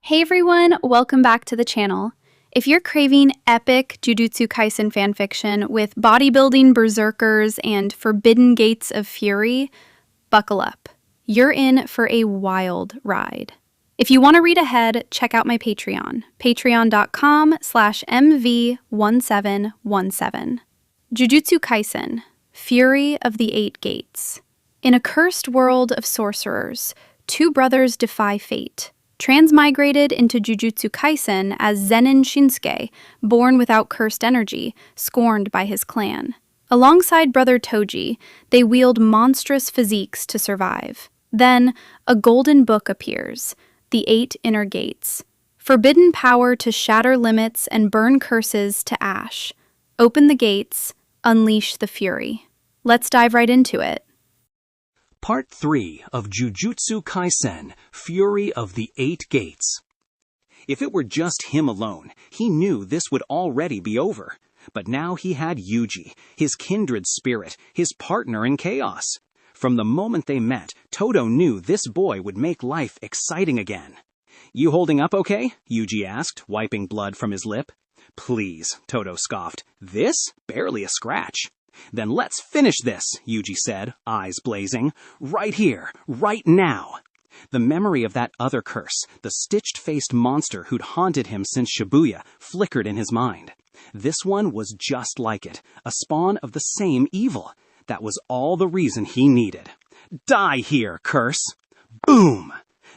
Hey everyone, welcome back to the channel. If you're craving epic Jujutsu Kaisen fanfiction with bodybuilding berserkers and forbidden gates of fury, buckle up. You're in for a wild ride. If you want to read ahead, check out my Patreon, patreon.com/mv1717. Jujutsu Kaisen, Fury of the Eight Gates. In a cursed world of sorcerers, two brothers defy fate. Transmigrated into Jujutsu Kaisen as Zen'in Shinsuke, born without cursed energy, scorned by his clan. Alongside brother Toji, they wield monstrous physiques to survive. Then, a golden book appears, the Eight Inner Gates. Forbidden power to shatter limits and burn curses to ash. Open the gates, unleash the fury. Let's dive right into it. Part 3 of Jujutsu Kaisen, Fury of the Eight Gates. If it were just him alone, he knew this would already be over. But now he had Yuji, his kindred spirit, his partner in chaos. From the moment they met, Todo knew this boy would make life exciting again. "You holding up okay?" Yuji asked, wiping blood from his lip. "Please," Todo scoffed. "This? Barely a scratch." "Then let's finish this," Yuji said, eyes blazing. "Right here, right now." The memory of that other curse, the stitched-faced monster who'd haunted him since Shibuya, flickered in his mind. This one was just like it, a spawn of the same evil. That was all the reason he needed. "Die here, curse!" Boom!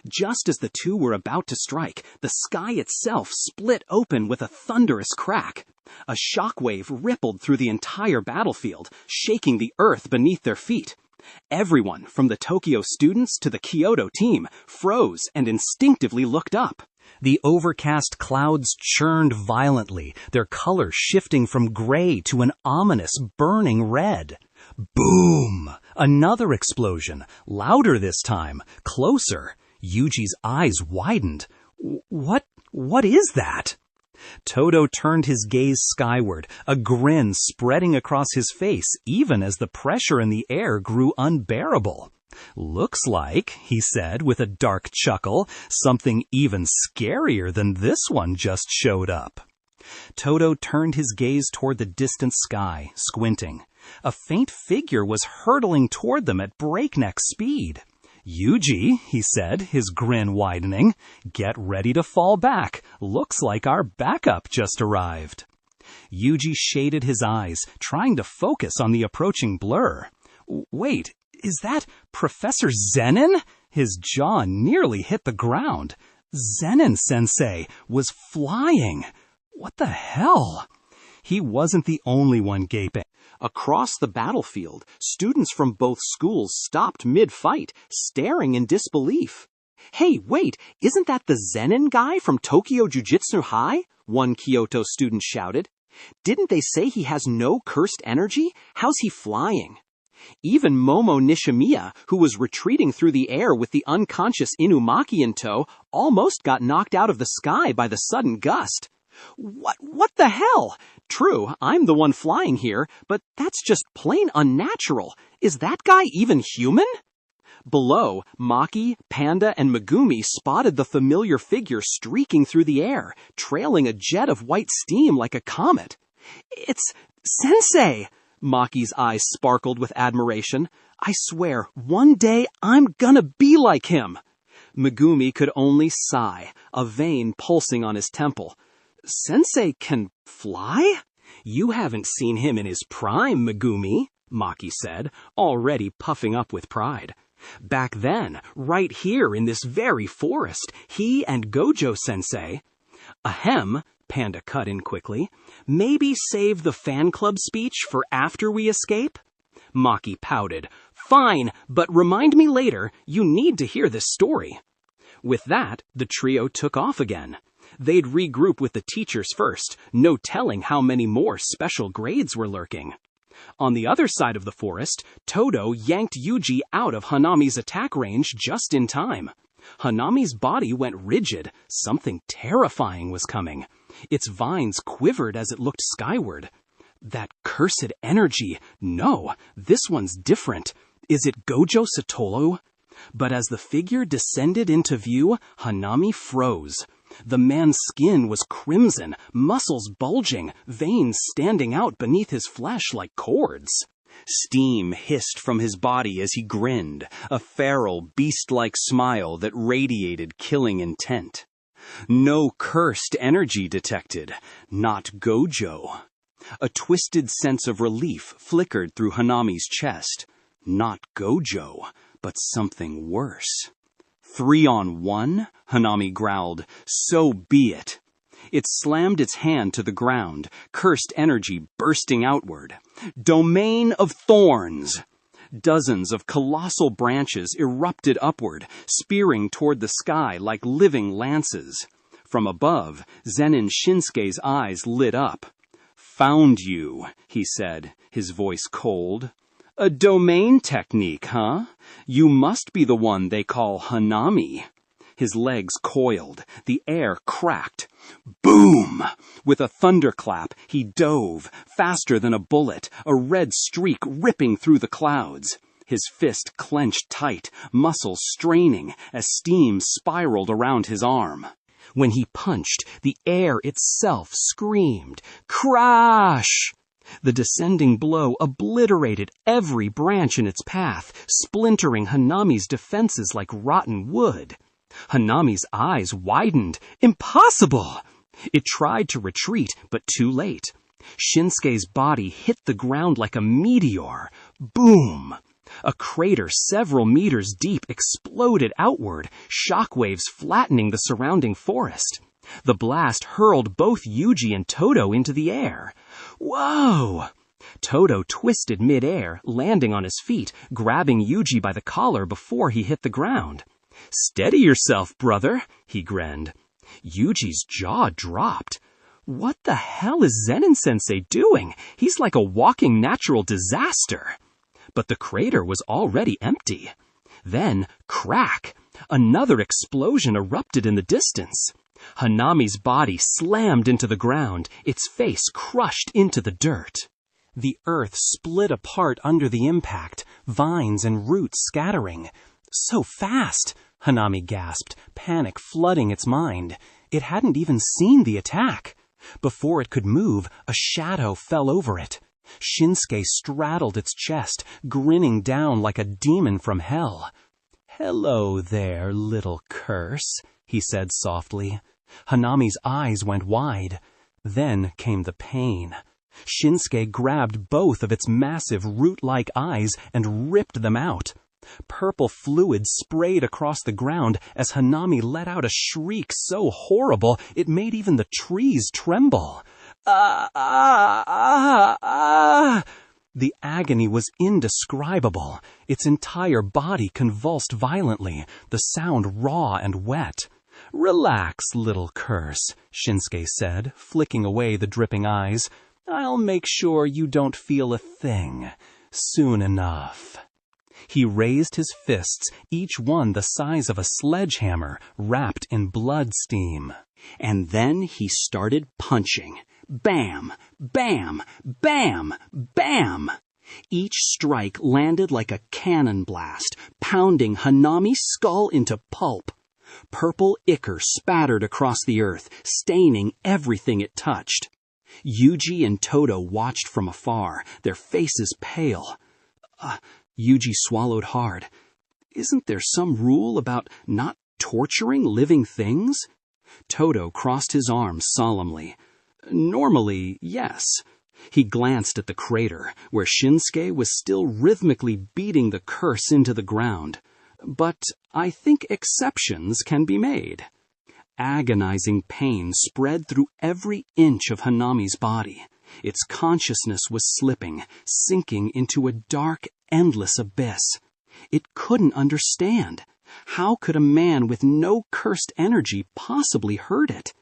Just as the two were about to strike, the sky itself split open with a thunderous crack. A shockwave rippled through the entire battlefield, shaking the earth beneath their feet. Everyone, from the Tokyo students to the Kyoto team, froze and instinctively looked up. The overcast clouds churned violently, their color shifting from gray to an ominous, burning red. Boom! Another explosion, louder this time, closer. Yuji's eyes widened. What is that? Todo turned his gaze skyward, a grin spreading across his face even as the pressure in the air grew unbearable. "Looks like," he said with a dark chuckle, "something even scarier than this one just showed up." Todo turned his gaze toward the distant sky, squinting. A faint figure was hurtling toward them at breakneck speed. "Yuji," he said, his grin widening, "get ready to fall back. Looks like our backup just arrived." Yuji shaded his eyes, trying to focus on the approaching blur. "Wait, is that Professor Zen'in?" His jaw nearly hit the ground. Zen'in-sensei was flying. What the hell? He wasn't the only one gaping. Across the battlefield, students from both schools stopped mid-fight, staring in disbelief. "Hey, wait, isn't that the Zen'in guy from Tokyo Jujutsu High?" one Kyoto student shouted. "Didn't they say he has no cursed energy? How's he flying?" Even Momo Nishimiya, who was retreating through the air with the unconscious Inumaki in tow, almost got knocked out of the sky by the sudden gust. What the hell? True, I'm the one flying here, but that's just plain unnatural. Is that guy even human? Below, Maki, Panda, and Megumi spotted the familiar figure streaking through the air, trailing a jet of white steam like a comet. "It's Sensei!" Maki's eyes sparkled with admiration. "I swear, one day I'm gonna be like him." Megumi could only sigh, a vein pulsing on his temple. "Sensei can fly?" "You haven't seen him in his prime, Megumi," Maki said, already puffing up with pride. "Back then, right here in this very forest, he and Gojo-sensei—" "Ahem," Panda cut in quickly. "Maybe save the fan club speech for after we escape?" Maki pouted. "Fine, but remind me later. You need to hear this story." With that, the trio took off again. They'd regroup with the teachers first, no telling how many more special grades were lurking. On the other side of the forest, Todo yanked Yuji out of Hanami's attack range just in time. Hanami's body went rigid. Something terrifying was coming. Its vines quivered as it looked skyward. That cursed energy. No, this one's different. Is it Gojo Satoru? But as the figure descended into view, Hanami froze. The man's skin was crimson, muscles bulging, veins standing out beneath his flesh like cords. Steam hissed from his body as he grinned, a feral, beast-like smile that radiated killing intent. No cursed energy detected, not Gojo. A twisted sense of relief flickered through Hanami's chest. Not Gojo, but something worse. 3-on-1? Hanami growled. So be it. It slammed its hand to the ground, cursed energy bursting outward. Domain of Thorns! Dozens of colossal branches erupted upward, spearing toward the sky like living lances. From above, Zen'in Shinsuke's eyes lit up. Found you, he said, his voice cold. A domain technique, huh? You must be the one they call Hanami. His legs coiled. The air cracked. Boom! With a thunderclap, he dove, faster than a bullet, a red streak ripping through the clouds. His fist clenched tight, muscles straining as steam spiraled around his arm. When he punched, the air itself screamed, "Crash!" The descending blow obliterated every branch in its path, splintering Hanami's defenses like rotten wood. Hanami's eyes widened. Impossible! It tried to retreat, but too late. Shinsuke's body hit the ground like a meteor. Boom! A crater several meters deep exploded outward, shockwaves flattening the surrounding forest. The blast hurled both Yuji and Todo into the air. Whoa! Todo twisted mid-air, landing on his feet, grabbing Yuji by the collar before he hit the ground. Steady yourself, brother, he grinned. Yuji's jaw dropped. What the hell is Zen'in-sensei doing? He's like a walking natural disaster. But the crater was already empty. Then, crack! Another explosion erupted in the distance. Hanami's body slammed into the ground, its face crushed into the dirt. The earth split apart under the impact, vines and roots scattering. So fast, Hanami gasped, panic flooding its mind. It hadn't even seen the attack. Before it could move, a shadow fell over it. Shinsuke straddled its chest, grinning down like a demon from hell. "Hello there, little curse," he said softly. Hanami's eyes went wide. Then came the pain. Shinsuke grabbed both of its massive root-like eyes and ripped them out. Purple fluid sprayed across the ground as Hanami let out a shriek so horrible it made even the trees tremble. Ah, ah, ah, ah! The agony was indescribable. Its entire body convulsed violently, the sound raw and wet. "Relax, little curse," Shinsuke said, flicking away the dripping eyes. "I'll make sure you don't feel a thing. Soon enough." He raised his fists, each one the size of a sledgehammer, wrapped in blood steam. And then he started punching. Bam! Bam! Bam! Bam! Each strike landed like a cannon blast, pounding Hanami's skull into pulp. Purple ichor spattered across the earth, staining everything it touched. Yuji and Todo watched from afar, their faces pale. Yuji swallowed hard. Isn't there some rule about not torturing living things? Todo crossed his arms solemnly. Normally, yes. He glanced at the crater, where Shinsuke was still rhythmically beating the curse into the ground. But I think exceptions can be made. Agonizing pain spread through every inch of Hanami's body. Its consciousness was slipping, sinking into a dark, endless abyss. It couldn't understand. How could a man with no cursed energy possibly hurt it?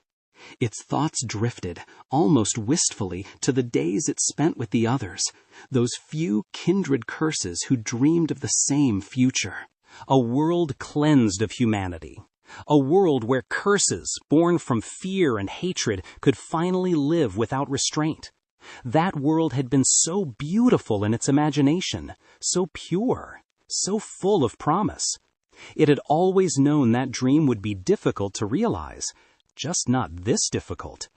Its thoughts drifted, almost wistfully, to the days it spent with the others, those few kindred curses who dreamed of the same future. A world cleansed of humanity. A world where curses, born from fear and hatred, could finally live without restraint. That world had been so beautiful in its imagination, so pure, so full of promise. It had always known that dream would be difficult to realize. just not this difficult.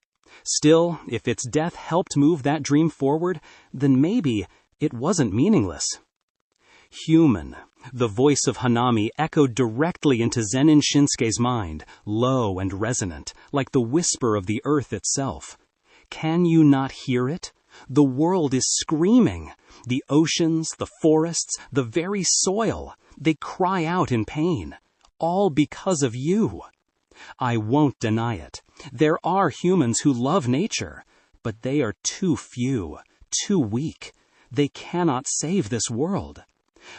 Still, if its death helped move that dream forward, then maybe it wasn't meaningless. Human. The voice of Hanami echoed directly into Zen'in Shinsuke's mind, low and resonant, like the whisper of the earth itself. Can you not hear it? The world is screaming. The oceans, the forests, the very soil, they cry out in pain. All because of you. I won't deny it. There are humans who love nature, but they are too few, too weak. They cannot save this world.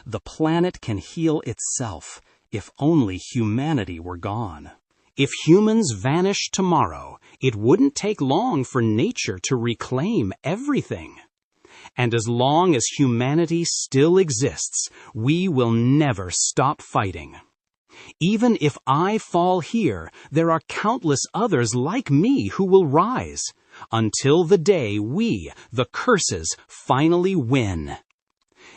The planet can heal itself, if only humanity were gone. If humans vanished tomorrow, it wouldn't take long for nature to reclaim everything. And as long as humanity still exists, we will never stop fighting. Even if I fall here, there are countless others like me who will rise, until the day we, the curses, finally win.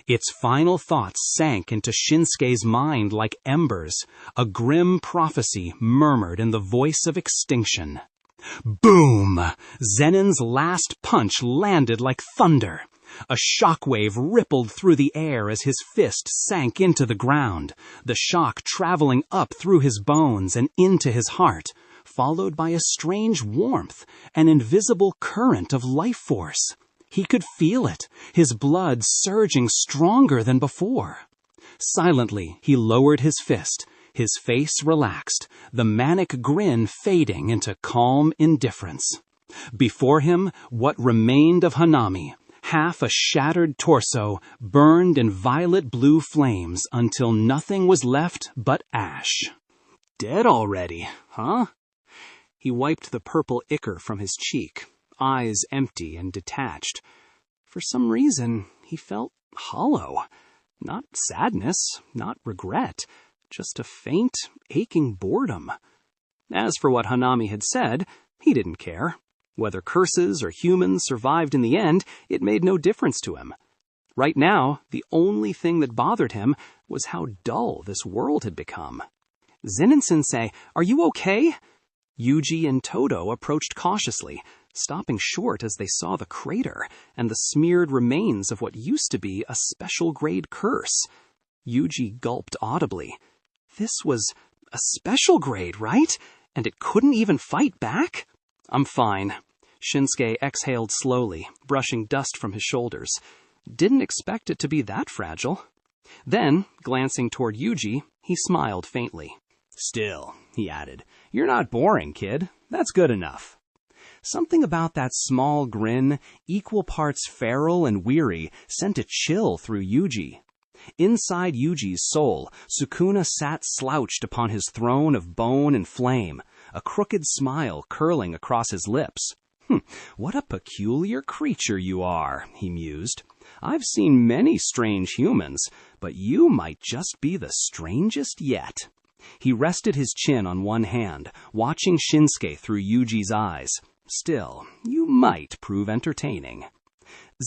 Its final thoughts sank into Shinsuke's mind like embers. A grim prophecy murmured in the voice of extinction. Boom! Zen'in's last punch landed like thunder. A shockwave rippled through the air as his fist sank into the ground, the shock traveling up through his bones and into his heart, followed by a strange warmth, an invisible current of life force. He could feel it, his blood surging stronger than before. Silently, he lowered his fist, his face relaxed, the manic grin fading into calm indifference. Before him, what remained of Hanami, half a shattered torso, burned in violet-blue flames until nothing was left but ash. Dead already, huh? He wiped the purple ichor from his cheek, eyes empty and detached. For some reason, he felt hollow. Not sadness, not regret, just a faint, aching boredom. As for what Hanami had said, he didn't care. Whether curses or humans survived in the end, it made no difference to him. Right now, the only thing that bothered him was how dull this world had become. Zen'in-sensei, are you okay? Yuji and Todo approached cautiously, stopping short as they saw the crater and the smeared remains of what used to be a special-grade curse. Yuji gulped audibly. This was a special grade, right? And it couldn't even fight back? I'm fine. Shinsuke exhaled slowly, brushing dust from his shoulders. Didn't expect it to be that fragile. Then, glancing toward Yuji, he smiled faintly. Still, he added, you're not boring, kid. That's good enough. Something about that small grin, equal parts feral and weary, sent a chill through Yuji. Inside Yuji's soul, Sukuna sat slouched upon his throne of bone and flame, a crooked smile curling across his lips. What a peculiar creature you are, he mused. I've seen many strange humans, but you might just be the strangest yet. He rested his chin on one hand, watching Shinsuke through Yuji's eyes. Still, you might prove entertaining.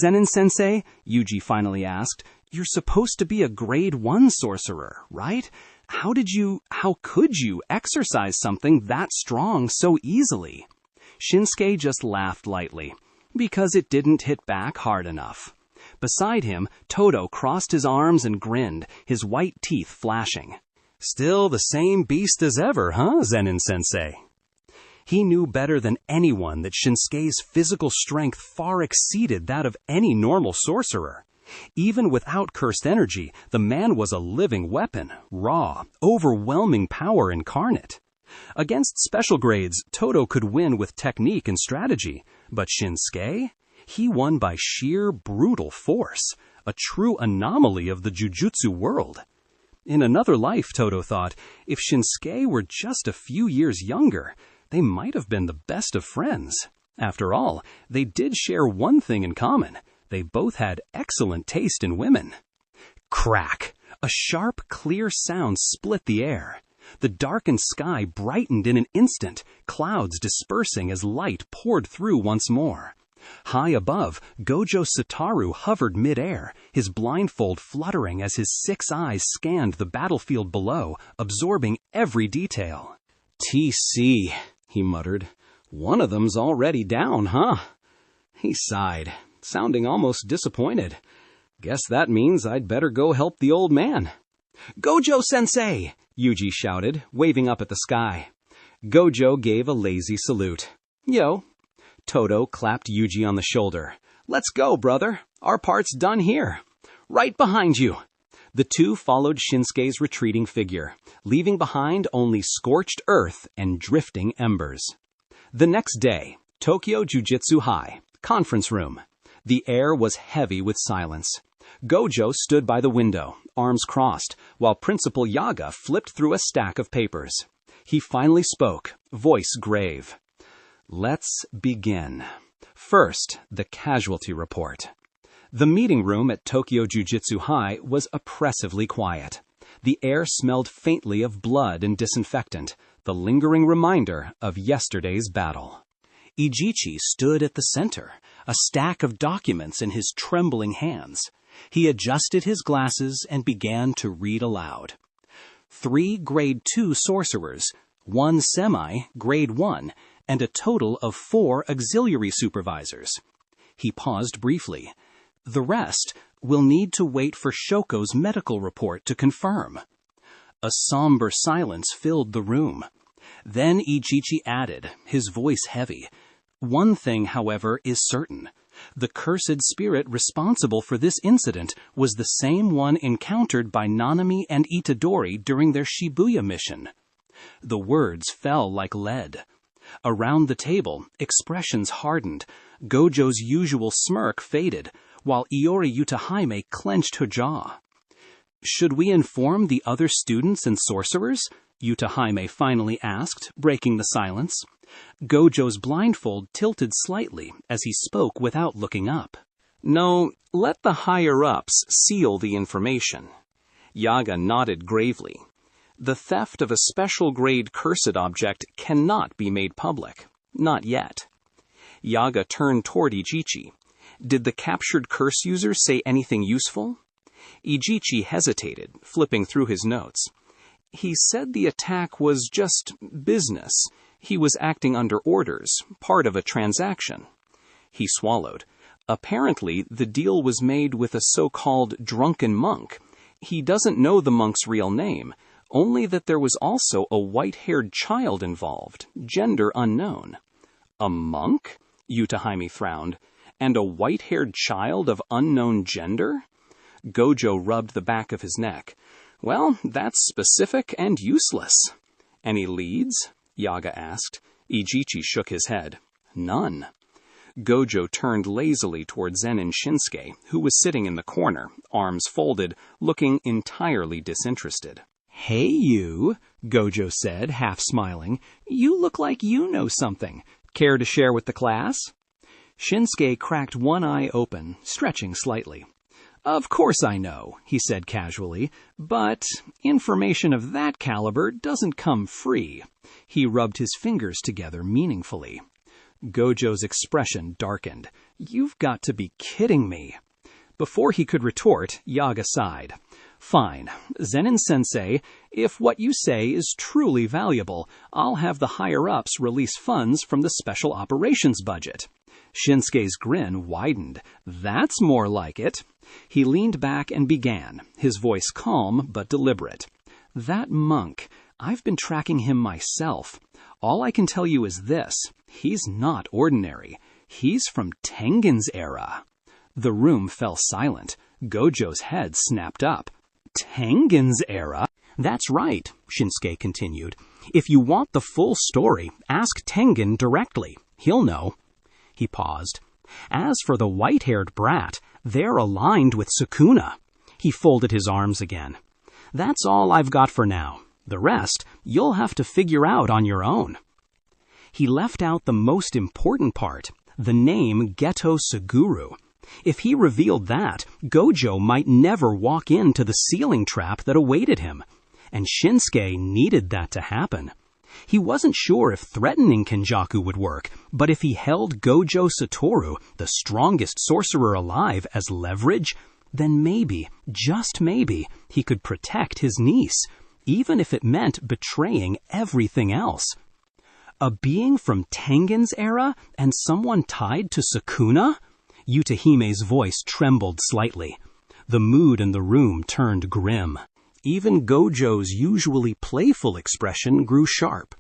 Zen'in-sensei, Yuji finally asked, you're supposed to be a grade 1 sorcerer, right? How could you exercise something that strong so easily? Shinsuke just laughed lightly, because it didn't hit back hard enough. Beside him, Todo crossed his arms and grinned, his white teeth flashing. Still the same beast as ever, huh, Zen'in-sensei? He knew better than anyone that Shinsuke's physical strength far exceeded that of any normal sorcerer. Even without cursed energy, the man was a living weapon, raw, overwhelming power incarnate. Against special grades, Todo could win with technique and strategy, but Shinsuke? He won by sheer brutal force, a true anomaly of the Jujutsu world. In another life, Todo thought, if Shinsuke were just a few years younger, they might have been the best of friends. After all, they did share one thing in common. They both had excellent taste in women. Crack! A sharp, clear sound split the air. The darkened sky brightened in an instant, clouds dispersing as light poured through once more. High above, Gojo Satoru hovered mid-air, his blindfold fluttering as his 6 eyes scanned the battlefield below, absorbing every detail. TC, he muttered. "One of them's already down, huh?" He sighed, sounding almost disappointed. "Guess that means I'd better go help the old man." "Gojo-sensei!" Yuji shouted, waving up at the sky. Gojo gave a lazy salute. "Yo." Todo clapped Yuji on the shoulder. "Let's go, brother. Our part's done here." "Right behind you." The two followed Shinsuke's retreating figure, leaving behind only scorched earth and drifting embers. The next day, Tokyo Jujutsu High, conference room. The air was heavy with silence. Gojo stood by the window, arms crossed, while Principal Yaga flipped through a stack of papers. He finally spoke, voice grave. "Let's begin. First, the casualty report." The meeting room at Tokyo Jujutsu High was oppressively quiet. The air smelled faintly of blood and disinfectant, the lingering reminder of yesterday's battle. Ijichi stood at the center, a stack of documents in his trembling hands. He adjusted his glasses and began to read aloud. 3 Grade 2 sorcerers, 1 Grade 1, and a total of 4 auxiliary supervisors. He paused briefly. The rest will need to wait for Shoko's medical report to confirm. A somber silence filled the room. Then Ijichi added, his voice heavy. "One thing, however, is certain. The cursed spirit responsible for this incident was the same one encountered by Nanami and Itadori during their Shibuya mission." The words fell like lead. Around the table, expressions hardened. Gojo's usual smirk faded, while Iori Yutahaime clenched her jaw. "Should we inform the other students and sorcerers?" Yutahaime finally asked, breaking the silence. Gojo's blindfold tilted slightly as he spoke without looking up. "No, let the higher-ups seal the information." Yaga nodded gravely. "The theft of a special-grade cursed object cannot be made public. Not yet." Yaga turned toward Ijichi. "Did the captured curse user say anything useful?" Ijichi hesitated, flipping through his notes. "He said the attack was just business. He was acting under orders, part of a transaction." He swallowed. "Apparently, the deal was made with a so-called drunken monk. He doesn't know the monk's real name, only that there was also a white-haired child involved, gender unknown." "A monk?" Yutahaime frowned. "And a white-haired child of unknown gender?" Gojo rubbed the back of his neck. "Well, that's specific and useless." "Any leads?" Yaga asked. Ijichi shook his head. "None." Gojo turned lazily toward Zen'in Shinsuke, who was sitting in the corner, arms folded, looking entirely disinterested. "Hey, you," Gojo said, half smiling. "You look like you know something. Care to share with the class?" Shinsuke cracked one eye open, stretching slightly. "Of course I know," he said casually, "but information of that caliber doesn't come free." He rubbed his fingers together meaningfully. Gojo's expression darkened. "You've got to be kidding me." Before he could retort, Yaga sighed. "Fine. Zen'in-sensei, if what you say is truly valuable, I'll have the higher-ups release funds from the special operations budget." Shinsuke's grin widened. "That's more like it." He leaned back and began, his voice calm but deliberate. "That monk, I've been tracking him myself. All I can tell you is this. He's not ordinary. He's from Tengen's era." The room fell silent. Gojo's head snapped up. "Tengen's era?" "That's right," Shinsuke continued. "If you want the full story, ask Tengen directly. He'll know." He paused. "As for the white-haired brat, they're aligned with Sukuna." He folded his arms again. "That's all I've got for now. The rest, you'll have to figure out on your own." He left out the most important part, the name Geto Suguru. If he revealed that, Gojo might never walk into the ceiling trap that awaited him. And Shinsuke needed that to happen. He wasn't sure if threatening Kenjaku would work, but if he held Gojo Satoru, the strongest sorcerer alive, as leverage, then maybe, just maybe, he could protect his niece, even if it meant betraying everything else. A being from Tengen's era and someone tied to Sukuna? Yutahime's voice trembled slightly. The mood in the room turned grim. Even Gojo's usually playful expression grew sharp.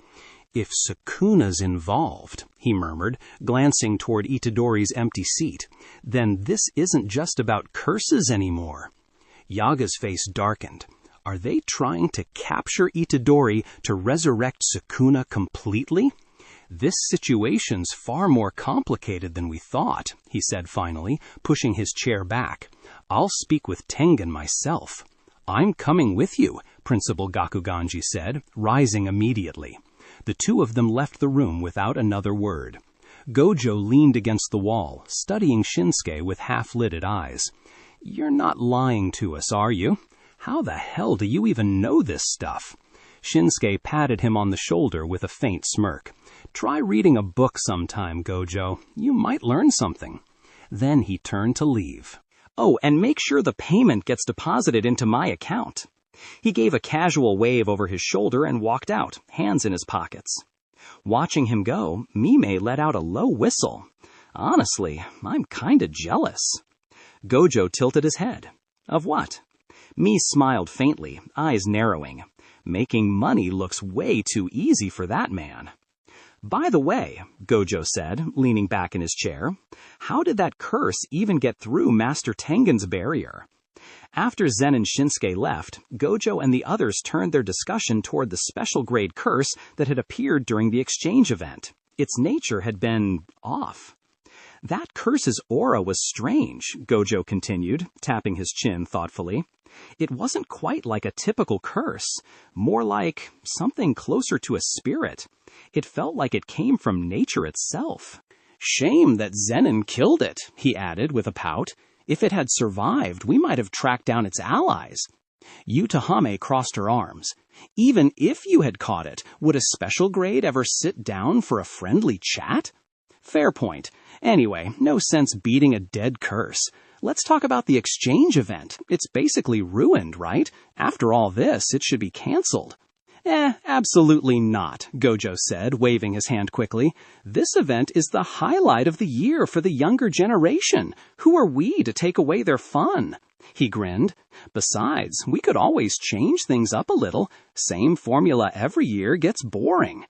If Sukuna's involved, he murmured, glancing toward Itadori's empty seat, then this isn't just about curses anymore. Yaga's face darkened. Are they trying to capture Itadori to resurrect Sukuna completely? This situation's far more complicated than we thought, he said finally, pushing his chair back. I'll speak with Tengen myself. I'm coming with you, Principal Gakuganji said, rising immediately. The two of them left the room without another word. Gojo leaned against the wall, studying Shinsuke with half-lidded eyes. You're not lying to us, are you? How the hell do you even know this stuff? Shinsuke patted him on the shoulder with a faint smirk. Try reading a book sometime, Gojo. You might learn something. Then he turned to leave. Oh, and make sure the payment gets deposited into my account. He gave a casual wave over his shoulder and walked out, hands in his pockets. Watching him go, Mime let out a low whistle. Honestly, I'm kinda jealous. Gojo tilted his head. Of what? Mi smiled faintly, eyes narrowing. Making money looks way too easy for that man. By the way, Gojo said, leaning back in his chair, how did that curse even get through Master Tengen's barrier? After Zen'in Shinsuke left, Gojo and the others turned their discussion toward the special grade curse that had appeared during the exchange event. Its nature had been off. That curse's aura was strange, Gojo continued, tapping his chin thoughtfully. It wasn't quite like a typical curse, more like something closer to a spirit. It felt like it came from nature itself. Shame that Zen'in killed it, he added with a pout. If it had survived, we might have tracked down its allies. Yutahame crossed her arms. Even if you had caught it, would a special grade ever sit down for a friendly chat? Fair point. Anyway, no sense beating a dead curse. Let's talk about the exchange event. It's basically ruined, right? After all this, it should be canceled. Absolutely not, Gojo said, waving his hand quickly. This event is the highlight of the year for the younger generation. Who are we to take away their fun? He grinned. Besides, we could always change things up a little. Same formula every year gets boring.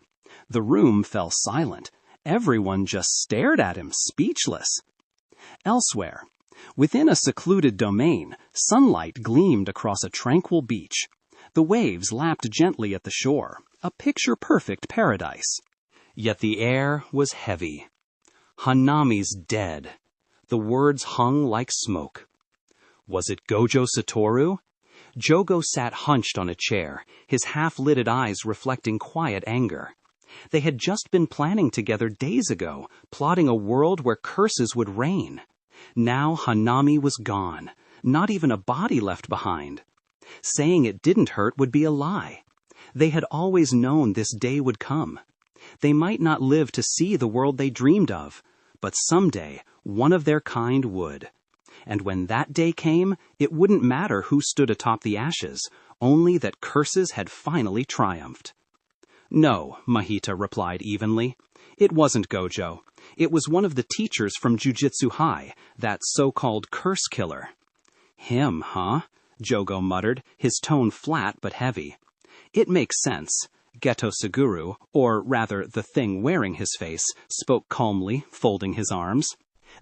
The room fell silent. Everyone just stared at him, speechless. Elsewhere, within a secluded domain, sunlight gleamed across a tranquil beach. The waves lapped gently at the shore, a picture-perfect paradise. Yet the air was heavy. Hanami's dead. The words hung like smoke. Was it Gojo Satoru? Jogo sat hunched on a chair, his half-lidded eyes reflecting quiet anger. They had just been planning together days ago, plotting a world where curses would reign. Now Hanami was gone, not even a body left behind. Saying it didn't hurt would be a lie. They had always known this day would come. They might not live to see the world they dreamed of, but someday one of their kind would. And when that day came, it wouldn't matter who stood atop the ashes, only that curses had finally triumphed. No, Mahita replied evenly. It wasn't Gojo. It was one of the teachers from Jujutsu High, that so-called curse killer. Him, huh? Jogo muttered, his tone flat but heavy. It makes sense. Geto Suguru, or rather the thing wearing his face, spoke calmly, folding his arms.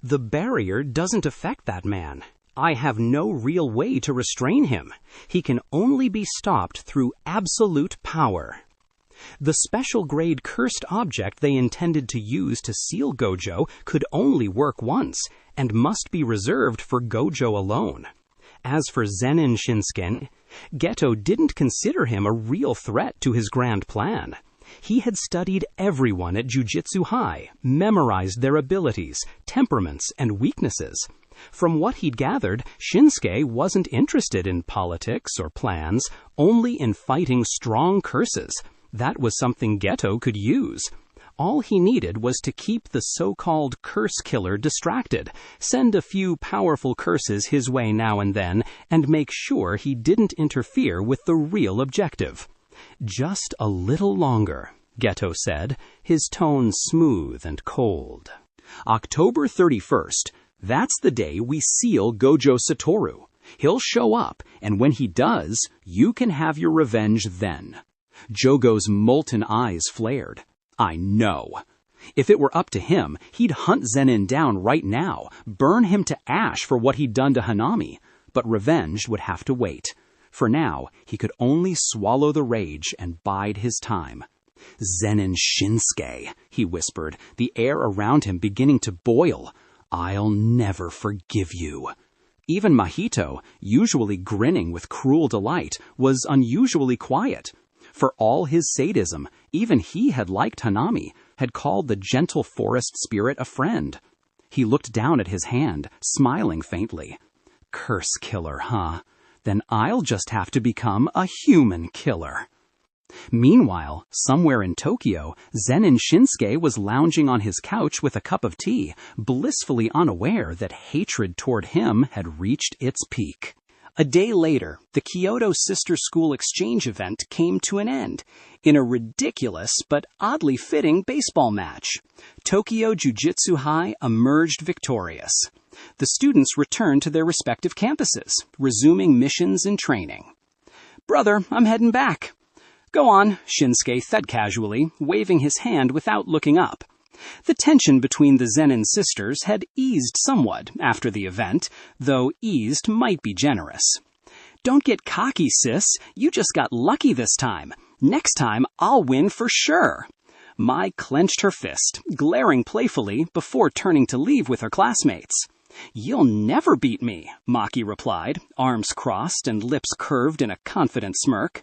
The barrier doesn't affect that man. I have no real way to restrain him. He can only be stopped through absolute power. The special grade cursed object they intended to use to seal Gojo could only work once, and must be reserved for Gojo alone. As for Zen'in Shinsuke, Geto didn't consider him a real threat to his grand plan. He had studied everyone at Jujutsu High, memorized their abilities, temperaments, and weaknesses. From what he'd gathered, Shinsuke wasn't interested in politics or plans, only in fighting strong curses. That was something Geto could use. All he needed was to keep the so-called curse killer distracted, send a few powerful curses his way now and then, and make sure he didn't interfere with the real objective. Just a little longer. Geto said, his tone smooth and cold. October 31st, that's the day we seal Gojo Satoru. He'll show up, and when he does, you can have your revenge then. Jogo's molten eyes flared. I know. If it were up to him, he'd hunt Zen'in down right now, burn him to ash for what he'd done to Hanami. But revenge would have to wait. For now, he could only swallow the rage and bide his time. Zen'in Shinsuke, he whispered, the air around him beginning to boil. I'll never forgive you. Even Mahito, usually grinning with cruel delight, was unusually quiet. For all his sadism, even he had liked Hanami, had called the gentle forest spirit a friend. He looked down at his hand, smiling faintly. Curse killer, huh? Then I'll just have to become a human killer. Meanwhile, somewhere in Tokyo, Zen'in Shinsuke was lounging on his couch with a cup of tea, blissfully unaware that hatred toward him had reached its peak. A day later, the Kyoto Sister School Exchange event came to an end, in a ridiculous but oddly fitting baseball match. Tokyo Jujutsu High emerged victorious. The students returned to their respective campuses, resuming missions and training. "Brother, I'm heading back." "Go on," Shinsuke said casually, waving his hand without looking up. The tension between the Zen'in sisters had eased somewhat after the event, though eased might be generous. "Don't get cocky, sis. You just got lucky this time. Next time, I'll win for sure." Mai clenched her fist, glaring playfully before turning to leave with her classmates. "You'll never beat me," Maki replied, arms crossed and lips curved in a confident smirk.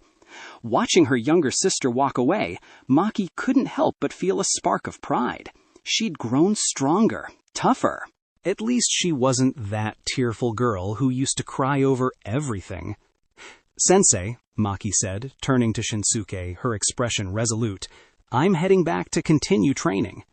Watching her younger sister walk away, Maki couldn't help but feel a spark of pride. She'd grown stronger, tougher. At least she wasn't that tearful girl who used to cry over everything. "Sensei," Maki said, turning to Shinsuke, her expression resolute, "I'm heading back to continue training."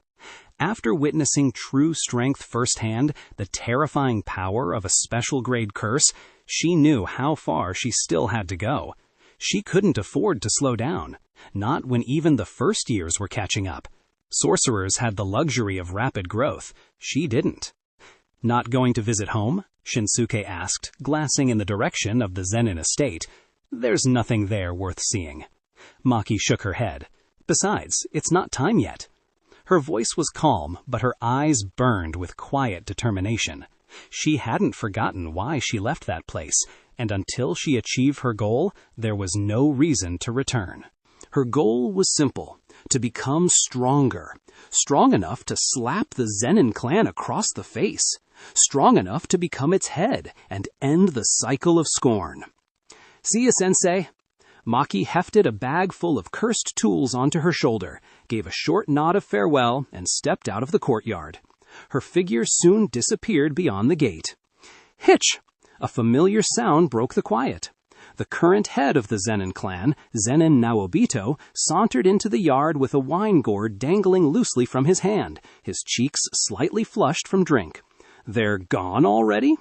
After witnessing true strength firsthand, the terrifying power of a special-grade curse, she knew how far she still had to go. She couldn't afford to slow down, not when even the first years were catching up. Sorcerers had the luxury of rapid growth. She didn't. "Not going to visit home?" Shinsuke asked, glancing in the direction of the Zen'in estate. "There's nothing there worth seeing." Maki shook her head. "Besides, it's not time yet." Her voice was calm, but her eyes burned with quiet determination. She hadn't forgotten why she left that place, and until she achieved her goal, there was no reason to return. Her goal was simple, to become stronger. Strong enough to slap the Zen'in clan across the face. Strong enough to become its head and end the cycle of scorn. "See ya, Sensei." Maki hefted a bag full of cursed tools onto her shoulder, gave a short nod of farewell, and stepped out of the courtyard. Her figure soon disappeared beyond the gate. Hitch! A familiar sound broke the quiet. The current head of the Zen'in clan, Zen'in Naobito, sauntered into the yard with a wine gourd dangling loosely from his hand, his cheeks slightly flushed from drink. "They're gone already?"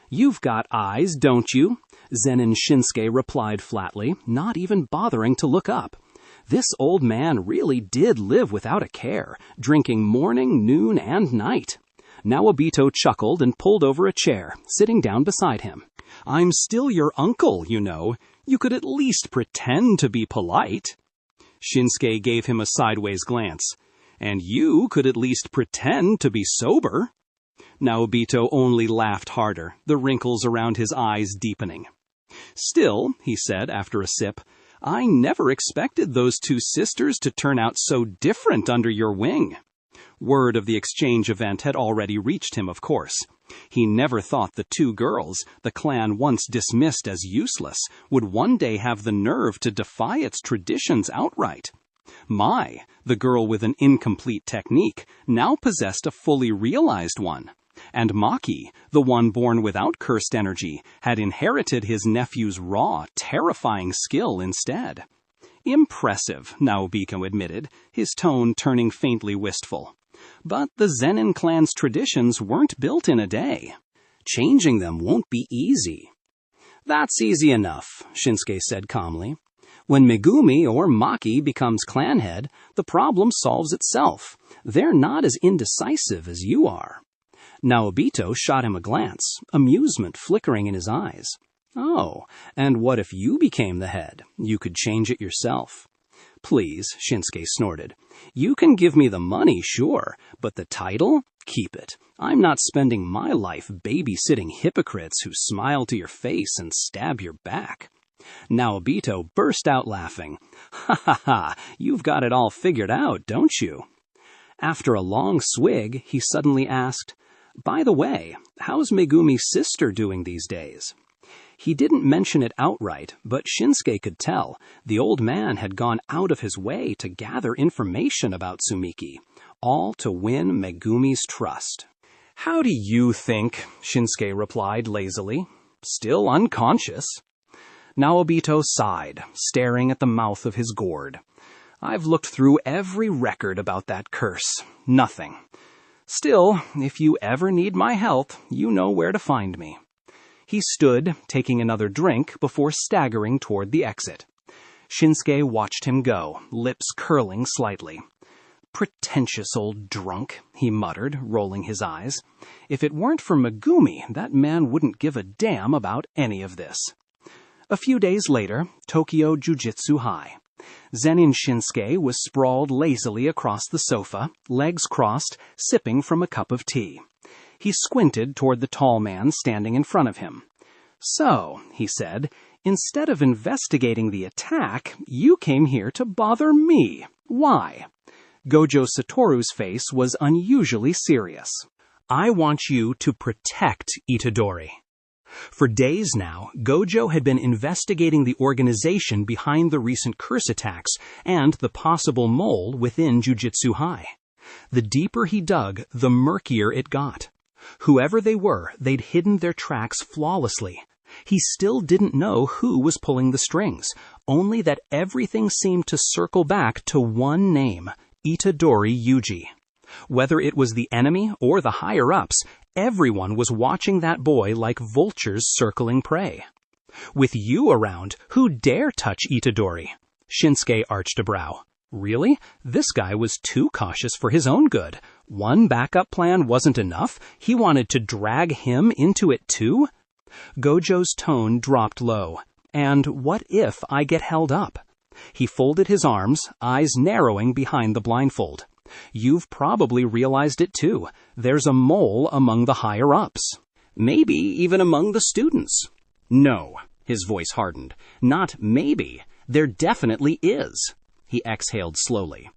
"You've got eyes, don't you?" Zen'in Shinsuke replied flatly, not even bothering to look up. This old man really did live without a care, drinking morning, noon, and night. Naobito chuckled and pulled over a chair, sitting down beside him. "I'm still your uncle, you know. You could at least pretend to be polite." Shinsuke gave him a sideways glance. "And you could at least pretend to be sober." Naobito only laughed harder, the wrinkles around his eyes deepening. "Still," he said after a sip, "I never expected those two sisters to turn out so different under your wing." Word of the exchange event had already reached him, of course. He never thought the two girls, the clan once dismissed as useless, would one day have the nerve to defy its traditions outright. Mai, the girl with an incomplete technique, now possessed a fully realized one. And Maki, the one born without cursed energy, had inherited his nephew's raw, terrifying skill instead. "Impressive," Naobito admitted, his tone turning faintly wistful. "But the Zen'in clan's traditions weren't built in a day. Changing them won't be easy." "That's easy enough," Shinsuke said calmly. When Megumi or Maki becomes clan head, the problem solves itself. They're not as indecisive as you are. Naobito shot him a glance, amusement flickering in his eyes. Oh, and what if you became the head? You could change it yourself. Please, Shinsuke snorted. You can give me the money, sure, but the title? Keep it. I'm not spending my life babysitting hypocrites who smile to your face and stab your back. Naobito burst out laughing. Ha ha ha, you've got it all figured out, don't you? After a long swig, he suddenly asked, By the way, how's Megumi's sister doing these days? He didn't mention it outright, but Shinsuke could tell the old man had gone out of his way to gather information about Sumiki, all to win Megumi's trust. How do you think? Shinsuke replied lazily. Still unconscious. Naobito sighed, staring at the mouth of his gourd. I've looked through every record about that curse. Nothing. Still, if you ever need my help, you know where to find me. He stood, taking another drink before staggering toward the exit. Shinsuke watched him go, lips curling slightly. Pretentious old drunk, he muttered, rolling his eyes. If it weren't for Megumi, that man wouldn't give a damn about any of this. A few days later, Tokyo Jujutsu High. Zen'in Shinsuke was sprawled lazily across the sofa, legs crossed, sipping from a cup of tea. He squinted toward the tall man standing in front of him. So, he said, instead of investigating the attack, you came here to bother me. Why? Gojo Satoru's face was unusually serious. I want you to protect Itadori. For days now, Gojo had been investigating the organization behind the recent curse attacks and the possible mole within Jujutsu High. The deeper he dug, the murkier it got. Whoever they were, they'd hidden their tracks flawlessly. He still didn't know who was pulling the strings, only that everything seemed to circle back to one name, Itadori Yuji. Whether it was the enemy or the higher-ups, everyone was watching that boy like vultures circling prey. With you around, who dare touch Itadori? Shinsuke arched a brow. Really? This guy was too cautious for his own good. One backup plan wasn't enough? He wanted to drag him into it too? Gojo's tone dropped low. And what if I get held up? He folded his arms, eyes narrowing behind the blindfold. You've probably realized it too. There's a mole among the higher-ups. Maybe even among the students. No, his voice hardened. Not maybe. There definitely is. He exhaled slowly.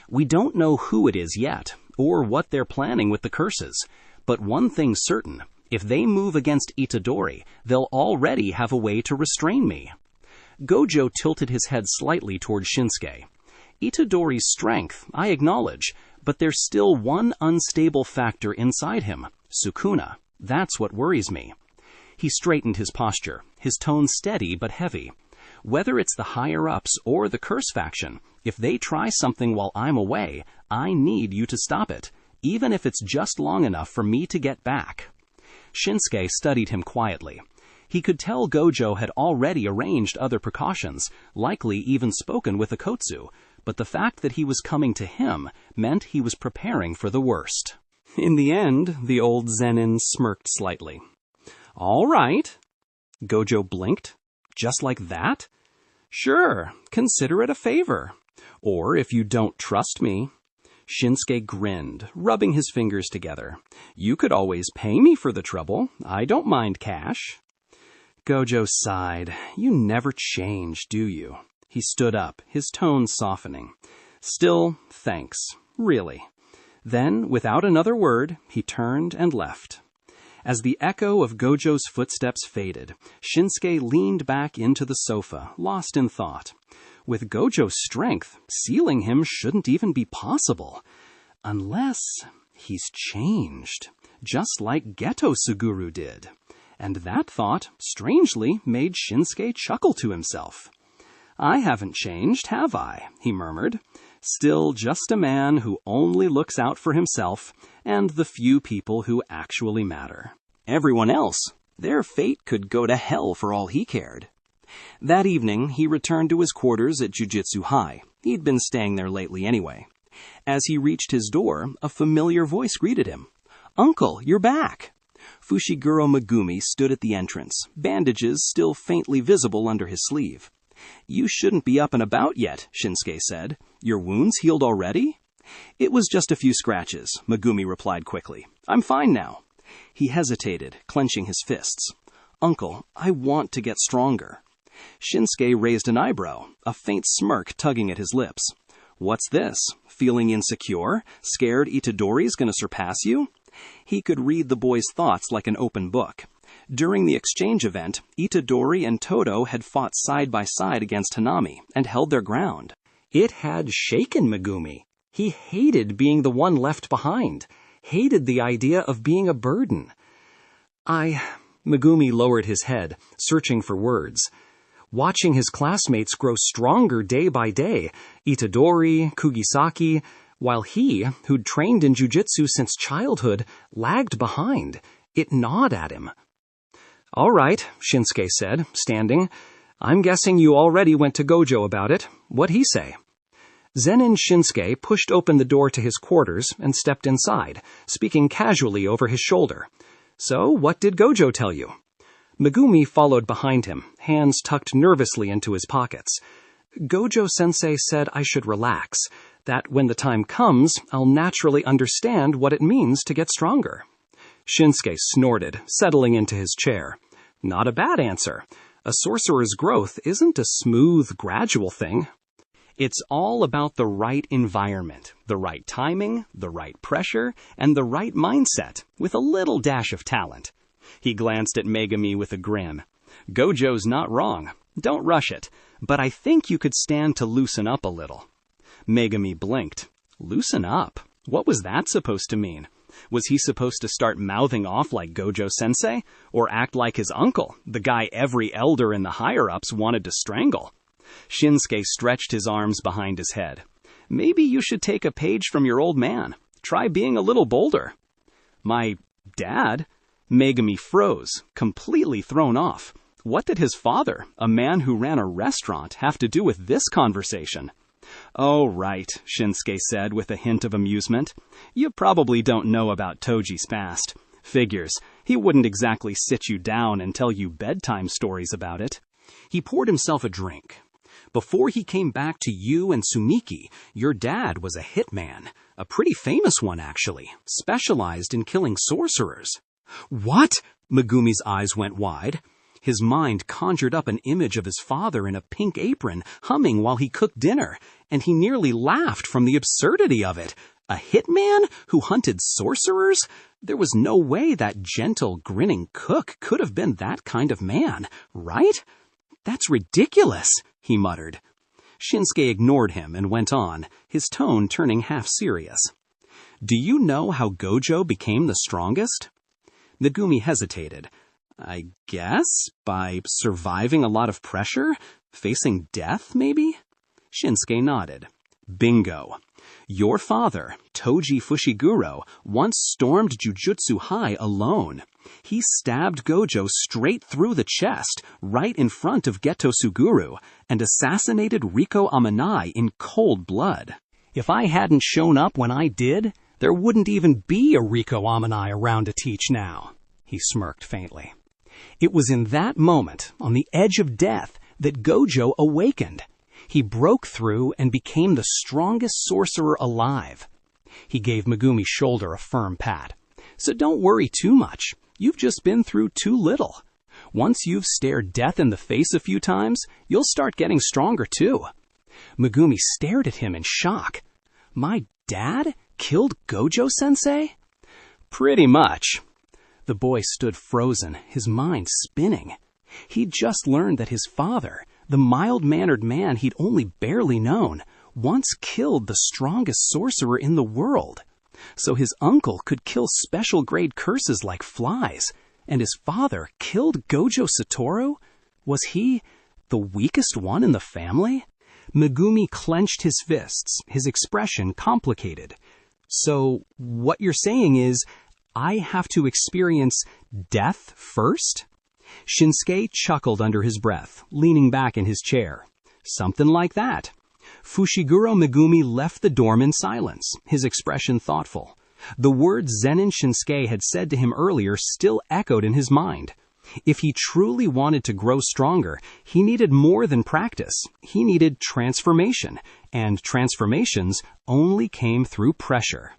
We don't know who it is yet, or what they're planning with the curses. But one thing's certain. If they move against Itadori, they'll already have a way to restrain me. Gojo tilted his head slightly toward Shinsuke. Itadori's strength, I acknowledge, but there's still one unstable factor inside him, Sukuna. That's what worries me. He straightened his posture, his tone steady but heavy. Whether it's the higher-ups or the curse faction, if they try something while I'm away, I need you to stop it, even if it's just long enough for me to get back. Shinsuke studied him quietly. He could tell Gojo had already arranged other precautions, likely even spoken with Akotsu, but the fact that he was coming to him meant he was preparing for the worst. In the end, the old Zen'in smirked slightly. All right. Gojo blinked. Just like that? Sure, consider it a favor. Or if you don't trust me. Shinsuke grinned, rubbing his fingers together. You could always pay me for the trouble. I don't mind cash. Gojo sighed. You never change, do you? He stood up, his tone softening. Still, thanks. Really. Then, without another word, he turned and left. As the echo of Gojo's footsteps faded, Shinsuke leaned back into the sofa, lost in thought. With Gojo's strength, sealing him shouldn't even be possible. Unless he's changed, just like Geto Suguru did. And that thought, strangely, made Shinsuke chuckle to himself. I haven't changed, have I? He murmured. Still just a man who only looks out for himself and the few people who actually matter. Everyone else, their fate could go to hell for all he cared. That evening, he returned to his quarters at Jujutsu High. He'd been staying there lately anyway. As he reached his door, a familiar voice greeted him. "Uncle, you're back!" Fushiguro Megumi stood at the entrance, bandages still faintly visible under his sleeve. "You shouldn't be up and about yet," Shinsuke said. "Your wounds healed already?" "It was just a few scratches," Megumi replied quickly. "I'm fine now." He hesitated, clenching his fists. "Uncle, I want to get stronger." Shinsuke raised an eyebrow, a faint smirk tugging at his lips. "What's this? Feeling insecure? Scared Itadori's gonna surpass you?" He could read the boy's thoughts like an open book. During the exchange event, Itadori and Todo had fought side by side against Hanami and held their ground. It had shaken Megumi. He hated being the one left behind, hated the idea of being a burden. Megumi lowered his head, searching for words. Watching his classmates grow stronger day by day, Itadori, Kugisaki, while he, who'd trained in jujutsu since childhood, lagged behind. It gnawed at him. "All right," Shinsuke said, standing. "I'm guessing you already went to Gojo about it. What'd he say?" Zen'in Shinsuke pushed open the door to his quarters and stepped inside, speaking casually over his shoulder. "So, what did Gojo tell you?" Megumi followed behind him, hands tucked nervously into his pockets. "Gojo-sensei said I should relax, that when the time comes, I'll naturally understand what it means to get stronger." Shinsuke snorted, settling into his chair. Not a bad answer. A sorcerer's growth isn't a smooth, gradual thing. It's all about the right environment, the right timing, the right pressure, and the right mindset, with a little dash of talent. He glanced at Megumi with a grin. "Gojo's not wrong. Don't rush it, but I think you could stand to loosen up a little." Megumi blinked. Loosen up? What was that supposed to mean? Was he supposed to start mouthing off like Gojo-sensei, or act like his uncle, the guy every elder in the higher-ups wanted to strangle? Shinsuke stretched his arms behind his head. "Maybe you should take a page from your old man. Try being a little bolder." "My dad?" Megumi froze, completely thrown off. What did his father, a man who ran a restaurant, have to do with this conversation? "Oh, right," Shinsuke said with a hint of amusement. "You probably don't know about Toji's past. Figures, he wouldn't exactly sit you down and tell you bedtime stories about it." He poured himself a drink. "Before he came back to you and Sumiki, your dad was a hitman. A pretty famous one, actually. Specialized in killing sorcerers." "What?" Megumi's eyes went wide. His mind conjured up an image of his father in a pink apron, humming while he cooked dinner, and he nearly laughed from the absurdity of it. A hitman who hunted sorcerers? There was no way that gentle, grinning cook could have been that kind of man, right? "That's ridiculous," he muttered. Shinsuke ignored him and went on, his tone turning half serious. "Do you know how Gojo became the strongest?" Megumi hesitated. "I guess by surviving a lot of pressure? Facing death, maybe?" Shinsuke nodded. "Bingo. Your father, Toji Fushiguro, once stormed Jujutsu High alone. He stabbed Gojo straight through the chest, right in front of Geto Suguru, and assassinated Riko Amanai in cold blood. If I hadn't shown up when I did, there wouldn't even be a Riko Amanai around to teach now." He smirked faintly. It was in that moment, on the edge of death, that Gojo awakened. He broke through and became the strongest sorcerer alive. He gave Megumi's shoulder a firm pat. "So don't worry too much. You've just been through too little. Once you've stared death in the face a few times, you'll start getting stronger too." Megumi stared at him in shock. "My dad killed Gojo-sensei?" "Pretty much." The boy stood frozen, his mind spinning. He'd just learned that his father, the mild-mannered man he'd only barely known, once killed the strongest sorcerer in the world. So his uncle could kill special-grade curses like flies, and his father killed Gojo Satoru? Was he the weakest one in the family? Megumi clenched his fists, his expression complicated. "So what you're saying is, I have to experience death first?" Shinsuke chuckled under his breath, leaning back in his chair. Something like that. Fushiguro Megumi left the dorm in silence, his expression thoughtful. The words Zen'in Shinsuke had said to him earlier still echoed in his mind. If he truly wanted to grow stronger, he needed more than practice. He needed transformation, and transformations only came through pressure.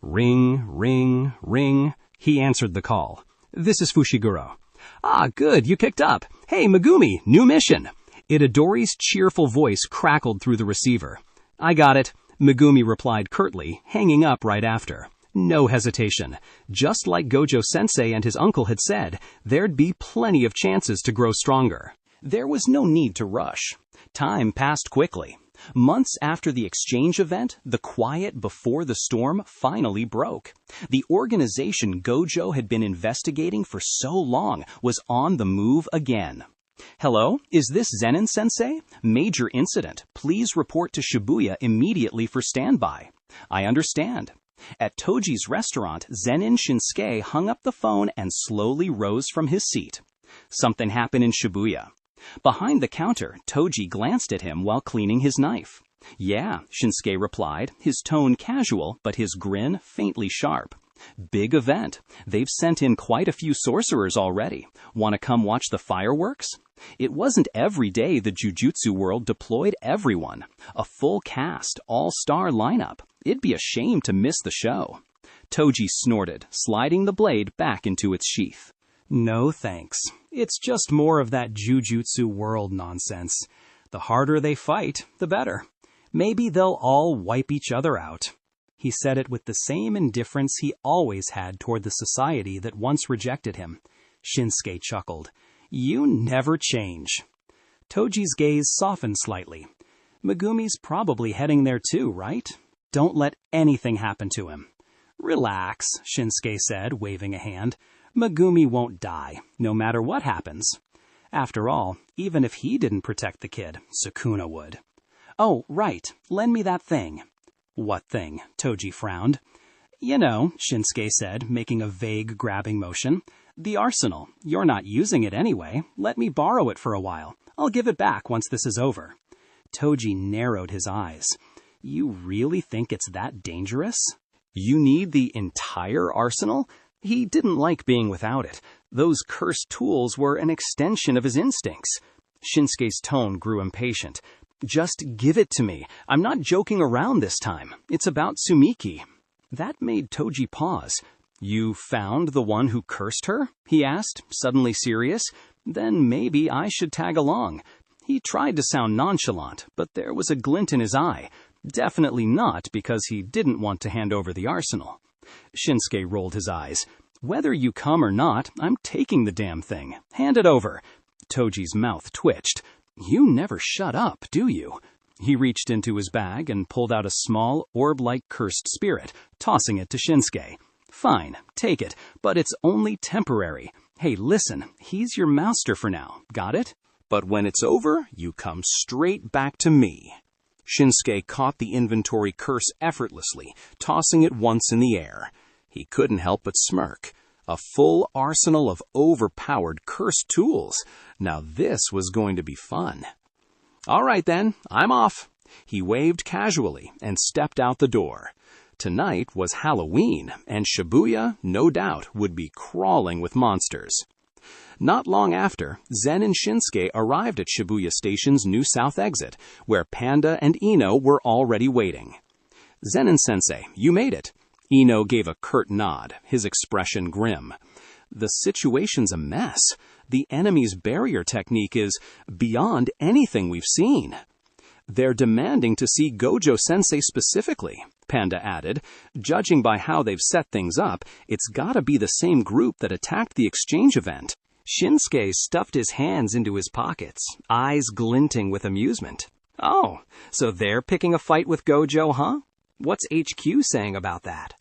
Ring, ring, ring. He answered the call. This is Fushiguro. Ah, good, you picked up. Hey, Megumi, new mission. Itadori's cheerful voice crackled through the receiver. I got it, Megumi replied curtly, hanging up right after. No hesitation. Just like Gojo-sensei and his uncle had said, there'd be plenty of chances to grow stronger. There was no need to rush. Time passed quickly. Months after the exchange event, the quiet before the storm finally broke. The organization Gojo had been investigating for so long was on the move again. Hello, is this Zen'in-sensei? Major incident. Please report to Shibuya immediately for standby. I understand. At Toji's restaurant, Zen'in Shinsuke hung up the phone and slowly rose from his seat. Something happened in Shibuya. Behind the counter, Toji glanced at him while cleaning his knife. Yeah, Shinsuke replied, his tone casual, but his grin faintly sharp. Big event. They've sent in quite a few sorcerers already. Want to come watch the fireworks? It wasn't every day the Jujutsu world deployed everyone. A full cast, all-star lineup. It'd be a shame to miss the show. Toji snorted, sliding the blade back into its sheath. No thanks. It's just more of that Jujutsu world nonsense. The harder they fight, the better. Maybe they'll all wipe each other out. He said it with the same indifference he always had toward the society that once rejected him. Shinsuke chuckled. You never change. Toji's gaze softened slightly. Megumi's probably heading there too, right? Don't let anything happen to him. Relax, Shinsuke said, waving a hand. Megumi won't die, no matter what happens. After all, even if he didn't protect the kid, Sukuna would. Oh, right, lend me that thing. What thing? Toji frowned. You know, Shinsuke said, making a vague grabbing motion. The arsenal. You're not using it anyway. Let me borrow it for a while. I'll give it back once this is over. Toji narrowed his eyes. You really think it's that dangerous? You need the entire arsenal? He didn't like being without it. Those cursed tools were an extension of his instincts. Shinsuke's tone grew impatient. Just give it to me. I'm not joking around this time. It's about Sumiki. That made Toji pause. You found the one who cursed her? He asked, suddenly serious. Then maybe I should tag along. He tried to sound nonchalant, but there was a glint in his eye. Definitely not because he didn't want to hand over the arsenal. Shinsuke rolled his eyes. Whether you come or not, I'm taking the damn thing. Hand it over. Toji's mouth twitched. You never shut up, do you? He reached into his bag and pulled out a small, orb-like cursed spirit, tossing it to Shinsuke. Fine, take it, but it's only temporary. Hey, listen, he's your master for now, got it? But when it's over, you come straight back to me. Shinsuke caught the inventory curse effortlessly, tossing it once in the air. He couldn't help but smirk. A full arsenal of overpowered cursed tools. Now this was going to be fun. All right then, I'm off. He waved casually and stepped out the door. Tonight was Halloween, and Shibuya, no doubt, would be crawling with monsters. Not long after, Zen and Shinsuke arrived at Shibuya Station's new south exit, where Panda and Ino were already waiting. Zen'in-sensei, you made it. Ino gave a curt nod, his expression grim. The situation's a mess. The enemy's barrier technique is beyond anything we've seen. They're demanding to see Gojo-sensei specifically, Panda added. Judging by how they've set things up, it's gotta be the same group that attacked the exchange event. Shinsuke stuffed his hands into his pockets, eyes glinting with amusement. Oh, so they're picking a fight with Gojo, huh? What's HQ saying about that?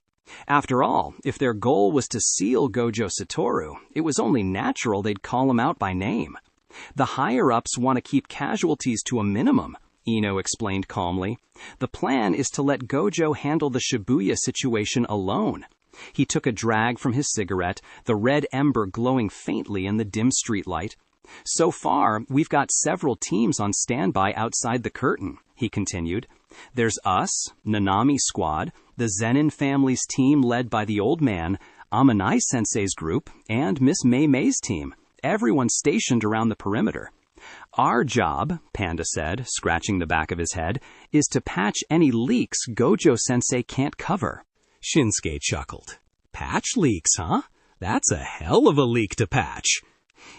After all, if their goal was to seal Gojo Satoru, it was only natural they'd call him out by name. The higher-ups want to keep casualties to a minimum, Ino explained calmly. The plan is to let Gojo handle the Shibuya situation alone. He took a drag from his cigarette, the red ember glowing faintly in the dim streetlight. "So far, we've got several teams on standby outside the curtain," he continued. "There's us, Nanami Squad, the Zen'in family's team led by the old man, Amanai-sensei's group, and Miss Mei-Mei's team. Everyone's stationed around the perimeter. Our job," Panda said, scratching the back of his head, "is to patch any leaks Gojo-sensei can't cover." Shinsuke chuckled. "Patch leaks, huh? That's a hell of a leak to patch."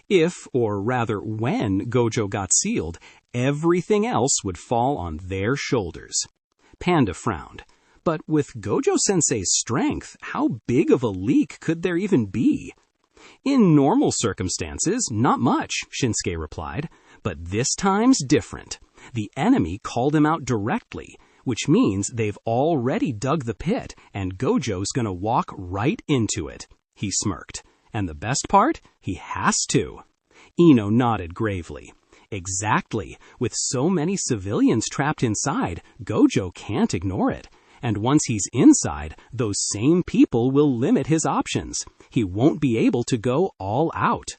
If, or rather when, Gojo got sealed, everything else would fall on their shoulders. Panda frowned. But with Gojo-sensei's strength, how big of a leak could there even be? "In normal circumstances, not much," Shinsuke replied. "But this time's different. The enemy called him out directly, which means they've already dug the pit, and Gojo's gonna walk right into it." He smirked. "And the best part? He has to." Ino nodded gravely. "Exactly. With so many civilians trapped inside, Gojo can't ignore it. And once he's inside, those same people will limit his options. He won't be able to go all out."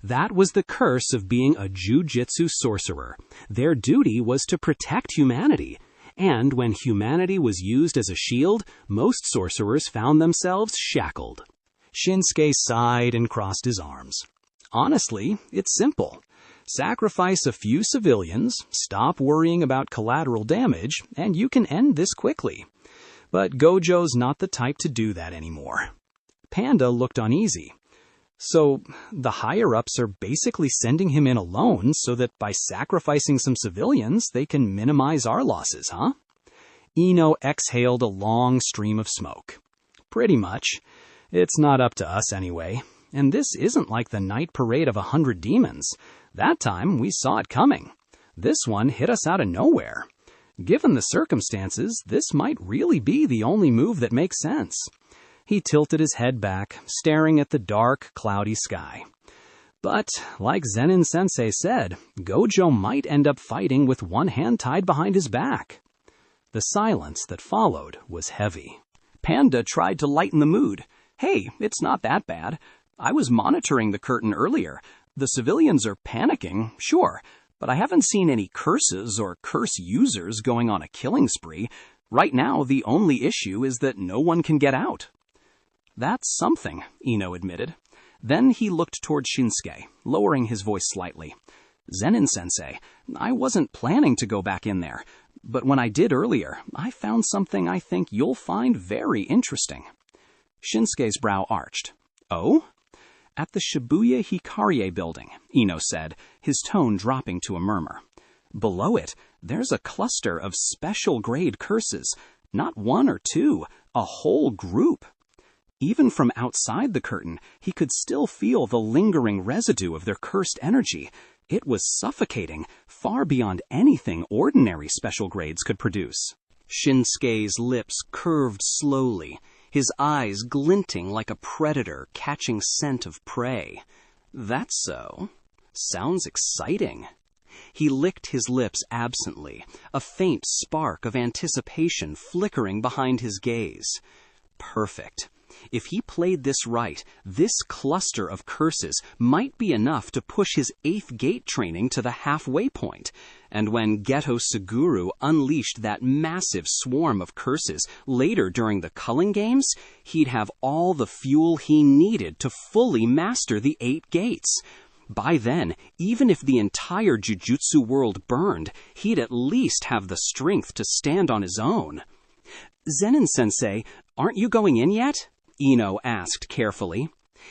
That was the curse of being a jujutsu sorcerer. Their duty was to protect humanity. And when humanity was used as a shield, most sorcerers found themselves shackled. Shinsuke sighed and crossed his arms. "Honestly, it's simple. Sacrifice a few civilians, stop worrying about collateral damage, and you can end this quickly. But Gojo's not the type to do that anymore." Panda looked uneasy. "So, the higher-ups are basically sending him in alone so that by sacrificing some civilians, they can minimize our losses, huh?" Ino exhaled a long stream of smoke. "Pretty much. It's not up to us anyway. And this isn't like the night parade of 100 demons. That time, we saw it coming. This one hit us out of nowhere. Given the circumstances, this might really be the only move that makes sense." He tilted his head back, staring at the dark, cloudy sky. "But, like Zen'in Sensei said, Gojo might end up fighting with one hand tied behind his back." The silence that followed was heavy. Panda tried to lighten the mood. "Hey, it's not that bad. I was monitoring the curtain earlier. The civilians are panicking, sure, but I haven't seen any curses or curse users going on a killing spree. Right now, the only issue is that no one can get out." "That's something," Ino admitted. Then he looked toward Shinsuke, lowering his voice slightly. "Zen'in-sensei, I wasn't planning to go back in there, but when I did earlier, I found something I think you'll find very interesting." Shinsuke's brow arched. "Oh?" "At the Shibuya Hikarie building," Ino said, his tone dropping to a murmur. "Below it, there's a cluster of special-grade curses. Not one or two, a whole group." Even from outside the curtain, he could still feel the lingering residue of their cursed energy. It was suffocating, far beyond anything ordinary special grades could produce. Shinsuke's lips curved slowly, his eyes glinting like a predator catching scent of prey. "That's so. Sounds exciting." He licked his lips absently, a faint spark of anticipation flickering behind his gaze. Perfect. If he played this right, this cluster of curses might be enough to push his 8th gate training to the halfway point. And when Geto Suguru unleashed that massive swarm of curses later during the culling games, he'd have all the fuel he needed to fully master the 8 gates. By then, even if the entire jujutsu world burned, he'd at least have the strength to stand on his own. "Zen'in-sensei, aren't you going in yet?" Ino asked carefully.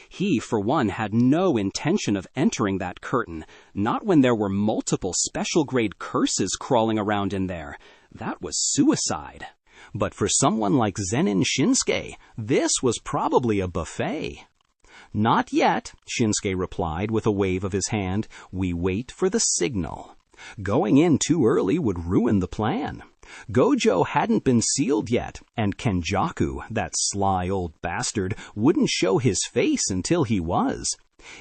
He, for one, had no intention of entering that curtain, not when there were multiple special-grade curses crawling around in there. That was suicide. But for someone like Zen'in Shinsuke, this was probably a buffet. "Not yet," Shinsuke replied with a wave of his hand. "We wait for the signal. Going in too early would ruin the plan. Gojo hadn't been sealed yet, and Kenjaku, that sly old bastard, wouldn't show his face until he was.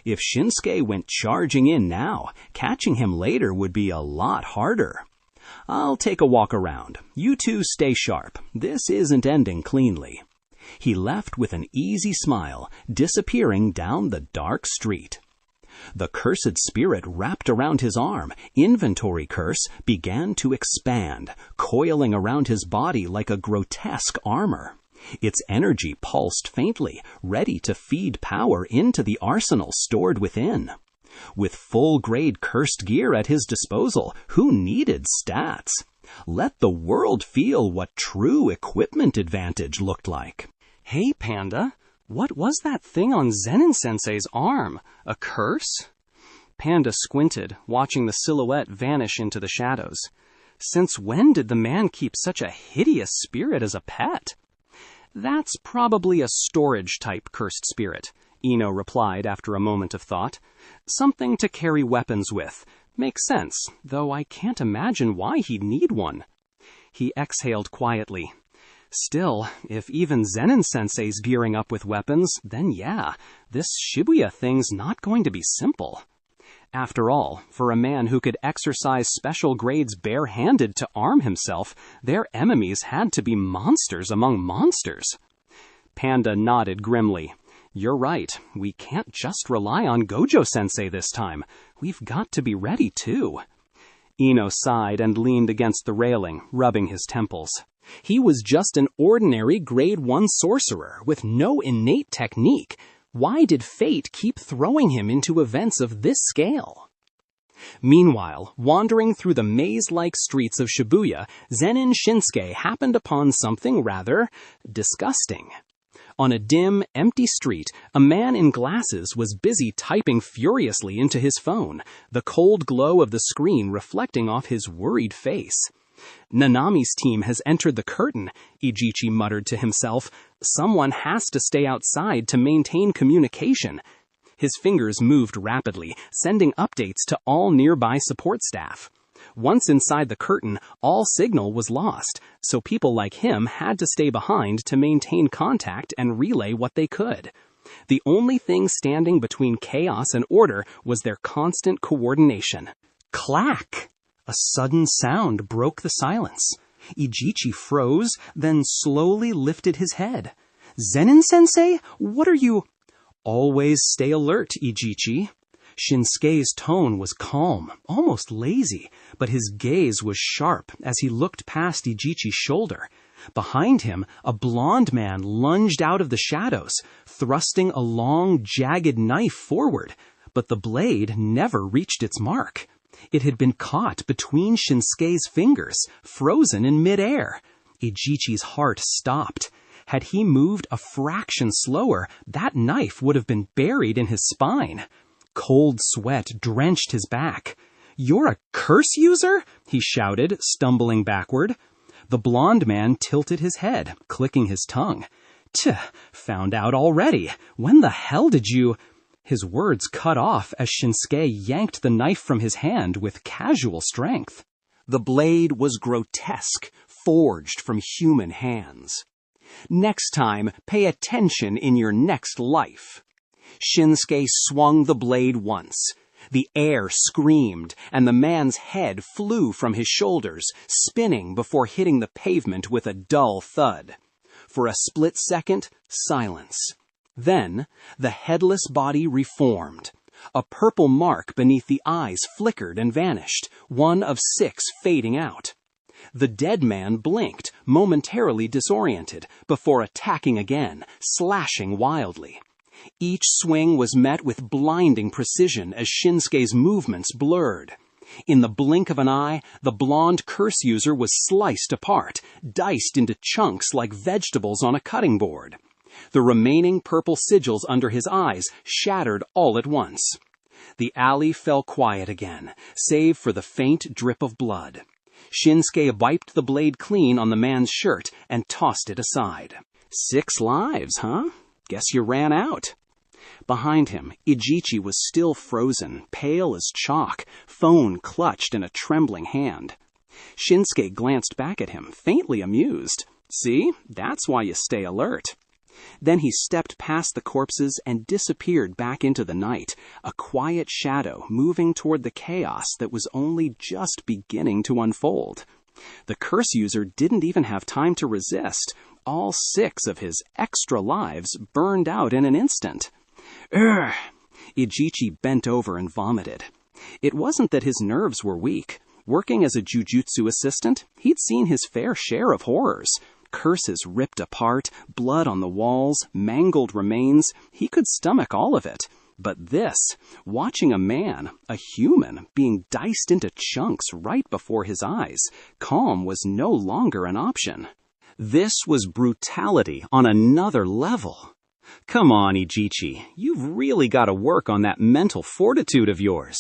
If Shinsuke went charging in now, catching him later would be a lot harder. I'll take a walk around. You two stay sharp. This isn't ending cleanly." He left with an easy smile, disappearing down the dark street. The cursed spirit wrapped around his arm, inventory curse, began to expand, coiling around his body like a grotesque armor. Its energy pulsed faintly, ready to feed power into the arsenal stored within. With full-grade cursed gear at his disposal, who needed stats? Let the world feel what true equipment advantage looked like. Hey, Panda, what was that thing on Zen'in-sensei's arm? A curse? Panda squinted, watching the silhouette vanish into the shadows. Since when did the man keep such a hideous spirit as a pet? That's probably a storage-type cursed spirit, Ino replied after a moment of thought. Something to carry weapons with. Makes sense, though I can't imagine why he'd need one. He exhaled quietly. Still, if even Zen'in-sensei's gearing up with weapons, then yeah, this Shibuya thing's not going to be simple. After all, for a man who could exercise special grades bare-handed to arm himself, their enemies had to be monsters among monsters. Panda nodded grimly. You're right, we can't just rely on Gojo-sensei this time. We've got to be ready, too. Ino sighed and leaned against the railing, rubbing his temples. He was just an ordinary grade 1 sorcerer with no innate technique. Why did fate keep throwing him into events of this scale? Meanwhile, wandering through the maze-like streets of Shibuya, Zen'in Shinsuke happened upon something rather disgusting. On a dim, empty street, a man in glasses was busy typing furiously into his phone, the cold glow of the screen reflecting off his worried face. Nanami's team has entered the curtain, Ijichi muttered to himself. Someone has to stay outside to maintain communication. His fingers moved rapidly, sending updates to all nearby support staff. Once inside the curtain, all signal was lost, so people like him had to stay behind to maintain contact and relay what they could. The only thing standing between chaos and order was their constant coordination. Clack! A sudden sound broke the silence. Ijichi froze, then slowly lifted his head. Zen'in-sensei, what are you? Always stay alert, Ijichi. Shinsuke's tone was calm, almost lazy, but his gaze was sharp as he looked past Ijichi's shoulder. Behind him, a blond man lunged out of the shadows, thrusting a long, jagged knife forward, but the blade never reached its mark. It had been caught between Shinsuke's fingers, frozen in midair. Ijichi's heart stopped. Had he moved a fraction slower, that knife would have been buried in his spine. Cold sweat drenched his back. "You're a curse user?" he shouted, stumbling backward. The blond man tilted his head, clicking his tongue. Found out already. When the hell did you... His words cut off as Shinsuke yanked the knife from his hand with casual strength. The blade was grotesque, forged from human hands. Next time, pay attention in your next life. Shinsuke swung the blade once. The air screamed, and the man's head flew from his shoulders, spinning before hitting the pavement with a dull thud. For a split second, silence. Then, the headless body reformed. A purple mark beneath the eyes flickered and vanished, one of 6 fading out. The dead man blinked, momentarily disoriented, before attacking again, slashing wildly. Each swing was met with blinding precision as Shinsuke's movements blurred. In the blink of an eye, the blonde curse user was sliced apart, diced into chunks like vegetables on a cutting board. The remaining purple sigils under his eyes shattered all at once. The alley fell quiet again, save for the faint drip of blood. Shinsuke wiped the blade clean on the man's shirt and tossed it aside. 6 lives, huh? Guess you ran out. Behind him, Ijichi was still frozen, pale as chalk, phone clutched in a trembling hand. Shinsuke glanced back at him, faintly amused. See, that's why you stay alert. Then he stepped past the corpses and disappeared back into the night, a quiet shadow moving toward the chaos that was only just beginning to unfold. The curse user didn't even have time to resist. All 6 of his extra lives burned out in an instant. Urgh! Ijichi bent over and vomited. It wasn't that his nerves were weak. Working as a jujutsu assistant, he'd seen his fair share of horrors. Curses ripped apart, blood on the walls, mangled remains. He could stomach all of it. But this, watching a man, a human, being diced into chunks right before his eyes, calm was no longer an option. This was brutality on another level. Come on, Ijichi, you've really got to work on that mental fortitude of yours.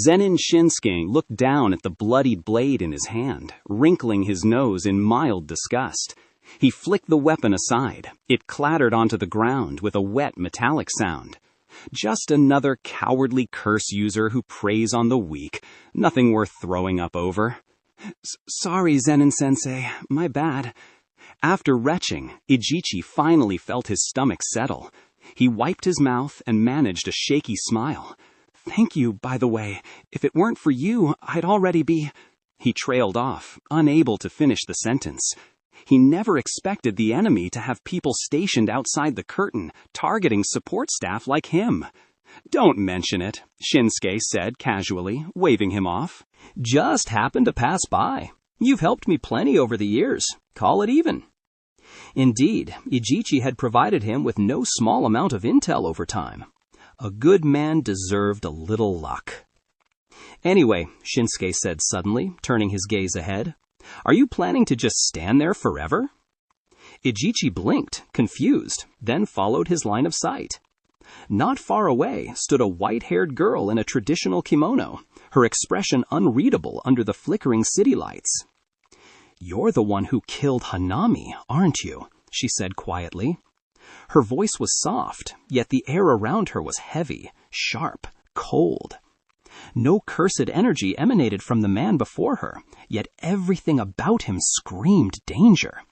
Zen'in Shinsuke looked down at the bloodied blade in his hand, wrinkling his nose in mild disgust. He flicked the weapon aside. It clattered onto the ground with a wet metallic sound. Just another cowardly curse user who preys on the weak. Nothing worth throwing up over. Sorry, Zen'in-sensei. My bad. After retching, Ijichi finally felt his stomach settle. He wiped his mouth and managed a shaky smile. Thank you, by the way. If it weren't for you, I'd already be... He trailed off, unable to finish the sentence. He never expected the enemy to have people stationed outside the curtain, targeting support staff like him. Don't mention it, Shinsuke said casually, waving him off. Just happened to pass by. You've helped me plenty over the years. Call it even. Indeed, Ijichi had provided him with no small amount of intel over time. A good man deserved a little luck. Anyway, Shinsuke said suddenly, turning his gaze ahead. Are you planning to just stand there forever? Ijichi blinked, confused, then followed his line of sight. Not far away stood a white-haired girl in a traditional kimono, her expression unreadable under the flickering city lights. You're the one who killed Hanami, aren't you? She said quietly. Her voice was soft, yet the air around her was heavy, sharp, cold. No cursed energy emanated from the man before her, yet everything about him screamed danger.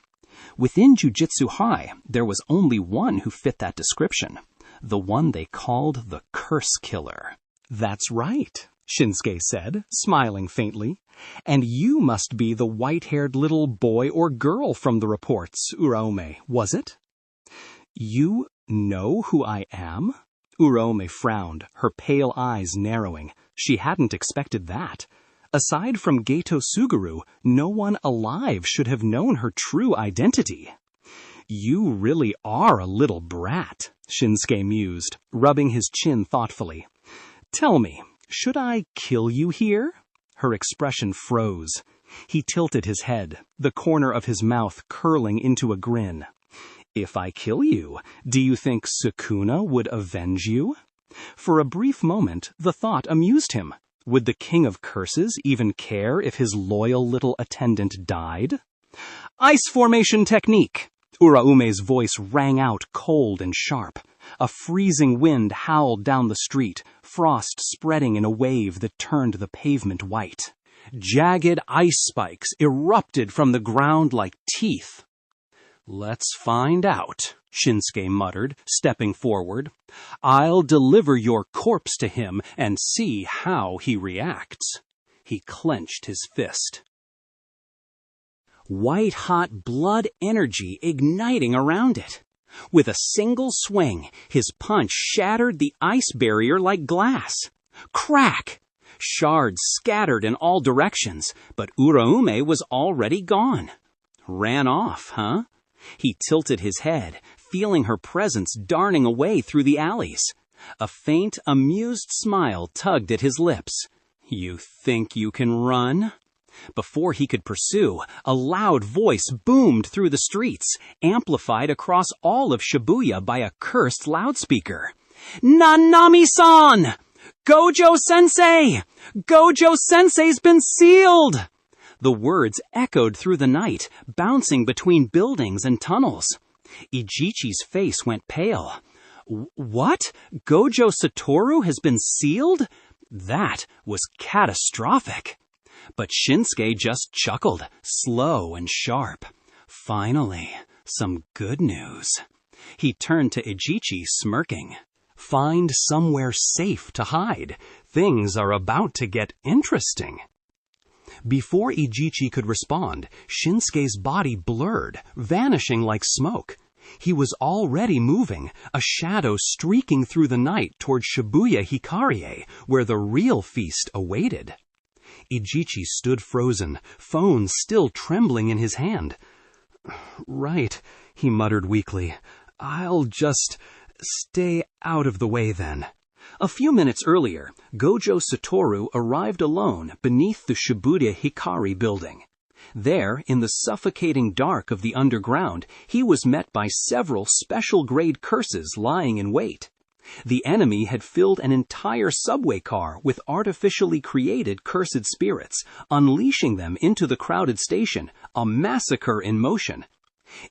Within Jujutsu High, there was only one who fit that description, the one they called the Curse Killer. That's right, Shinsuke said, smiling faintly. And you must be the white-haired little boy or girl from the reports, Uraome, was it? You know who I am? Uraome frowned, her pale eyes narrowing. She hadn't expected that. Aside from Geto Suguru, no one alive should have known her true identity. You really are a little brat, Shinsuke mused, rubbing his chin thoughtfully. Tell me, should I kill you here? Her expression froze. He tilted his head, the corner of his mouth curling into a grin. If I kill you, do you think Sukuna would avenge you? For a brief moment, the thought amused him. Would the King of Curses even care if his loyal little attendant died? Ice formation technique! Uraume's voice rang out cold and sharp. A freezing wind howled down the street, frost spreading in a wave that turned the pavement white. Jagged ice spikes erupted from the ground like teeth. Let's find out, Shinsuke muttered, stepping forward. I'll deliver your corpse to him and see how he reacts. He clenched his fist. White-hot blood energy igniting around it. With a single swing, his punch shattered the ice barrier like glass. Crack! Shards scattered in all directions, but Uraume was already gone. Ran off, huh? He tilted his head, feeling her presence darting away through the alleys. A faint, amused smile tugged at his lips. You think you can run? Before he could pursue, a loud voice boomed through the streets, amplified across all of Shibuya by a cursed loudspeaker. Nanami-san! Gojo-sensei! Gojo-sensei's been sealed! The words echoed through the night, bouncing between buildings and tunnels. Ijichi's face went pale. What? Gojo Satoru has been sealed? That was catastrophic. But Shinsuke just chuckled, slow and sharp. Finally, some good news. He turned to Ijichi, smirking. Find somewhere safe to hide. Things are about to get interesting. Before Ijichi could respond, Shinsuke's body blurred, vanishing like smoke. He was already moving, a shadow streaking through the night toward Shibuya Hikarie, where the real feast awaited. Ijichi stood frozen, phone still trembling in his hand. "Right," he muttered weakly. "I'll just stay out of the way then." A few minutes earlier, Gojo Satoru arrived alone beneath the Shibuya Hikari building. There, in the suffocating dark of the underground, he was met by several special-grade curses lying in wait. The enemy had filled an entire subway car with artificially created cursed spirits, unleashing them into the crowded station, a massacre in motion.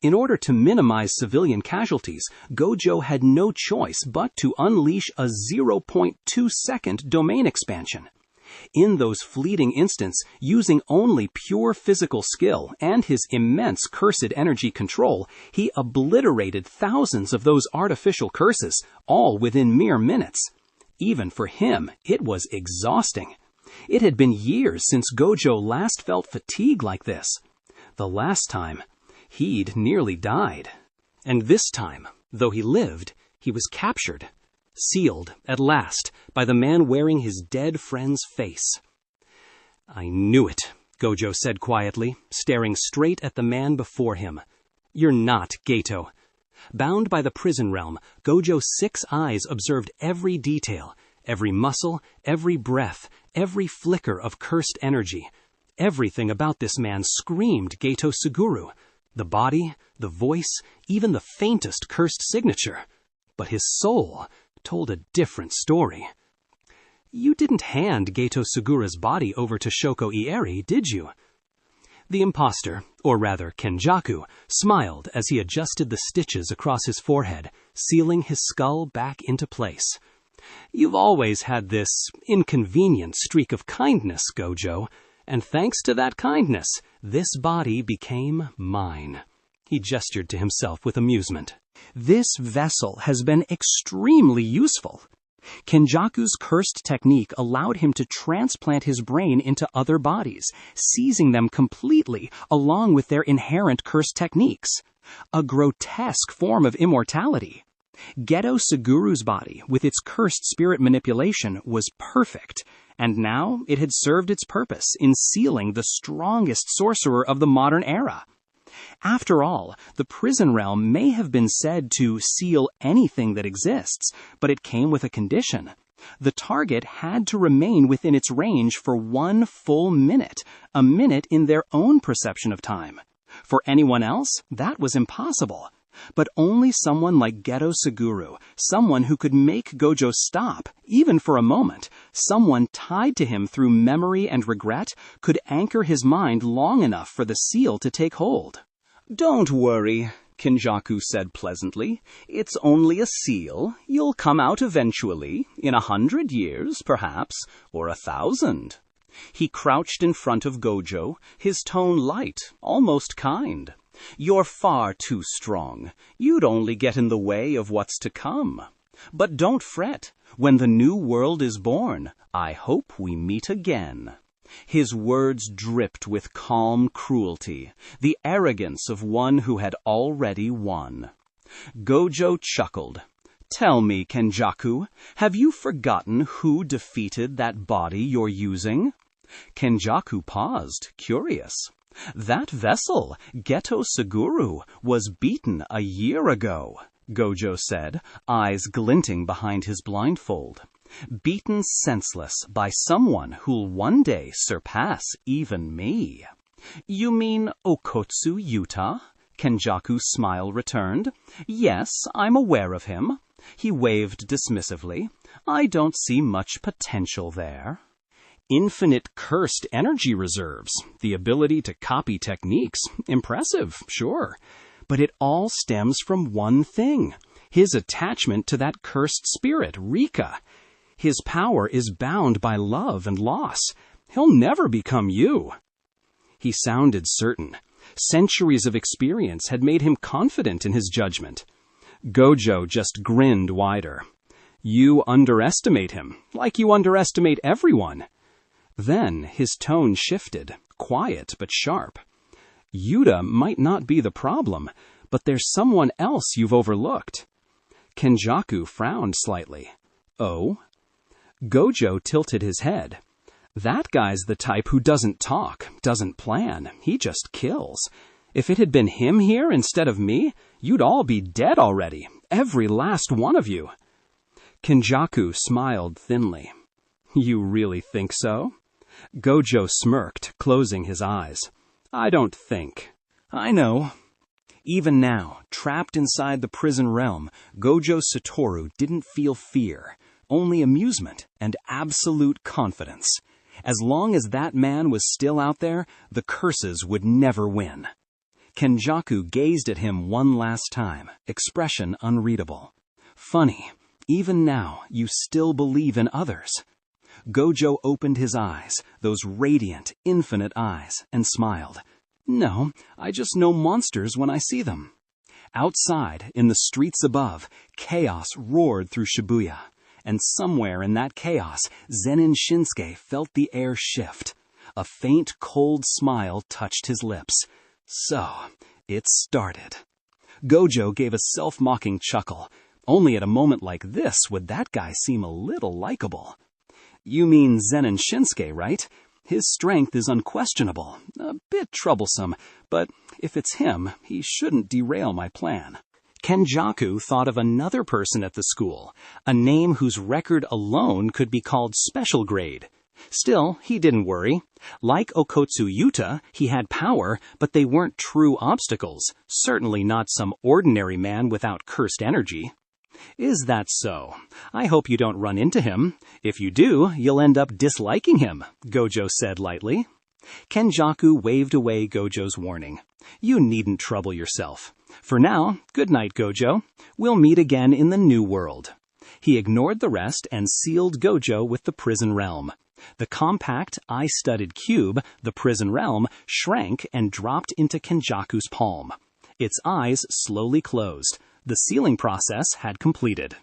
In order to minimize civilian casualties, Gojo had no choice but to unleash a 0.2-second domain expansion. In those fleeting instants, using only pure physical skill and his immense cursed energy control, he obliterated thousands of those artificial curses, all within mere minutes. Even for him, it was exhausting. It had been years since Gojo last felt fatigue like this. The last time, he'd nearly died. And this time, though he lived, he was captured. Sealed, at last, by the man wearing his dead friend's face. "I knew it," Gojo said quietly, staring straight at the man before him. "You're not Geto." Bound by the prison realm, Gojo's 6 eyes observed every detail, every muscle, every breath, every flicker of cursed energy. Everything about this man screamed Geto Suguru. The body, the voice, even the faintest cursed signature. But his soul told a different story. "You didn't hand Geto Sugura's body over to Shoko Ieri, did you?" The imposter, or rather Kenjaku, smiled as he adjusted the stitches across his forehead, sealing his skull back into place. "You've always had this inconvenient streak of kindness, Gojo, and thanks to that kindness, this body became mine." He gestured to himself with amusement. "This vessel has been extremely useful." Kenjaku's cursed technique allowed him to transplant his brain into other bodies, seizing them completely along with their inherent cursed techniques. A grotesque form of immortality. Geto Suguru's body, with its cursed spirit manipulation, was perfect, and now it had served its purpose in sealing the strongest sorcerer of the modern era. After all, the prison realm may have been said to seal anything that exists, but it came with a condition. The target had to remain within its range for 1 full minute, a minute in their own perception of time. For anyone else, that was impossible. But only someone like Geto Suguru, someone who could make Gojo stop, even for a moment, someone tied to him through memory and regret, could anchor his mind long enough for the seal to take hold. "Don't worry," Kenjaku said pleasantly. "It's only a seal. You'll come out eventually, in 100 years, perhaps, or 1,000. He crouched in front of Gojo, his tone light, almost kind. "You're far too strong. You'd only get in the way of what's to come. But don't fret. When the new world is born, I hope we meet again." His words dripped with calm cruelty, the arrogance of one who had already won. Gojo chuckled. "Tell me, Kenjaku, have you forgotten who defeated that body you're using?" Kenjaku paused, curious. "That vessel, Geto Suguru, was beaten a year ago," Gojo said, eyes glinting behind his blindfold. "Beaten senseless by someone who'll one day surpass even me." "You mean Okotsu Yuta?" Kenjaku's smile returned. "Yes, I'm aware of him." He waved dismissively. "I don't see much potential there." Infinite cursed energy reserves, the ability to copy techniques, impressive, sure. But it all stems from one thing, his attachment to that cursed spirit, Rika. His power is bound by love and loss. He'll never become you. He sounded certain. Centuries of experience had made him confident in his judgment. Gojo just grinned wider. "You underestimate him, like you underestimate everyone." Then his tone shifted, quiet but sharp. Yuta might not be the problem, but there's someone else you've overlooked. Kenjaku frowned slightly. Oh? Gojo tilted his head. That guy's the type who doesn't talk, doesn't plan, he just kills. If it had been him here instead of me, you'd all be dead already, every last one of you. Kenjaku smiled thinly. You really think so? Gojo smirked, closing his eyes. I don't think. I know. Even now, trapped inside the prison realm, Gojo Satoru didn't feel fear, only amusement and absolute confidence. As long as that man was still out there, the curses would never win. Kenjaku gazed at him one last time, expression unreadable. Funny, even now you still believe in others. Gojo opened his eyes, those radiant, infinite eyes, and smiled. No, I just know monsters when I see them. Outside, in the streets above, chaos roared through Shibuya. And somewhere in that chaos, Zen'in Shinsuke felt the air shift. A faint, cold smile touched his lips. So, it started. Gojo gave a self-mocking chuckle. Only at a moment like this would that guy seem a little likable. You mean Zen'in Shinsuke, right? His strength is unquestionable, a bit troublesome, but if it's him, he shouldn't derail my plan. Kenjaku thought of another person at the school, a name whose record alone could be called special grade. Still, he didn't worry. Like Okotsu Yuta, he had power, but they weren't true obstacles, certainly not some ordinary man without cursed energy. Is that so? I hope you don't run into him. If you do, you'll end up disliking him, Gojo said lightly. Kenjaku waved away Gojo's warning. You needn't trouble yourself. For now, good night, Gojo. We'll meet again in the new world. He ignored the rest and sealed Gojo with the prison realm. The compact, eye-studded cube, the prison realm, shrank and dropped into Kenjaku's palm. Its eyes slowly closed. The sealing process had completed.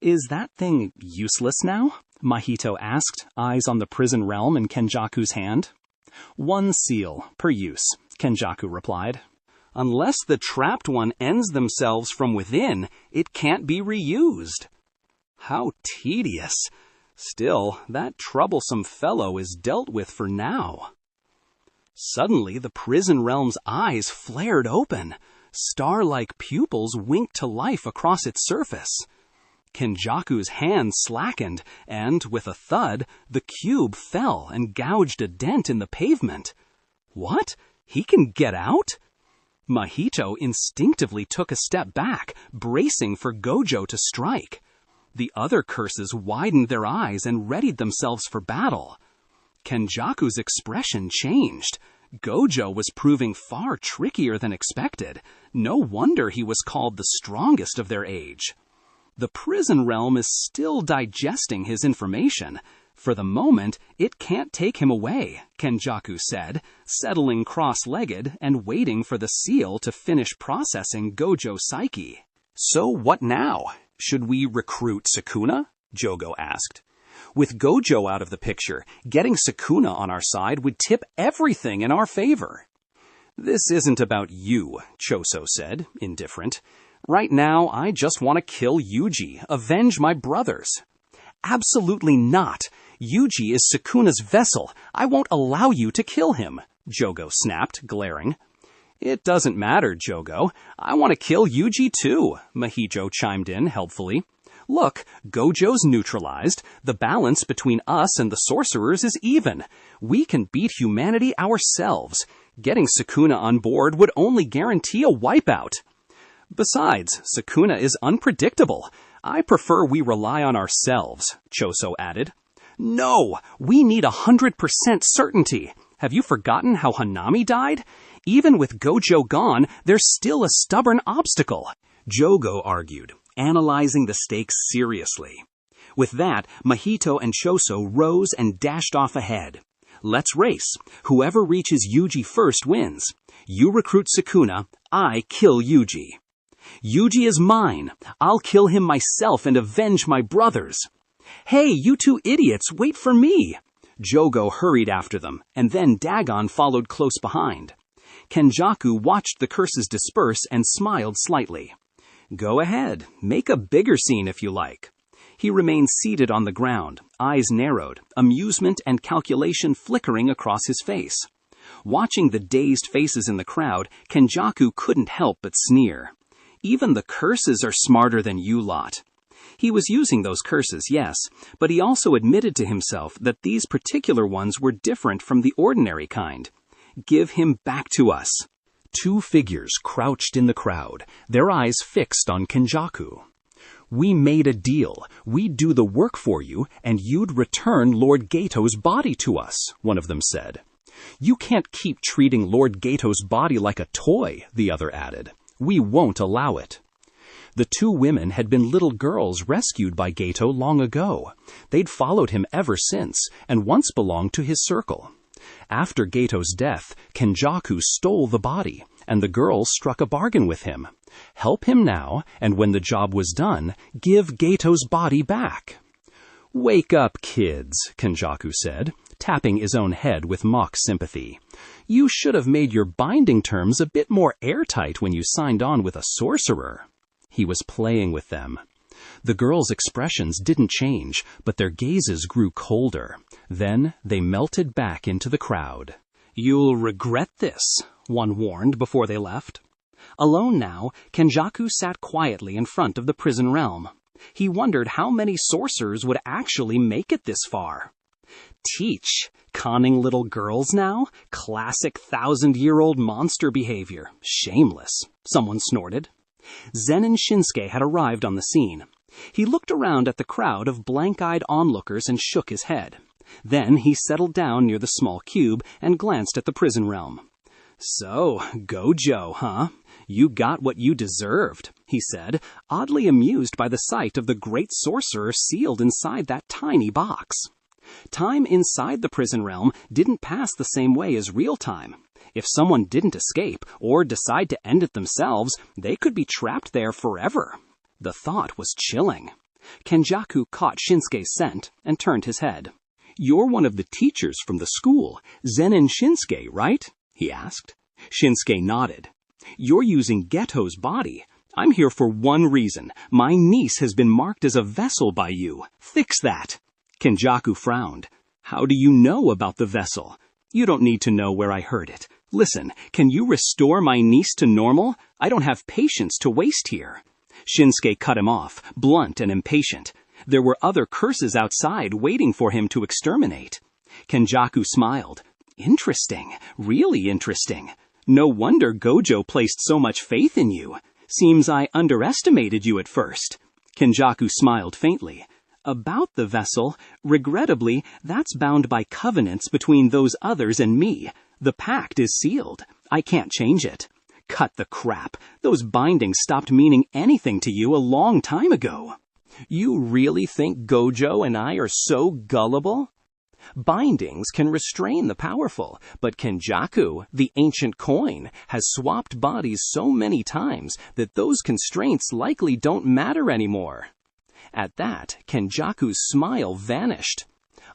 Is that thing useless now? Mahito asked, eyes on the prison realm in Kenjaku's hand. One seal per use, Kenjaku replied. Unless the trapped one ends themselves from within, it can't be reused. How tedious. Still, that troublesome fellow is dealt with for now. Suddenly, the prison realm's eyes flared open. Star-like pupils winked to life across its surface. Kenjaku's hand slackened, and, with a thud, the cube fell and gouged a dent in the pavement. What? He can get out? Mahito instinctively took a step back, bracing for Gojo to strike. The other curses widened their eyes and readied themselves for battle. Kenjaku's expression changed. Gojo was proving far trickier than expected. No wonder he was called the strongest of their age. The prison realm is still digesting his information. For the moment, it can't take him away, Kenjaku said, settling cross-legged and waiting for the seal to finish processing Gojo's psyche. So what now? Should we recruit Sukuna? Jogo asked. With Gojo out of the picture, getting Sukuna on our side would tip everything in our favor. This isn't about you, Choso said, indifferent. Right now, I just want to kill Yuji, avenge my brothers. Absolutely not. Yuji is Sukuna's vessel. I won't allow you to kill him, Jogo snapped, glaring. It doesn't matter, Jogo. I want to kill Yuji too, Mahito chimed in helpfully. Look, Gojo's neutralized. The balance between us and the sorcerers is even. We can beat humanity ourselves. Getting Sukuna on board would only guarantee a wipeout. Besides, Sukuna is unpredictable. I prefer we rely on ourselves, Choso added. No, we need 100% certainty. Have you forgotten how Hanami died? Even with Gojo gone, there's still a stubborn obstacle, Jogo argued, analyzing the stakes seriously. With that, Mahito and Choso rose and dashed off ahead. Let's race. Whoever reaches Yuji first wins. You recruit Sukuna, I kill Yuji. Yuji is mine. I'll kill him myself and avenge my brothers. Hey, you two idiots, wait for me. Jogo hurried after them, and then Dagon followed close behind. Kenjaku watched the curses disperse and smiled slightly. Go ahead, make a bigger scene if you like. He remained seated on the ground, eyes narrowed, amusement and calculation flickering across his face. Watching the dazed faces in the crowd, Kenjaku couldn't help but sneer. Even the curses are smarter than you lot. He was using those curses, yes, but he also admitted to himself that these particular ones were different from the ordinary kind. Give him back to us. Two figures crouched in the crowd, their eyes fixed on Kenjaku. We made a deal. We'd do the work for you, and you'd return Lord Gato's body to us, one of them said. You can't keep treating Lord Gato's body like a toy, the other added. We won't allow it. The two women had been little girls rescued by Gato long ago. They'd followed him ever since, and once belonged to his circle. After Gato's death, Kenjaku stole the body, and the girls struck a bargain with him. Help him now, and when the job was done, give Gato's body back. Wake up, kids, Kenjaku said, tapping his own head with mock sympathy. You should have made your binding terms a bit more airtight when you signed on with a sorcerer. He was playing with them. The girls' expressions didn't change, but their gazes grew colder. Then they melted back into the crowd. You'll regret this, one warned before they left. Alone now, Kenjaku sat quietly in front of the prison realm. He wondered how many sorcerers would actually make it this far. Teach? Conning little girls now? Classic 1,000-year-old monster behavior. Shameless, someone snorted. Zen'in Shinsuke had arrived on the scene. He looked around at the crowd of blank-eyed onlookers and shook his head. Then he settled down near the small cube and glanced at the prison realm. So, Gojo, huh? You got what you deserved, he said, oddly amused by the sight of the great sorcerer sealed inside that tiny box. Time inside the prison realm didn't pass the same way as real time. If someone didn't escape or decide to end it themselves, they could be trapped there forever. The thought was chilling. Kenjaku caught Shinsuke's scent and turned his head. You're one of the teachers from the school, Zen'in Shinsuke, right? He asked. Shinsuke nodded. You're using Geto's body. I'm here for one reason. My niece has been marked as a vessel by you. Fix that. Kenjaku frowned. How do you know about the vessel? You don't need to know where I heard it. Listen, can you restore my niece to normal? I don't have patience to waste here. Shinsuke cut him off, blunt and impatient. There were other curses outside waiting for him to exterminate. Kenjaku smiled. Interesting, really interesting. No wonder Gojo placed so much faith in you. Seems I underestimated you at first. Kenjaku smiled faintly. About the vessel, regrettably, that's bound by covenants between those others and me. The pact is sealed. I can't change it. Cut the crap. Those bindings stopped meaning anything to you a long time ago. You really think Gojo and I are so gullible? Bindings can restrain the powerful, but Kenjaku, the ancient coin, has swapped bodies so many times that those constraints likely don't matter anymore. At that, Kenjaku's smile vanished.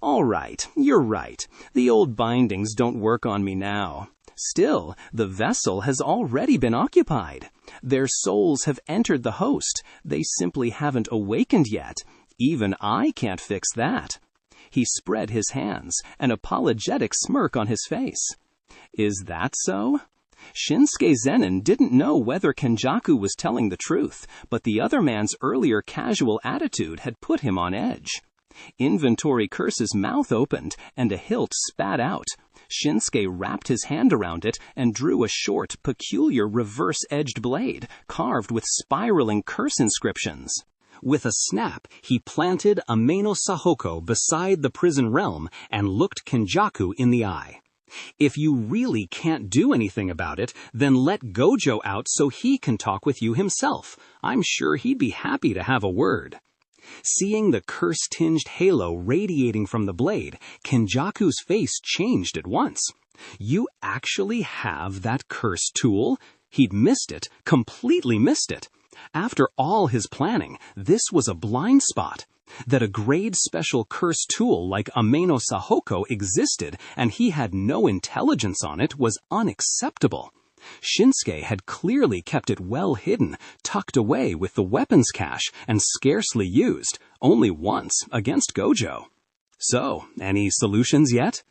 All right, you're right. The old bindings don't work on me now. Still, the vessel has already been occupied. Their souls have entered the host. They simply haven't awakened yet. Even I can't fix that. He spread his hands, an apologetic smirk on his face. Is that so? Shinsuke Zen'in didn't know whether Kenjaku was telling the truth, but the other man's earlier casual attitude had put him on edge. Inventory Curse's mouth opened, and a hilt spat out. Shinsuke wrapped his hand around it and drew a short, peculiar reverse-edged blade, carved with spiraling curse inscriptions. With a snap, he planted Ameno Sahoko beside the prison realm and looked Kenjaku in the eye. If you really can't do anything about it, then let Gojo out so he can talk with you himself. I'm sure he'd be happy to have a word. Seeing the curse-tinged halo radiating from the blade, Kenjaku's face changed at once. You actually have that curse tool? He'd missed it, completely missed it. After all his planning, this was a blind spot. That a grade special curse tool like Ameno Sahoko existed and he had no intelligence on it was unacceptable. Shinsuke had clearly kept it well hidden, tucked away with the weapons cache, and scarcely used, only once, against Gojo. So, any solutions yet?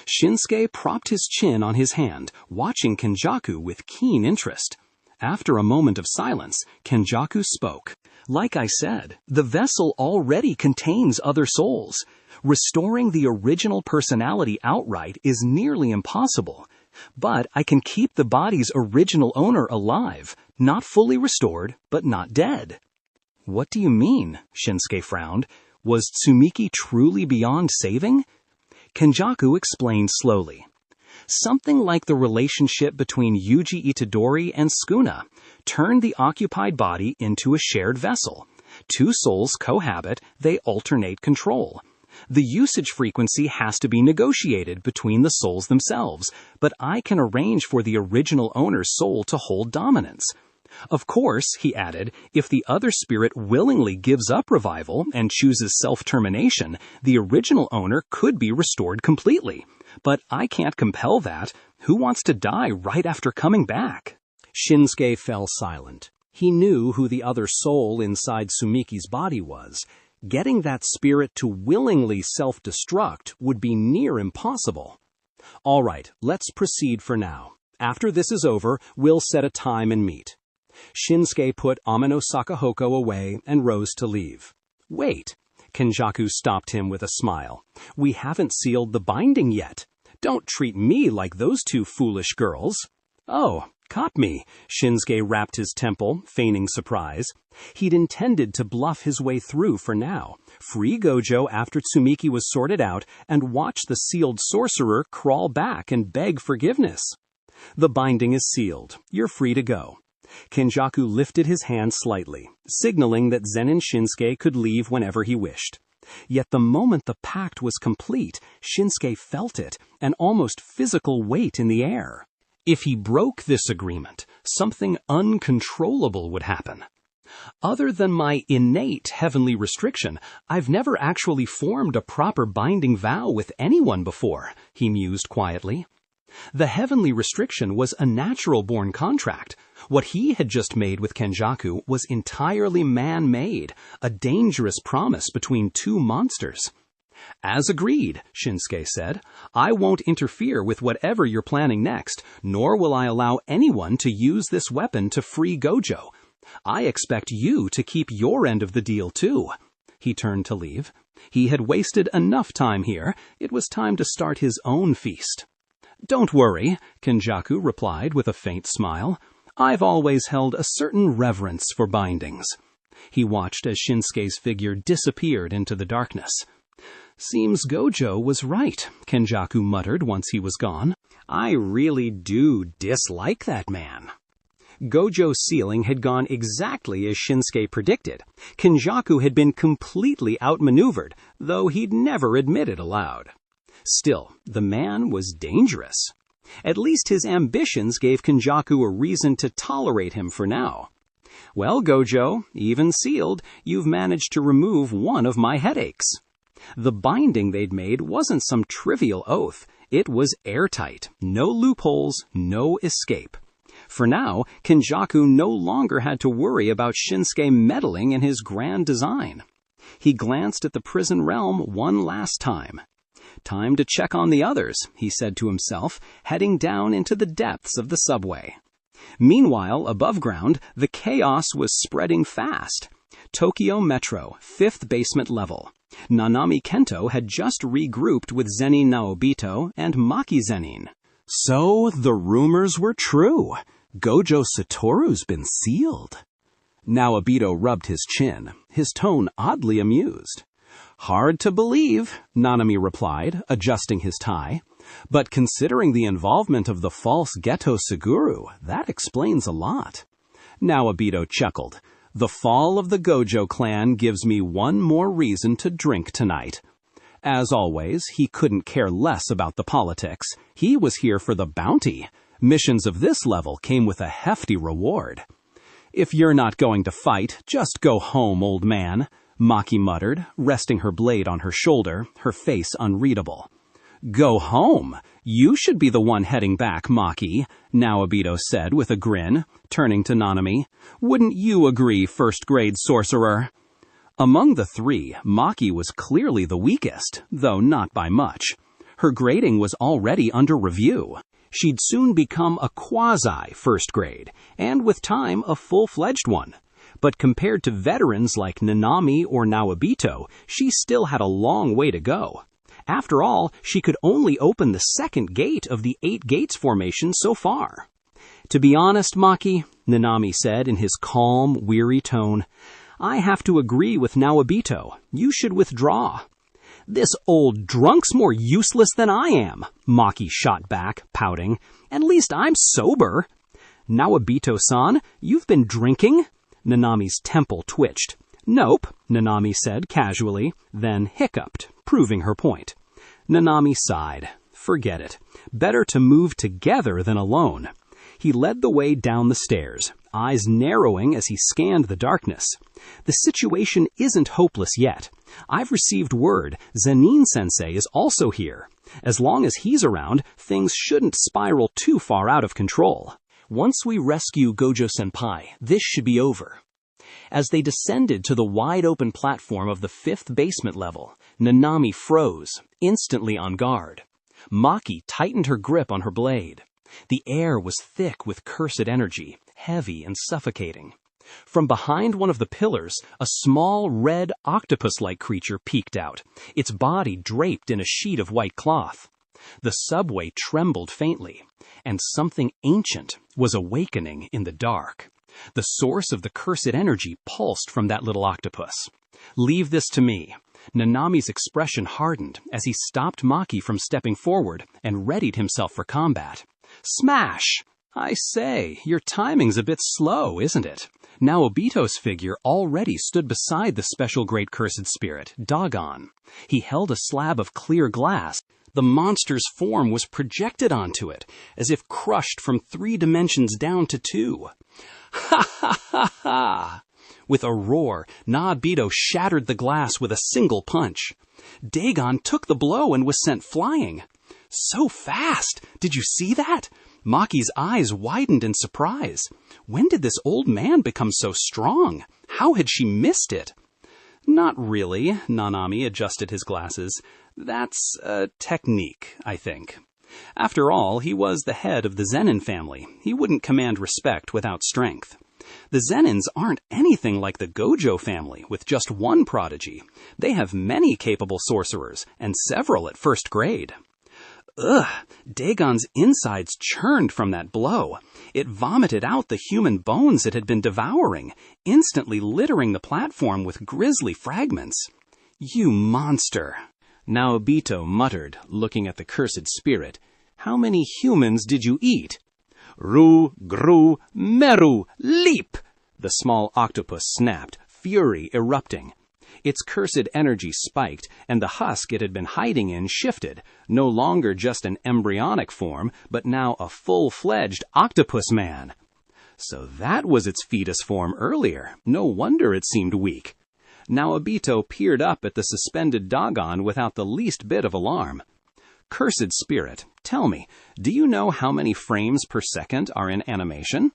Shinsuke propped his chin on his hand, watching Kenjaku with keen interest. After a moment of silence, Kenjaku spoke. Like I said, the vessel already contains other souls. Restoring the original personality outright is nearly impossible. But I can keep the body's original owner alive, not fully restored, but not dead. What do you mean? Shinsuke frowned. Was Tsumiki truly beyond saving? Kenjaku explained slowly. Something like the relationship between Yuji Itadori and Sukuna turned the occupied body into a shared vessel. Two souls cohabit, they alternate control. The usage frequency has to be negotiated between the souls themselves, but I can arrange for the original owner's soul to hold dominance. Of course, he added, if the other spirit willingly gives up revival and chooses self-termination, the original owner could be restored completely. But I can't compel that. Who wants to die right after coming back? Shinsuke fell silent. He knew who the other soul inside Tsumiki's body was. Getting that spirit to willingly self-destruct would be near impossible. All right, let's proceed for now. After this is over, we'll set a time and meet. Shinsuke put Ameno Sakahoko away and rose to leave. Wait, Kenjaku stopped him with a smile. We haven't sealed the binding yet. Don't treat me like those two foolish girls. Oh, caught me. Shinsuke rapped his temple, feigning surprise. He'd intended to bluff his way through for now, free Gojo after Tsumiki was sorted out, and watch the sealed sorcerer crawl back and beg forgiveness. The binding is sealed. You're free to go. Kenjaku lifted his hand slightly, signaling that Zen'in Shinsuke could leave whenever he wished. Yet the moment the pact was complete, Shinsuke felt it, an almost physical weight in the air. If he broke this agreement, something uncontrollable would happen. Other than my innate heavenly restriction, I've never actually formed a proper binding vow with anyone before, he mused quietly. The heavenly restriction was a natural-born contract. What he had just made with Kenjaku was entirely man-made, a dangerous promise between two monsters. As agreed, Shinsuke said, I won't interfere with whatever you're planning next, nor will I allow anyone to use this weapon to free Gojo. I expect you to keep your end of the deal, too. He turned to leave. He had wasted enough time here. It was time to start his own feast. Don't worry, Kenjaku replied with a faint smile. I've always held a certain reverence for bindings. He watched as Shinsuke's figure disappeared into the darkness. Seems Gojo was right, Kenjaku muttered once he was gone. I really do dislike that man. Gojo's sealing had gone exactly as Shinsuke predicted. Kenjaku had been completely outmaneuvered, though he'd never admit it aloud. Still, the man was dangerous. At least his ambitions gave Kenjaku a reason to tolerate him for now. Well, Gojo, even sealed, you've managed to remove one of my headaches. The binding they'd made wasn't some trivial oath. It was airtight. No loopholes, no escape. For now, Kenjaku no longer had to worry about Shinsuke meddling in his grand design. He glanced at the prison realm one last time. Time to check on the others, he said to himself, heading down into the depths of the subway. Meanwhile, above ground, the chaos was spreading fast. Tokyo Metro, 5th basement level. Nanami Kento had just regrouped with Zen'in Naobito and Maki Zen'in. So the rumors were true. Gojo Satoru's been sealed. Naobito rubbed his chin, his tone oddly amused. Hard to believe, Nanami replied, adjusting his tie. But considering the involvement of the false Geto Suguru, that explains a lot. Naobito chuckled. The fall of the Gojo clan gives me one more reason to drink tonight. As always, he couldn't care less about the politics. He was here for the bounty. Missions of this level came with a hefty reward. If you're not going to fight, just go home, old man. Maki muttered, resting her blade on her shoulder, her face unreadable. Go home. You should be the one heading back, Maki, Naobito said with a grin, turning to Nanami. Wouldn't you agree, first-grade sorcerer? Among the three, Maki was clearly the weakest, though not by much. Her grading was already under review. She'd soon become a quasi-first grade, and with time a full-fledged one. But compared to veterans like Nanami or Naobito, she still had a long way to go. After all, she could only open the second gate of the 8 gates formation so far. To be honest, Maki, Nanami said in his calm, weary tone, I have to agree with Naobito. You should withdraw. This old drunk's more useless than I am, Maki shot back, pouting. At least I'm sober. Naobito-san, you've been drinking? Nanami's temple twitched. Nope, Nanami said casually, then hiccuped, proving her point. Nanami sighed. Forget it. Better to move together than alone. He led the way down the stairs, eyes narrowing as he scanned the darkness. The situation isn't hopeless yet. I've received word Zen'in Sensei is also here. As long as he's around, things shouldn't spiral too far out of control. Once we rescue Gojo-senpai, this should be over. As they descended to the wide-open platform of the 5th basement level, Nanami froze, instantly on guard. Maki tightened her grip on her blade. The air was thick with cursed energy, heavy and suffocating. From behind one of the pillars, a small, red, octopus-like creature peeked out, its body draped in a sheet of white cloth. The subway trembled faintly, and something ancient was awakening in the dark. The source of the cursed energy pulsed from that little octopus. Leave this to me. Nanami's expression hardened as he stopped Maki from stepping forward and readied himself for combat. Smash! I say, your timing's a bit slow, isn't it? Naobito's figure already stood beside the special great cursed spirit, Dagon. He held a slab of clear glass. The monster's form was projected onto it, as if crushed from 3 dimensions down to 2. Ha ha ha ha! With a roar, Naobito shattered the glass with a single punch. Dagon took the blow and was sent flying. So fast! Did you see that? Maki's eyes widened in surprise. When did this old man become so strong? How had she missed it? Not really, Nanami adjusted his glasses. That's a technique, I think. After all, he was the head of the Zen'in family. He wouldn't command respect without strength. The Zen'ins aren't anything like the Gojo family with just one prodigy. They have many capable sorcerers, and several at first grade. Ugh! Dagon's insides churned from that blow. It vomited out the human bones it had been devouring, instantly littering the platform with grisly fragments. You monster! Naobito muttered, looking at the cursed spirit. How many humans did you eat? Ru, Gru, Meru, leap! The small octopus snapped, fury erupting. Its cursed energy spiked, and the husk it had been hiding in shifted, no longer just an embryonic form, but now a full-fledged octopus man. So that was its fetus form earlier. No wonder it seemed weak. Naobito peered up at the suspended Dagon without the least bit of alarm. Cursed spirit, tell me, do you know how many frames per second are in animation?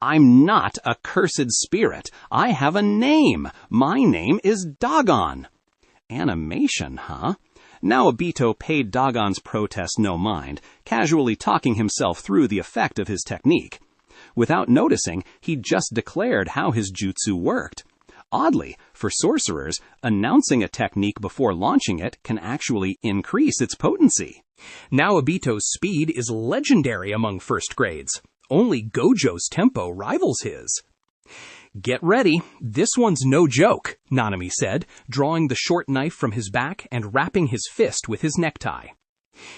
I'm not a cursed spirit. I have a name. My name is Dagon. Animation, huh? Naobito paid Dagon's protest no mind, casually talking himself through the effect of his technique. Without noticing, he'd just declared how his jutsu worked. Oddly, for sorcerers, announcing a technique before launching it can actually increase its potency. Naobito's speed is legendary among first grades. Only Gojo's tempo rivals his. Get ready. This one's no joke, Nanami said, drawing the short knife from his back and wrapping his fist with his necktie.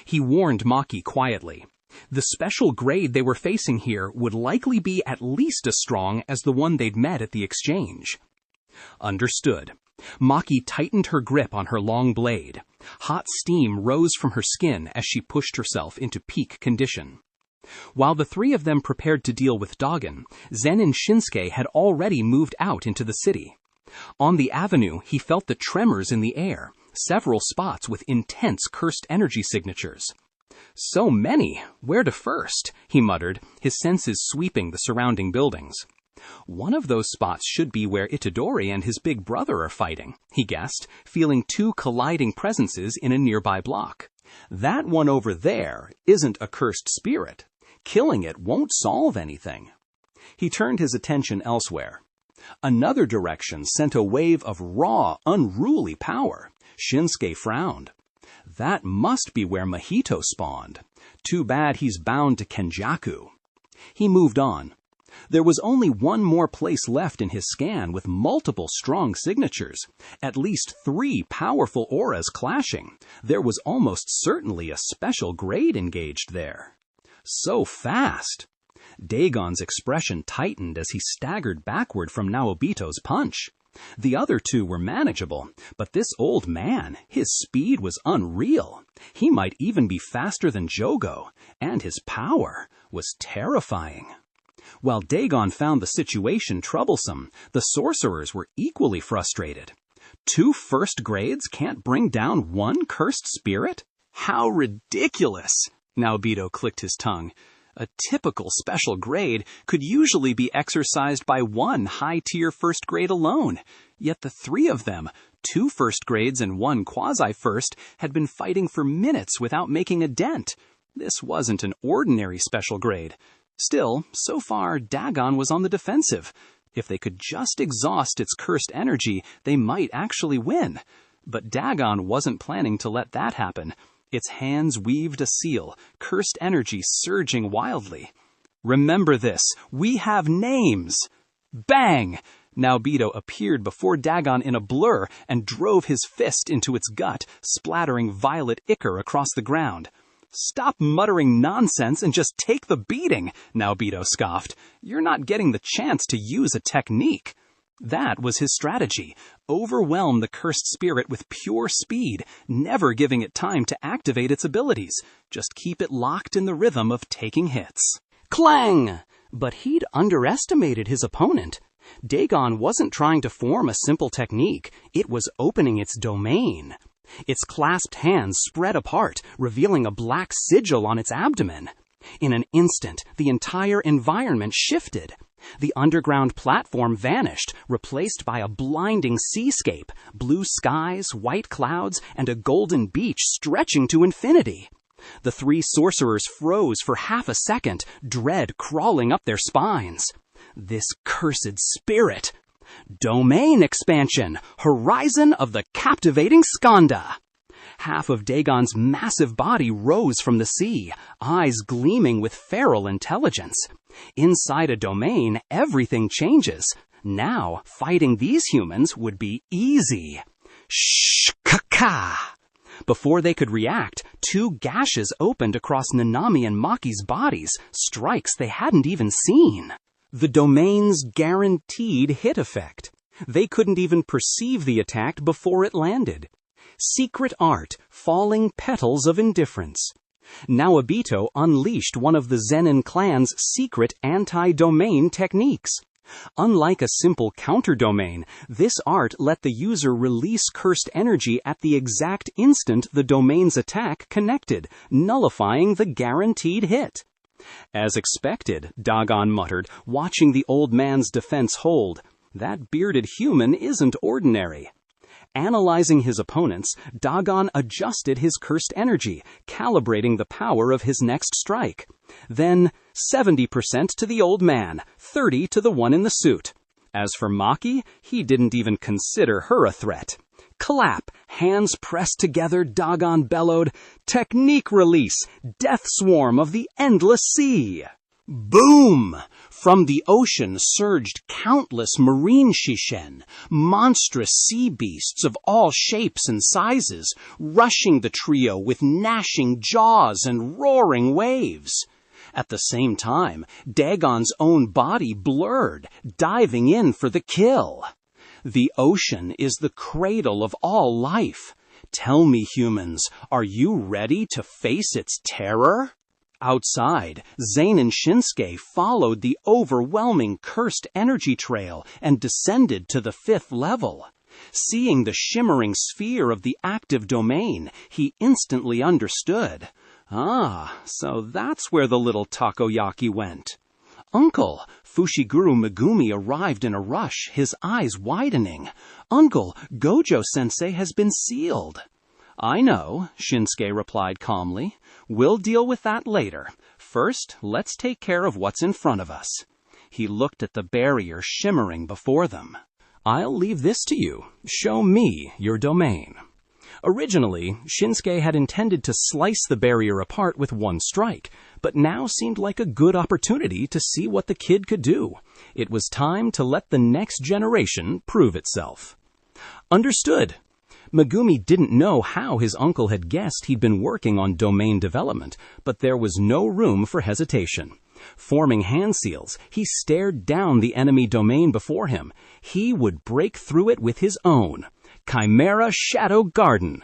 He warned Maki quietly. The special grade they were facing here would likely be at least as strong as the one they'd met at the exchange. Understood. Maki tightened her grip on her long blade. Hot steam rose from her skin as she pushed herself into peak condition. While the 3 of them prepared to deal with Dagon, Zen'in Shinsuke had already moved out into the city. On the avenue, he felt the tremors in the air, several spots with intense cursed energy signatures. So many, where to first? He muttered, his senses sweeping the surrounding buildings. One of those spots should be where Itadori and his big brother are fighting, he guessed, feeling two colliding presences in a nearby block. That one over there isn't a cursed spirit. Killing it won't solve anything. He turned his attention elsewhere. Another direction sent a wave of raw, unruly power. Shinsuke frowned. That must be where Mahito spawned. Too bad he's bound to Kenjaku. He moved on. There was only one more place left in his scan with multiple strong signatures, at least 3 powerful auras clashing. There was almost certainly a special grade engaged there. So fast! Dagon's expression tightened as he staggered backward from Naobito's punch. The other 2 were manageable, but this old man, his speed was unreal. He might even be faster than Jogo, and his power was terrifying. While Dagon found the situation troublesome, the sorcerers were equally frustrated. 2 first grades can't bring down 1 cursed spirit? How ridiculous! Naobito clicked his tongue. A typical special grade could usually be exercised by 1 high-tier first grade alone, yet the 3 of them, 2 first grades and 1 quasi-first, had been fighting for minutes without making a dent. This wasn't an ordinary special grade. Still, so far, Dagon was on the defensive. If they could just exhaust its cursed energy, they might actually win. But Dagon wasn't planning to let that happen. Its hands weaved a seal, cursed energy surging wildly. Remember this, we have names! Bang! Naobito appeared before Dagon in a blur and drove his fist into its gut, splattering violet ichor across the ground. Stop muttering nonsense and just take the beating, Naobito scoffed. You're not getting the chance to use a technique. That was his strategy. Overwhelm the cursed spirit with pure speed, never giving it time to activate its abilities. Just keep it locked in the rhythm of taking hits. Clang! But he'd underestimated his opponent. Dagon wasn't trying to form a simple technique. It was opening its domain. Its clasped hands spread apart, revealing a black sigil on its abdomen. In an instant, the entire environment shifted. The underground platform vanished, replaced by a blinding seascape, blue skies, white clouds, and a golden beach stretching to infinity. The 3 sorcerers froze for half a second, dread crawling up their spines. This cursed spirit! Domain expansion! Horizon of the captivating Skanda! Half of Dagon's massive body rose from the sea, eyes gleaming with feral intelligence. Inside a domain, everything changes. Now, fighting these humans would be easy. Shh-ka-ka! Before they could react, 2 gashes opened across Nanami and Maki's bodies, strikes they hadn't even seen. The domain's guaranteed hit effect. They couldn't even perceive the attack before it landed. Secret art, falling petals of indifference. Naobito unleashed one of the Zen'in clan's secret anti-domain techniques. Unlike a simple counter-domain, this art let the user release cursed energy at the exact instant the domain's attack connected, nullifying the guaranteed hit. As expected, Dagon muttered, watching the old man's defense hold. That bearded human isn't ordinary. Analyzing his opponents, Dagon adjusted his cursed energy, calibrating the power of his next strike. Then 70% to the old man, 30% to the one in the suit. As for Maki, he didn't even consider her a threat. Clap! Hands pressed together, Dagon bellowed. Technique release! Death swarm of the endless sea! Boom! From the ocean surged countless marine shishen, monstrous sea beasts of all shapes and sizes, rushing the trio with gnashing jaws and roaring waves. At the same time, Dagon's own body blurred, diving in for the kill. The ocean is the cradle of all life. Tell me, humans, are you ready to face its terror? Outside, Zen'in Shinsuke followed the overwhelming cursed energy trail and descended to the 5th level. Seeing the shimmering sphere of the active domain, he instantly understood. Ah, so that's where the little takoyaki went. Uncle, Fushiguro Megumi arrived in a rush, his eyes widening. Uncle, Gojo-sensei has been sealed. I know, Shinsuke replied calmly. We'll deal with that later. First, let's take care of what's in front of us. He looked at the barrier shimmering before them. I'll leave this to you. Show me your domain. Originally, Shinsuke had intended to slice the barrier apart with one strike, but now seemed like a good opportunity to see what the kid could do. It was time to let the next generation prove itself. Understood. Megumi didn't know how his uncle had guessed he'd been working on domain development, but there was no room for hesitation. Forming hand seals, he stared down the enemy domain before him. He would break through it with his own. Chimera Shadow Garden.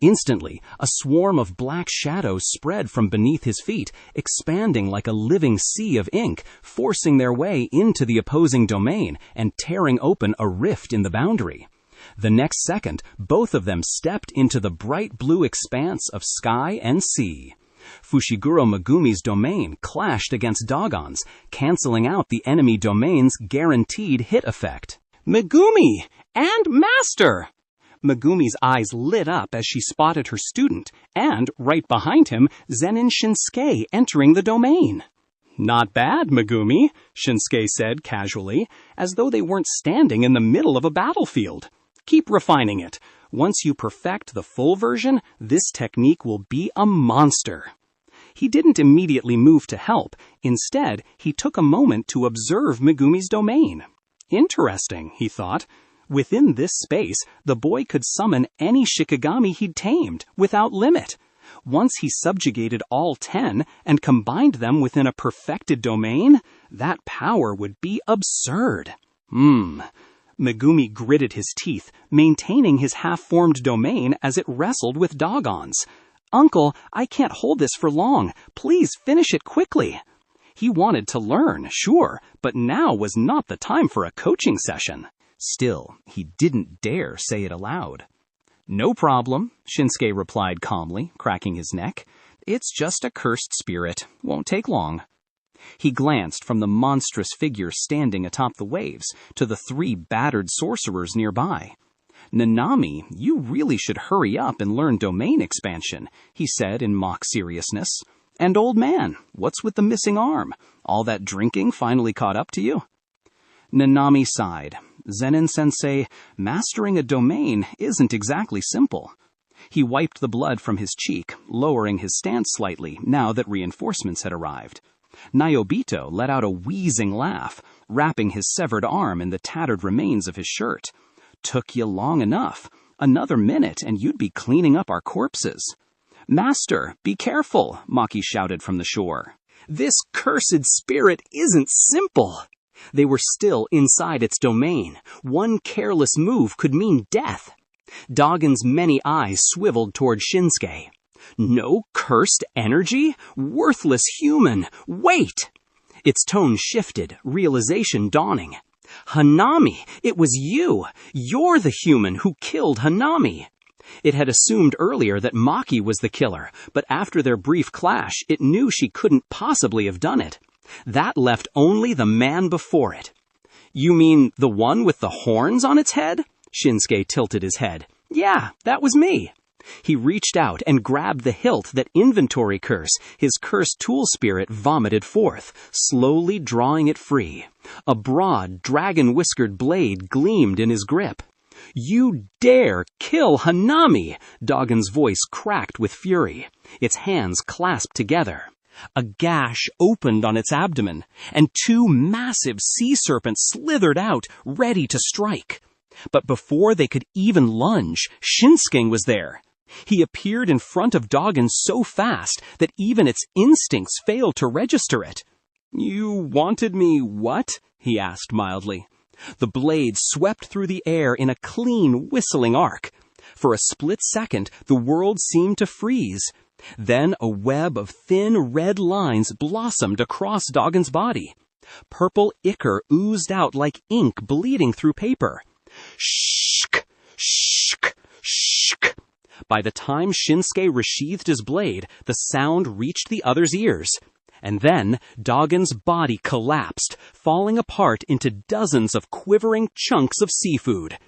Instantly, a swarm of black shadows spread from beneath his feet, expanding like a living sea of ink, forcing their way into the opposing domain and tearing open a rift in the boundary. The next second, both of them stepped into the bright blue expanse of sky and sea. Fushiguro Megumi's domain clashed against Dogon's, canceling out the enemy domain's guaranteed hit effect. Megumi! And Master! Megumi's eyes lit up as she spotted her student, and, right behind him, Zen'in Shinsuke entering the domain. Not bad, Megumi, Shinsuke said casually, as though they weren't standing in the middle of a battlefield. Keep refining it. Once you perfect the full version, this technique will be a monster. He didn't immediately move to help. Instead, he took a moment to observe Megumi's domain. Interesting, he thought. Within this space, the boy could summon any Shikigami he'd tamed, without limit. Once he subjugated all 10 and combined them within a perfected domain, that power would be absurd. Megumi gritted his teeth, maintaining his half-formed domain as it wrestled with Dogon's. Uncle, I can't hold this for long. Please finish it quickly. He wanted to learn, sure, but now was not the time for a coaching session. Still, he didn't dare say it aloud. No problem, Shinsuke replied calmly, cracking his neck. It's just a cursed spirit. Won't take long. He glanced from the monstrous figure standing atop the waves to the 3 battered sorcerers nearby. Nanami, you really should hurry up and learn domain expansion, he said in mock seriousness. And old man, what's with the missing arm? All that drinking finally caught up to you? Nanami sighed. Zen'in-sensei, mastering a domain isn't exactly simple. He wiped the blood from his cheek, lowering his stance slightly now that reinforcements had arrived. Nyobito let out a wheezing laugh, wrapping his severed arm in the tattered remains of his shirt. Took you long enough. Another minute and you'd be cleaning up our corpses. Master, be careful, Maki shouted from the shore. This cursed spirit isn't simple. They were still inside its domain. One careless move could mean death. Dogon's many eyes swiveled toward Shinsuke. No cursed energy? Worthless human! Wait! Its tone shifted, realization dawning. Hanami, it was you! You're the human who killed Hanami! It had assumed earlier that Maki was the killer, but after their brief clash, it knew she couldn't possibly have done it. That left only the man before it. You mean the one with the horns on its head? Shinsuke tilted his head. Yeah, that was me. He reached out and grabbed the hilt that inventory curse, his cursed tool spirit, vomited forth, slowly drawing it free. A broad, dragon-whiskered blade gleamed in his grip. You dare kill Hanami! Dogon's voice cracked with fury. Its hands clasped together. A gash opened on its abdomen, and 2 massive sea serpents slithered out, ready to strike. But before they could even lunge, Shinsuke was there. He appeared in front of Dogon so fast that even its instincts failed to register it. You wanted me what? He asked mildly. The blade swept through the air in a clean, whistling arc. For a split second, the world seemed to freeze. Then a web of thin red lines blossomed across Doggen's body. Purple ichor oozed out like ink bleeding through paper. Shk, shk, shk. By the time Shinsuke resheathed his blade, the sound reached the other's ears. And then Doggen's body collapsed, falling apart into dozens of quivering chunks of seafood.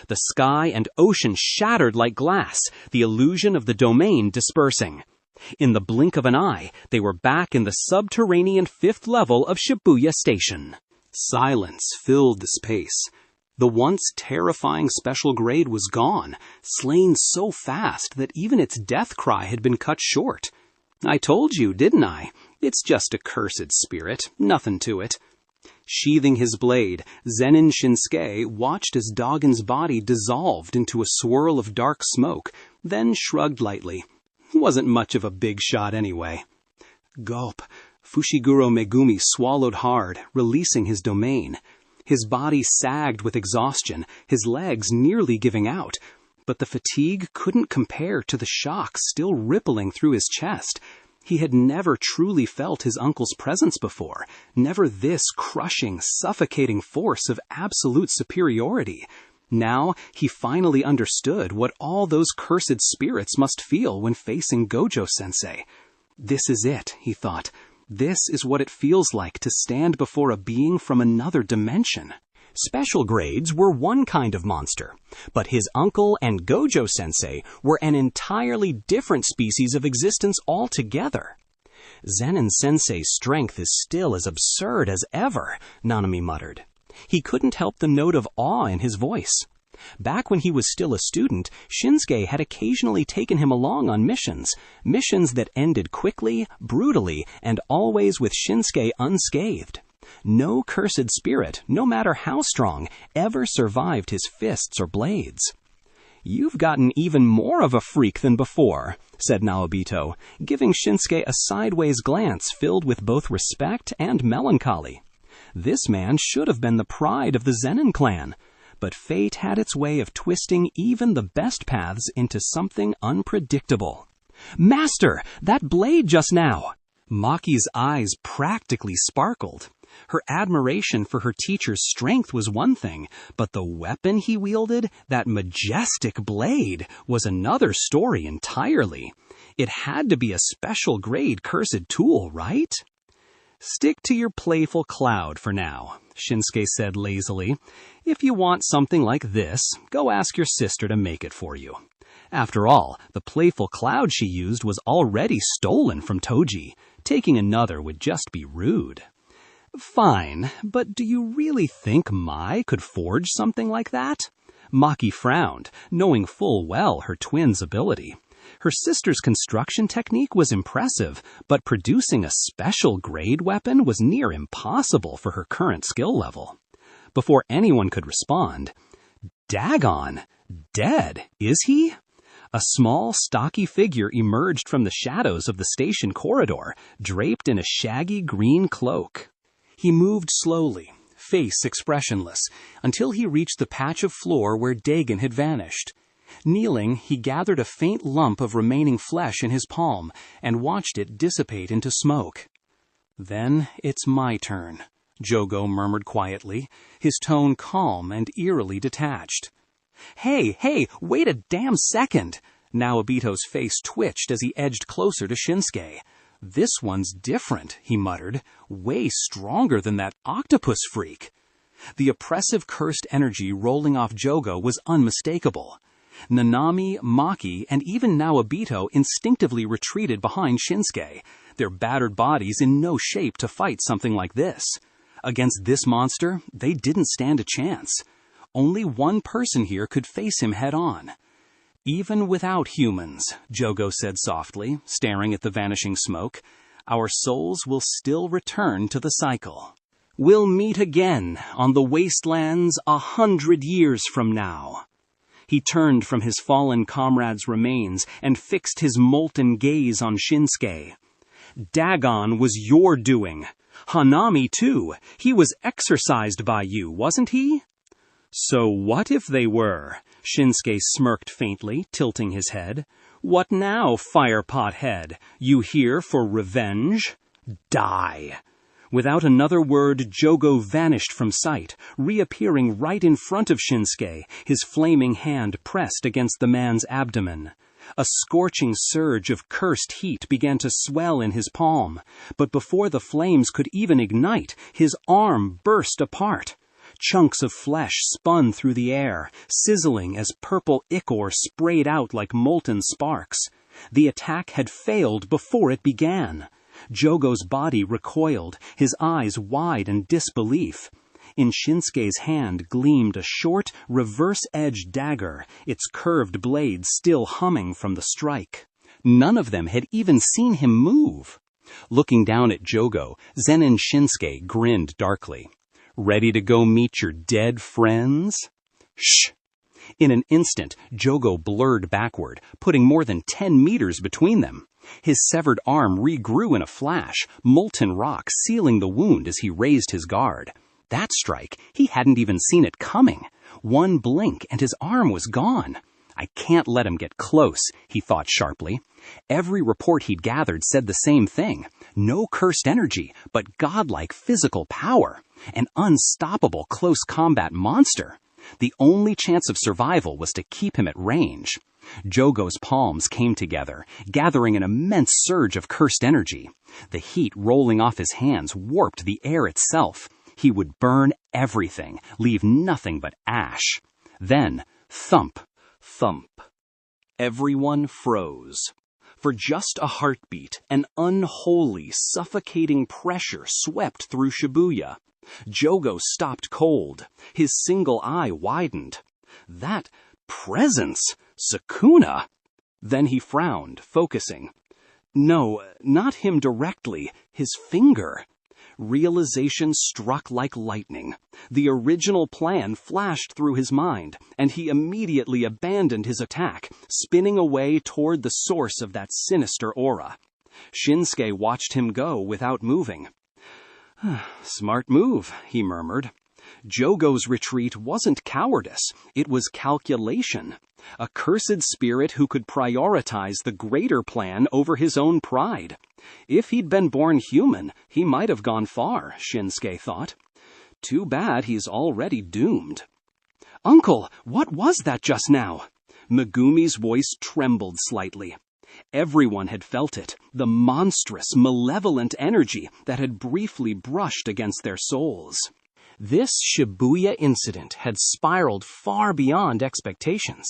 The sky and ocean shattered like glass, the illusion of the domain dispersing. In the blink of an eye, they were back in the subterranean 5th level of Shibuya Station. Silence filled the space. The once terrifying special grade was gone, slain so fast that even its death cry had been cut short. I told you, didn't I? It's just a cursed spirit, nothing to it. Sheathing his blade, Zen'in Shinsuke watched as Doggen's body dissolved into a swirl of dark smoke, then shrugged lightly. Wasn't much of a big shot anyway. Gulp. Fushiguro Megumi swallowed hard, releasing his domain. His body sagged with exhaustion, his legs nearly giving out. But the fatigue couldn't compare to the shock still rippling through his chest. He had never truly felt his uncle's presence before, never this crushing, suffocating force of absolute superiority. Now he finally understood what all those cursed spirits must feel when facing Gojo-sensei. This is it, he thought. This is what it feels like to stand before a being from another dimension. Special grades were one kind of monster, but his uncle and Gojo-sensei were an entirely different species of existence altogether. Zen'in Sensei's strength is still as absurd as ever, Nanami muttered. He couldn't help the note of awe in his voice. Back when he was still a student, Shinsuke had occasionally taken him along on missions that ended quickly, brutally, and always with Shinsuke unscathed. No cursed spirit, no matter how strong, ever survived his fists or blades. "You've gotten even more of a freak than before," said Naobito, giving Shinsuke a sideways glance filled with both respect and melancholy. This man should have been the pride of the Zen'in clan, but fate had its way of twisting even the best paths into something unpredictable. "Master, that blade just now!" Maki's eyes practically sparkled. Her admiration for her teacher's strength was one thing, but the weapon he wielded, that majestic blade, was another story entirely. It had to be a special grade cursed tool, right? "Stick to your playful cloud for now," Shinsuke said lazily. "If you want something like this, go ask your sister to make it for you." After all, the playful cloud she used was already stolen from Toji. Taking another would just be rude. "Fine, but do you really think Mai could forge something like that?" Maki frowned, knowing full well her twin's ability. Her sister's construction technique was impressive, but producing a special grade weapon was near impossible for her current skill level. Before anyone could respond, "Dagon! Dead, is he?" A small, stocky figure emerged from the shadows of the station corridor, draped in a shaggy green cloak. He moved slowly, face expressionless, until he reached the patch of floor where Dagon had vanished. Kneeling, he gathered a faint lump of remaining flesh in his palm and watched it dissipate into smoke. "Then it's my turn," Jogo murmured quietly, his tone calm and eerily detached. Hey, wait a damn second!" Naobito's face twitched as he edged closer to Shinsuke. "This one's different," he muttered, "way stronger than that octopus freak." The oppressive cursed energy rolling off Jogo was unmistakable. Nanami, Maki, and even Naobito instinctively retreated behind Shinsuke, their battered bodies in no shape to fight something like this. Against this monster, they didn't stand a chance. Only one person here could face him head-on. "Even without humans," Jogo said softly, staring at the vanishing smoke, "our souls will still return to the cycle. We'll meet again on the wastelands 100 years from now." He turned from his fallen comrade's remains and fixed his molten gaze on Shinsuke. "Dagon was your doing. Hanami, too. He was exorcised by you, wasn't he?" So what if they were? Shinsuke smirked faintly, tilting his head. What now, firepot head? You here for revenge? Die! Without another word, Jogo vanished from sight, reappearing right in front of Shinsuke, his flaming hand pressed against the man's abdomen. A scorching surge of cursed heat began to swell in his palm, but before the flames could even ignite, his arm burst apart. Chunks of flesh spun through the air, sizzling as purple ichor sprayed out like molten sparks. The attack had failed before it began. Jogo's body recoiled, his eyes wide in disbelief. In Shinsuke's hand gleamed a short, reverse-edged dagger, its curved blade still humming from the strike. None of them had even seen him move. Looking down at Jogo, Zen'in Shinsuke grinned darkly. Ready to go meet your dead friends? Shh! In an instant, Jogo blurred backward, putting more than 10 meters between them. His severed arm regrew in a flash, molten rock sealing the wound as he raised his guard. That strike, he hadn't even seen it coming. One blink and his arm was gone. I can't let him get close, he thought sharply. Every report he'd gathered said the same thing. No cursed energy, but godlike physical power. An unstoppable close combat monster. The only chance of survival was to keep him at range. Jogo's palms came together, gathering an immense surge of cursed energy. The heat rolling off his hands warped the air itself. He would burn everything, leave nothing but ash. Then, thump, thump. Everyone froze. For just a heartbeat, an unholy, suffocating pressure swept through Shibuya. Jogo stopped cold. His single eye widened. That presence! Sukuna! Then he frowned, focusing. No, not him directly. His finger. Realization struck like lightning. The original plan flashed through his mind, and he immediately abandoned his attack, spinning away toward the source of that sinister aura. Shinsuke watched him go without moving. Smart move, he murmured. Jogo's retreat wasn't cowardice, it was calculation. A cursed spirit who could prioritize the greater plan over his own pride. If he'd been born human, he might have gone far, Shinsuke thought. Too bad he's already doomed. Uncle, what was that just now? Megumi's voice trembled slightly. Everyone had felt it, the monstrous, malevolent energy that had briefly brushed against their souls. This Shibuya incident had spiraled far beyond expectations.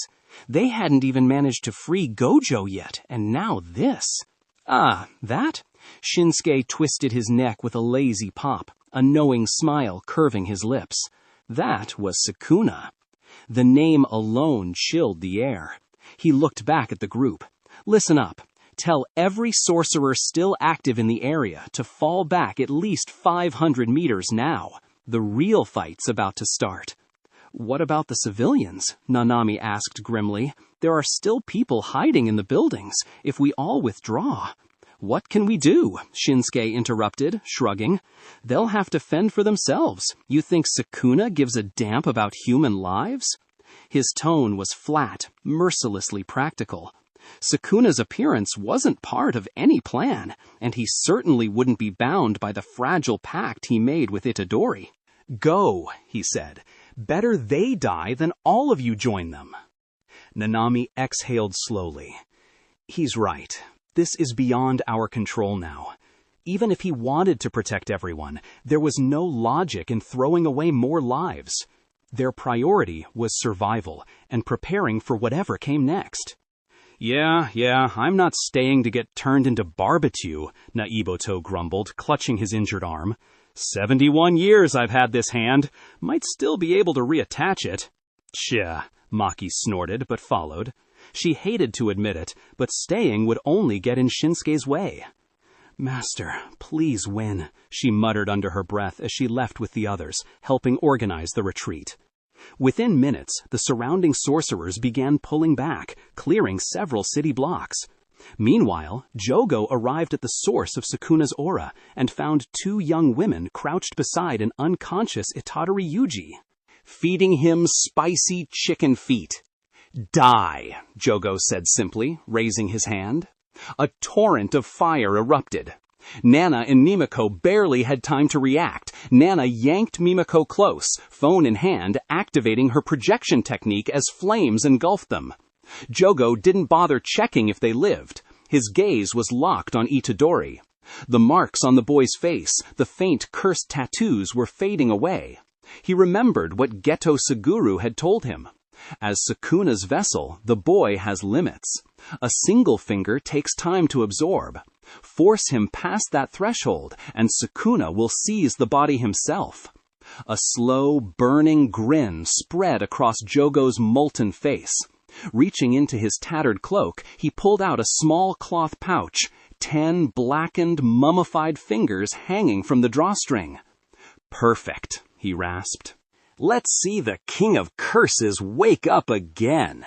They hadn't even managed to free Gojo yet, and now this. Ah, that? Shinsuke twisted his neck with a lazy pop, a knowing smile curving his lips. That was Sukuna. The name alone chilled the air. He looked back at the group. Listen up. Tell every sorcerer still active in the area to fall back at least 500 meters now. The real fight's about to start. What about the civilians? Nanami asked grimly. There are still people hiding in the buildings. If we all withdraw. What can we do? Shinsuke interrupted, shrugging. They'll have to fend for themselves. You think Sukuna gives a damp about human lives? His tone was flat, mercilessly practical. Sukuna's appearance wasn't part of any plan, and he certainly wouldn't be bound by the fragile pact he made with Itadori. Go, he said. Better they die than all of you join them. Nanami exhaled slowly. He's right. This is beyond our control now. Even if he wanted to protect everyone, there was no logic in throwing away more lives. Their priority was survival and preparing for whatever came next. Yeah, I'm not staying to get turned into barbecue, Naiboto grumbled, clutching his injured arm. 71 years I've had this hand. Might still be able to reattach it. Tcha, Maki snorted, but followed. She hated to admit it, but staying would only get in Shinsuke's way. Master, please win, she muttered under her breath as she left with the others, helping organize the retreat. Within minutes, the surrounding sorcerers began pulling back, clearing several city blocks. Meanwhile, Jogo arrived at the source of Sukuna's aura and found two young women crouched beside an unconscious Itadori Yuji. feeding him spicy chicken feet. Die, Jogo said simply, raising his hand. A torrent of fire erupted. Nana and Mimiko barely had time to react. Nana yanked Mimiko close, phone in hand, activating her projection technique as flames engulfed them. Jogo didn't bother checking if they lived. His gaze was locked on Itadori. The marks on the boy's face, the faint cursed tattoos, were fading away. He remembered what Geto Suguru had told him. As Sukuna's vessel, the boy has limits. A single finger takes time to absorb. Force him past that threshold, and Sukuna will seize the body himself. A slow, burning grin spread across Jogo's molten face. Reaching into his tattered cloak, he pulled out a small cloth pouch, 10 blackened, mummified fingers hanging from the drawstring. Perfect, he rasped. Let's see the King of Curses wake up again.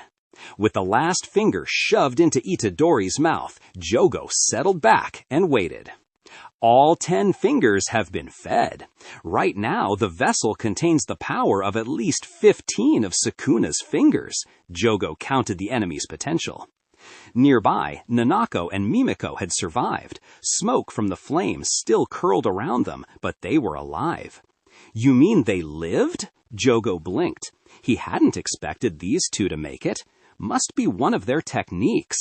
With the last finger shoved into Itadori's mouth, Jogo settled back and waited. All 10 fingers have been fed. Right now, the vessel contains the power of at least 15 of Sukuna's fingers. Jogo counted the enemy's potential. Nearby, Nanako and Mimiko had survived. Smoke from the flames still curled around them, but they were alive. You mean they lived? Jogo blinked. He hadn't expected these two to make it. Must be one of their techniques.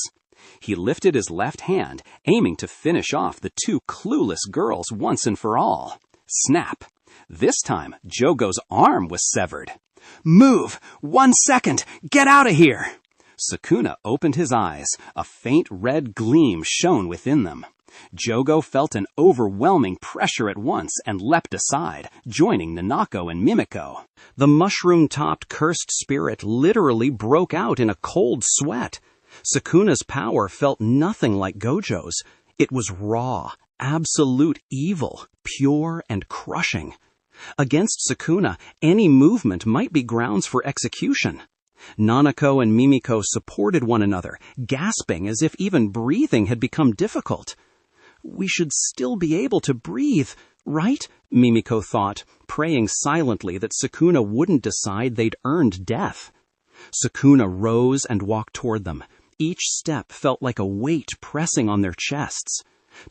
He lifted his left hand, aiming to finish off the 2 clueless girls once and for all. Snap! This time, Jogo's arm was severed. Move! 1 second! Get out of here! Sukuna opened his eyes. A faint red gleam shone within them. Jogo felt an overwhelming pressure at once and leapt aside, joining Nanako and Mimiko. The mushroom-topped cursed spirit literally broke out in a cold sweat. Sukuna's power felt nothing like Gojo's. It was raw, absolute evil, pure and crushing. Against Sukuna, any movement might be grounds for execution. Nanako and Mimiko supported one another, gasping as if even breathing had become difficult. We should still be able to breathe, right? Mimiko thought, praying silently that Sukuna wouldn't decide they'd earned death. Sukuna rose and walked toward them. Each step felt like a weight pressing on their chests.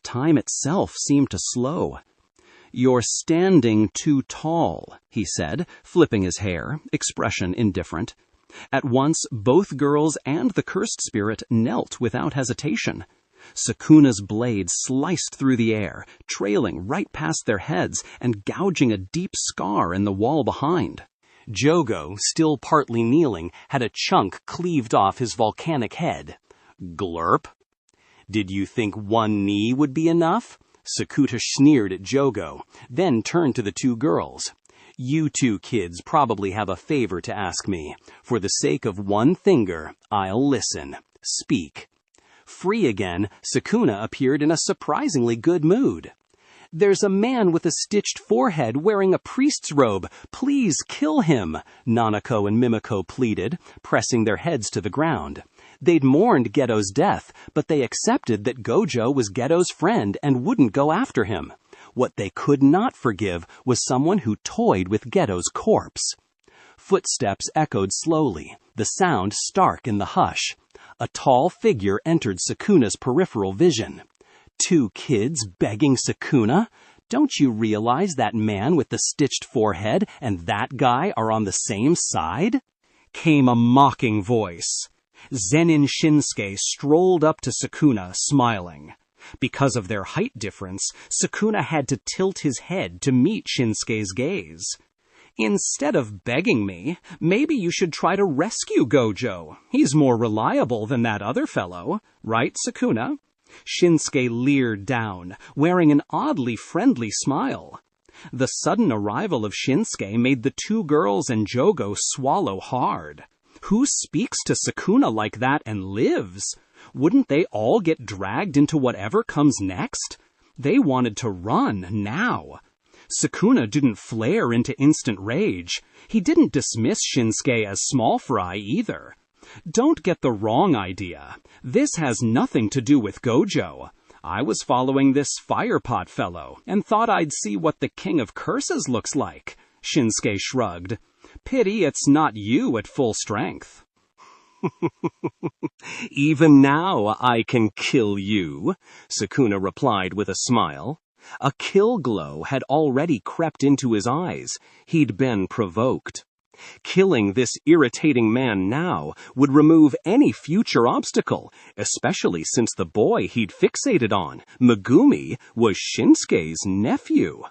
Time itself seemed to slow. You're standing too tall, he said, flipping his hair, expression indifferent. At once, both girls and the cursed spirit knelt without hesitation. Sukuna's blade sliced through the air, trailing right past their heads and gouging a deep scar in the wall behind. Jogo, still partly kneeling, had a chunk cleaved off his volcanic head. Glurp. Did you think 1 knee would be enough? Sukuna sneered at Jogo, then turned to the 2 girls. You 2 kids probably have a favor to ask me. For the sake of 1 finger, I'll listen. Speak. Free again, Sukuna appeared in a surprisingly good mood. There's a man with a stitched forehead wearing a priest's robe. Please kill him, Nanako and Mimiko pleaded, pressing their heads to the ground. They'd mourned Geto's death, but they accepted that Gojo was Geto's friend and wouldn't go after him. What they could not forgive was someone who toyed with Geto's corpse. Footsteps echoed slowly, the sound stark in the hush. A tall figure entered Sukuna's peripheral vision. 2 kids begging Sukuna? Don't you realize that man with the stitched forehead and that guy are on the same side? Came a mocking voice. Zen'in Shinsuke strolled up to Sukuna, smiling. Because of their height difference, Sukuna had to tilt his head to meet Shinsuke's gaze. Instead of begging me, maybe you should try to rescue Gojo. He's more reliable than that other fellow. Right, Sukuna? Shinsuke leered down, wearing an oddly friendly smile. The sudden arrival of Shinsuke made the 2 girls and Jogo swallow hard. Who speaks to Sukuna like that and lives? Wouldn't they all get dragged into whatever comes next? They wanted to run now. Sukuna didn't flare into instant rage. He didn't dismiss Shinsuke as small fry either. Don't get the wrong idea. This has nothing to do with Gojo. I was following this firepot fellow and thought I'd see what the King of Curses looks like. Shinsuke shrugged. Pity it's not you at full strength. Even now I can kill you, Sukuna replied with a smile. A kill glow had already crept into his eyes. He'd been provoked. Killing this irritating man now would remove any future obstacle, especially since the boy he'd fixated on, Megumi, was Shinsuke's nephew.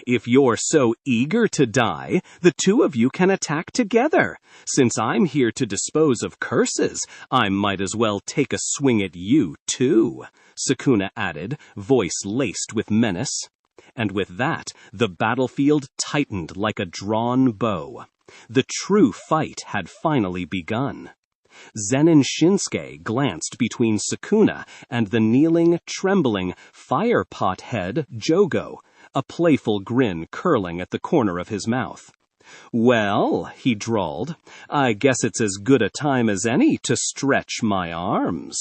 If you're so eager to die, the two of you can attack together. Since I'm here to dispose of curses, I might as well take a swing at you, too, Sukuna added, voice laced with menace. And with that, the battlefield tightened like a drawn bow. The true fight had finally begun. Zen'in Shinsuke glanced between Sukuna and the kneeling, trembling, firepot head Jogo, a playful grin curling at the corner of his mouth. Well, he drawled, I guess it's as good a time as any to stretch my arms.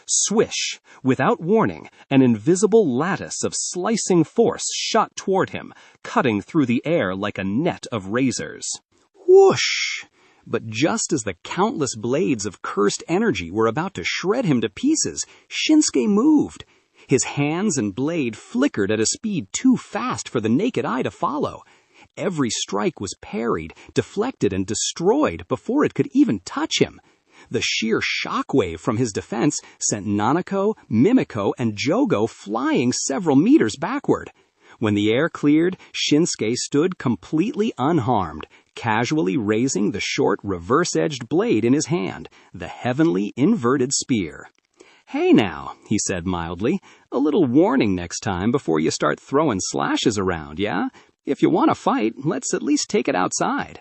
Swish! Without warning, an invisible lattice of slicing force shot toward him, cutting through the air like a net of razors. Whoosh! But just as the countless blades of cursed energy were about to shred him to pieces, Shinsuke moved. His hands and blade flickered at a speed too fast for the naked eye to follow. Every strike was parried, deflected, and destroyed before it could even touch him. The sheer shockwave from his defense sent Nanako, Mimiko, and Jogo flying several meters backward. When the air cleared, Shinsuke stood completely unharmed, casually raising the short, reverse-edged blade in his hand, the heavenly inverted spear. Hey now, he said mildly, a little warning next time before you start throwing slashes around, yeah? If you want to fight, let's at least take it outside.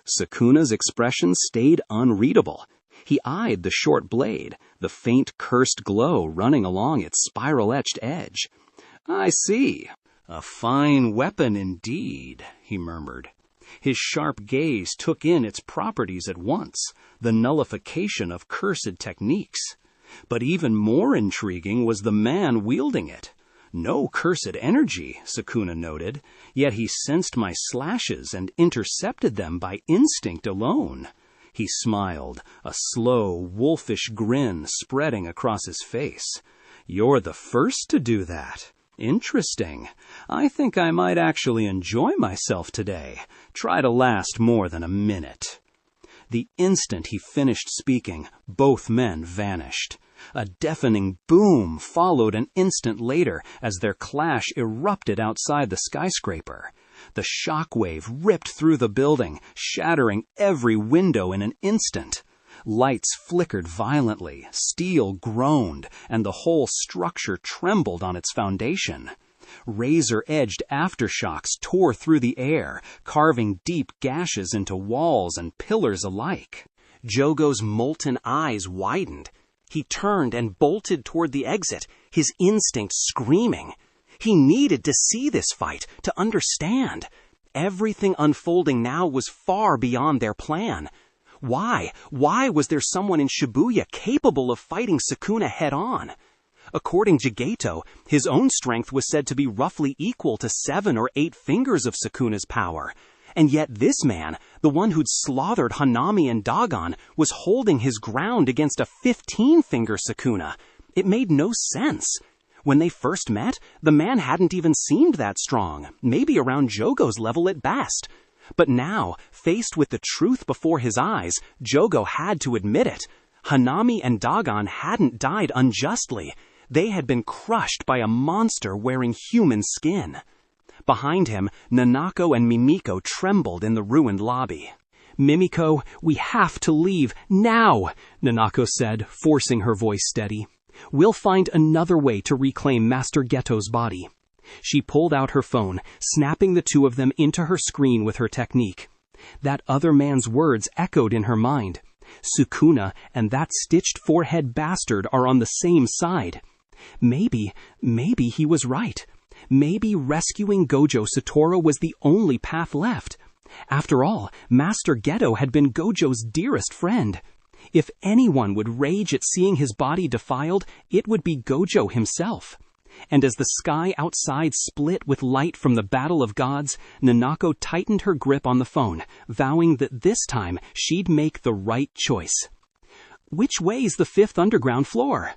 Sukuna's expression stayed unreadable. He eyed the short blade, the faint cursed glow running along its spiral-etched edge. I see. A fine weapon indeed, he murmured. His sharp gaze took in its properties at once, the nullification of cursed techniques. But even more intriguing was the man wielding it. No cursed energy, Sukuna noted, yet he sensed my slashes and intercepted them by instinct alone. He smiled, a slow, wolfish grin spreading across his face. You're the first to do that. Interesting. I think I might actually enjoy myself today. Try to last more than a minute. The instant he finished speaking, both men vanished. A deafening boom followed an instant later as their clash erupted outside the skyscraper. The shockwave ripped through the building, shattering every window in an instant. Lights flickered violently, steel groaned, and the whole structure trembled on its foundation. Razor-edged aftershocks tore through the air, carving deep gashes into walls and pillars alike. Jogo's molten eyes widened. He turned and bolted toward the exit, his instinct screaming. He needed to see this fight, to understand. Everything unfolding now was far beyond their plan. Why was there someone in Shibuya capable of fighting Sukuna head-on? According to Geto, his own strength was said to be roughly equal to 7 or 8 fingers of Sukuna's power. And yet this man, the one who'd slaughtered Hanami and Dagon, was holding his ground against a 15-finger Sukuna. It made no sense. When they first met, the man hadn't even seemed that strong, maybe around Jogo's level at best. But now, faced with the truth before his eyes, Jogo had to admit it. Hanami and Dagon hadn't died unjustly. They had been crushed by a monster wearing human skin. Behind him, Nanako and Mimiko trembled in the ruined lobby. "Mimiko, we have to leave, now," Nanako said, forcing her voice steady. "We'll find another way to reclaim Master Geto's body." She pulled out her phone, snapping the two of them into her screen with her technique. That other man's words echoed in her mind. Sukuna and that stitched forehead bastard are on the same side. Maybe he was right. Maybe rescuing Gojo Satoru was the only path left. After all, Master Geto had been Gojo's dearest friend. If anyone would rage at seeing his body defiled, it would be Gojo himself. And as the sky outside split with light from the battle of gods, Nanako tightened her grip on the phone, vowing that this time she'd make the right choice. Which way's the fifth underground floor?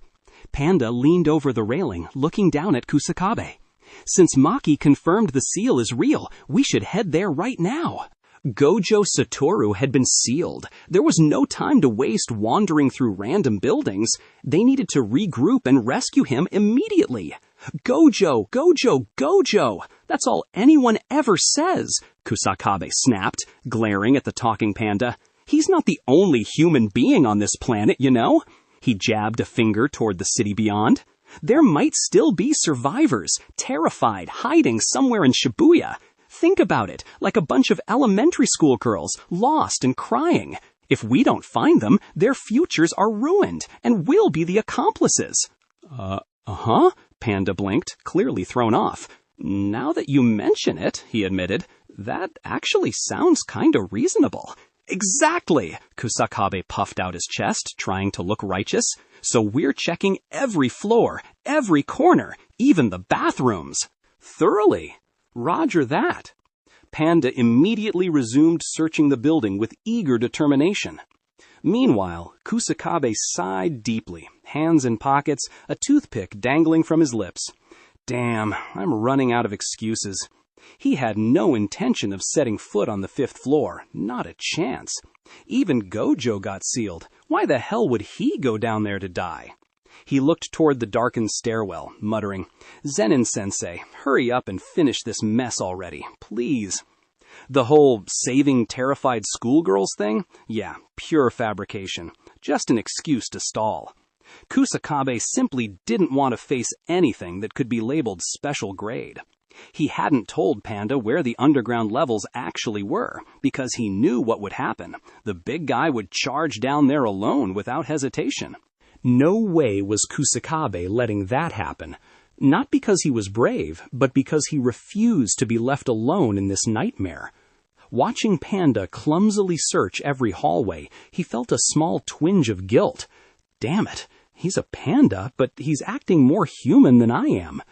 Panda leaned over the railing, looking down at Kusakabe. Since Maki confirmed the seal is real, we should head there right now. Gojo Satoru had been sealed. There was no time to waste wandering through random buildings. They needed to regroup and rescue him immediately. Gojo, Gojo, Gojo! That's all anyone ever says, Kusakabe snapped, glaring at the talking panda. He's not the only human being on this planet, you know? He jabbed a finger toward the city beyond. There might still be survivors, terrified, hiding somewhere in Shibuya. Think about it, like a bunch of elementary school girls, lost and crying. If we don't find them, their futures are ruined, and we'll be the accomplices. Panda blinked, clearly thrown off. Now that you mention it, he admitted, that actually sounds kinda reasonable. Exactly! Kusakabe puffed out his chest, trying to look righteous. So we're checking every floor, every corner, even the bathrooms. Thoroughly. Roger that. Panda immediately resumed searching the building with eager determination. Meanwhile, Kusakabe sighed deeply, hands in pockets, a toothpick dangling from his lips. Damn, I'm running out of excuses. He had no intention of setting foot on the fifth floor, not a chance. Even Gojo got sealed. Why the hell would he go down there to die? He looked toward the darkened stairwell, muttering, Zen'in-sensei, hurry up and finish this mess already, please. The whole saving terrified schoolgirls thing? Yeah, pure fabrication. Just an excuse to stall. Kusakabe simply didn't want to face anything that could be labeled special grade. He hadn't told Panda where the underground levels actually were, because he knew what would happen. The big guy would charge down there alone without hesitation. No way was Kusakabe letting that happen. Not because he was brave, but because he refused to be left alone in this nightmare. Watching Panda clumsily search every hallway, he felt a small twinge of guilt. Damn it, he's a panda, but he's acting more human than I am.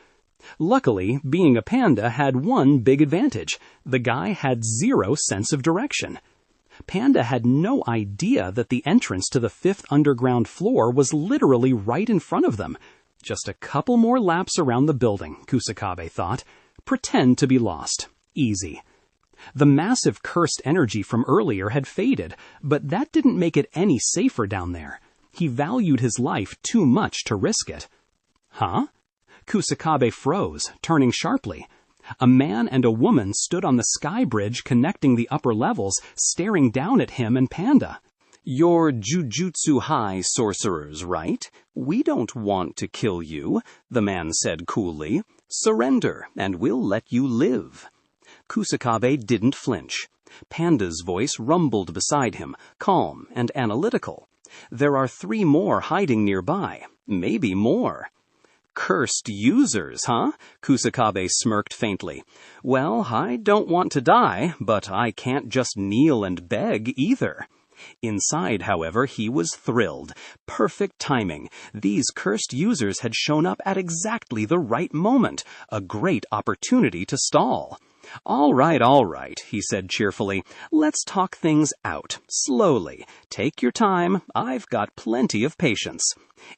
Luckily, being a panda had one big advantage. The guy had zero sense of direction. Panda had no idea that the entrance to the fifth underground floor was literally right in front of them. Just a couple more laps around the building, Kusakabe thought. Pretend to be lost. Easy. The massive cursed energy from earlier had faded, but that didn't make it any safer down there. He valued his life too much to risk it. Huh? Kusakabe froze, turning sharply. A man and a woman stood on the sky bridge connecting the upper levels, staring down at him and Panda. You're Jujutsu High sorcerers, right? We don't want to kill you, the man said coolly. Surrender, and we'll let you live. Kusakabe didn't flinch. Panda's voice rumbled beside him, calm and analytical. There are 3 more hiding nearby, maybe more. Cursed users, huh? Kusakabe smirked faintly. Well, I don't want to die, but I can't just kneel and beg either. Inside, however, he was thrilled. Perfect timing. These cursed users had shown up at exactly the right moment. A great opportunity to stall. All right, he said cheerfully. Let's talk things out, slowly. Take your time. I've got plenty of patience.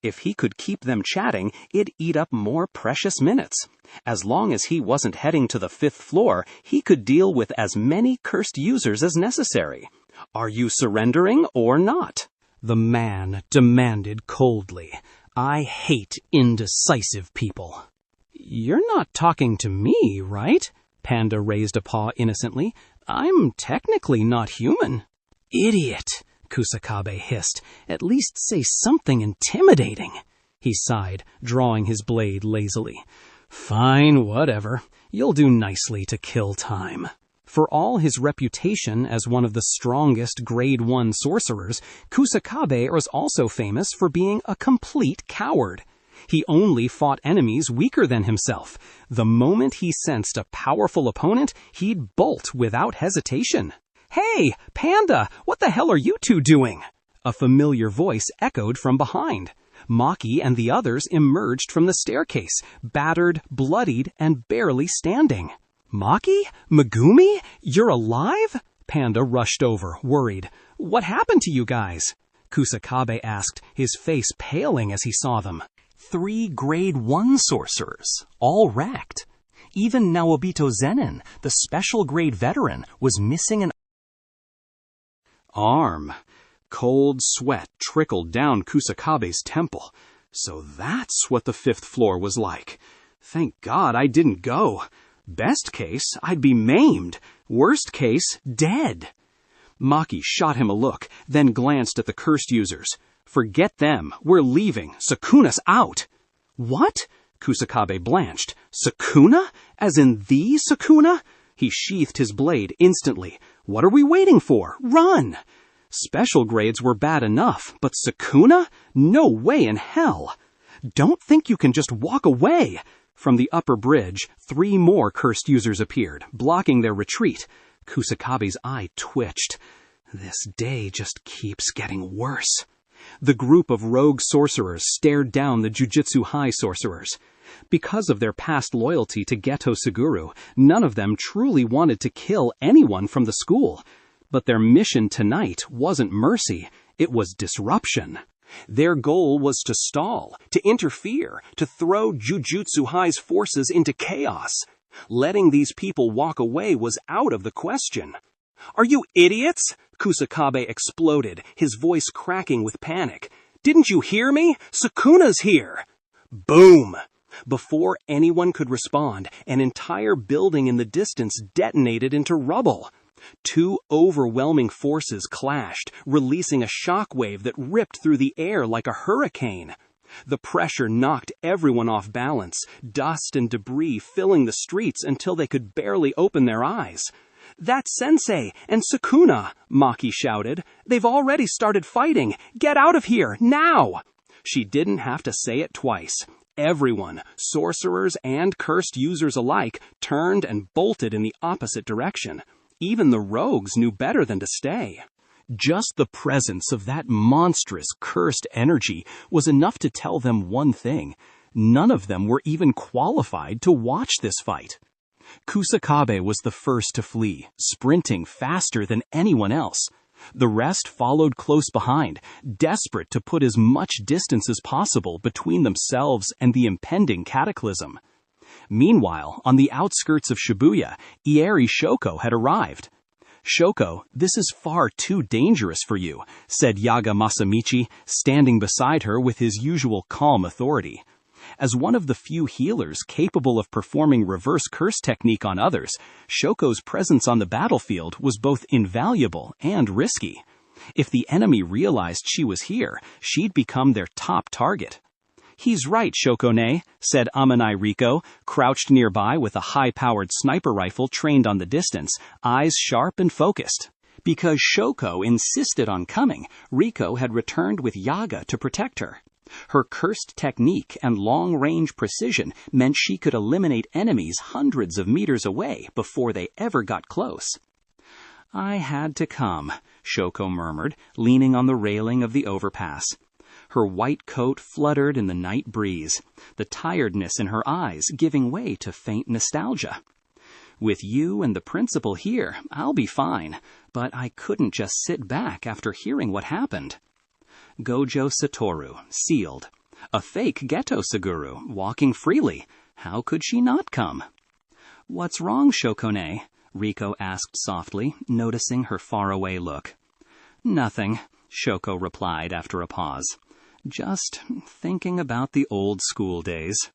If he could keep them chatting, it'd eat up more precious minutes. As long as he wasn't heading to the 5th floor, he could deal with as many cursed users as necessary. Are you surrendering or not? The man demanded coldly. I hate indecisive people. You're not talking to me, right? Panda raised a paw innocently. I'm technically not human. Idiot, Kusakabe hissed. At least say something intimidating. He sighed, drawing his blade lazily. Fine, whatever. You'll do nicely to kill time. For all his reputation as one of the strongest Grade 1 sorcerers, Kusakabe was also famous for being a complete coward. He only fought enemies weaker than himself. The moment he sensed a powerful opponent, he'd bolt without hesitation. Hey, Panda, what the hell are you two doing? A familiar voice echoed from behind. Maki and the others emerged from the staircase, battered, bloodied, and barely standing. "Maki? Megumi? You're alive?" Panda rushed over, worried. "What happened to you guys?" Kusakabe asked, his face paling as he saw them. 3 Grade 1 sorcerers, all wrecked. Even Naobito Zen'in, the special grade veteran, was missing an arm. Cold sweat trickled down Kusakabe's temple. So that's what the 5th floor was like. Thank God I didn't go. Best case, I'd be maimed. Worst case, dead. Maki shot him a look, then glanced at the cursed users. "Forget them. We're leaving. Sukuna's out." "What?" Kusakabe blanched. "Sukuna? As in the Sukuna?" He sheathed his blade instantly. "What are we waiting for? Run!" Special grades were bad enough, but Sukuna? No way in hell. "Don't think you can just walk away." From the upper bridge, 3 more cursed users appeared, blocking their retreat. Kusakabe's eye twitched. This day just keeps getting worse. The group of rogue sorcerers stared down the Jujutsu High sorcerers. Because of their past loyalty to Geto Suguru, none of them truly wanted to kill anyone from the school. But their mission tonight wasn't mercy, it was disruption. Their goal was to stall, to interfere, to throw Jujutsu High's forces into chaos. Letting these people walk away was out of the question. "Are you idiots?" Kusakabe exploded, his voice cracking with panic. "Didn't you hear me? Sukuna's here!" Boom! Before anyone could respond, an entire building in the distance detonated into rubble. 2 overwhelming forces clashed, releasing a shockwave that ripped through the air like a hurricane. The pressure knocked everyone off balance, dust and debris filling the streets until they could barely open their eyes. "That's Sensei and Sukuna," Maki shouted. "They've already started fighting. Get out of here, now!" She didn't have to say it twice. Everyone, sorcerers and cursed users alike, turned and bolted in the opposite direction. Even the rogues knew better than to stay. Just the presence of that monstrous, cursed energy was enough to tell them one thing. None of them were even qualified to watch this fight. Kusakabe was the first to flee, sprinting faster than anyone else. The rest followed close behind, desperate to put as much distance as possible between themselves and the impending cataclysm. Meanwhile, on the outskirts of Shibuya, Ieri Shoko had arrived. "Shoko, this is far too dangerous for you," said Yaga Masamichi, standing beside her with his usual calm authority. As one of the few healers capable of performing reverse curse technique on others, Shoko's presence on the battlefield was both invaluable and risky. If the enemy realized she was here, she'd become their top target. "He's right, Shokone," said Amanai Riko, crouched nearby with a high-powered sniper rifle trained on the distance, eyes sharp and focused. Because Shoko insisted on coming, Riko had returned with Yaga to protect her. Her cursed technique and long-range precision meant she could eliminate enemies hundreds of meters away before they ever got close. "I had to come," Shoko murmured, leaning on the railing of the overpass. Her white coat fluttered in the night breeze, the tiredness in her eyes giving way to faint nostalgia. "With you and the principal here, I'll be fine, but I couldn't just sit back after hearing what happened." Gojo Satoru, sealed. A fake Geto Suguru, walking freely. How could she not come? "What's wrong, Shokone?" Riko asked softly, noticing her faraway look. "Nothing," Shoko replied after a pause. "Just thinking about the old school days."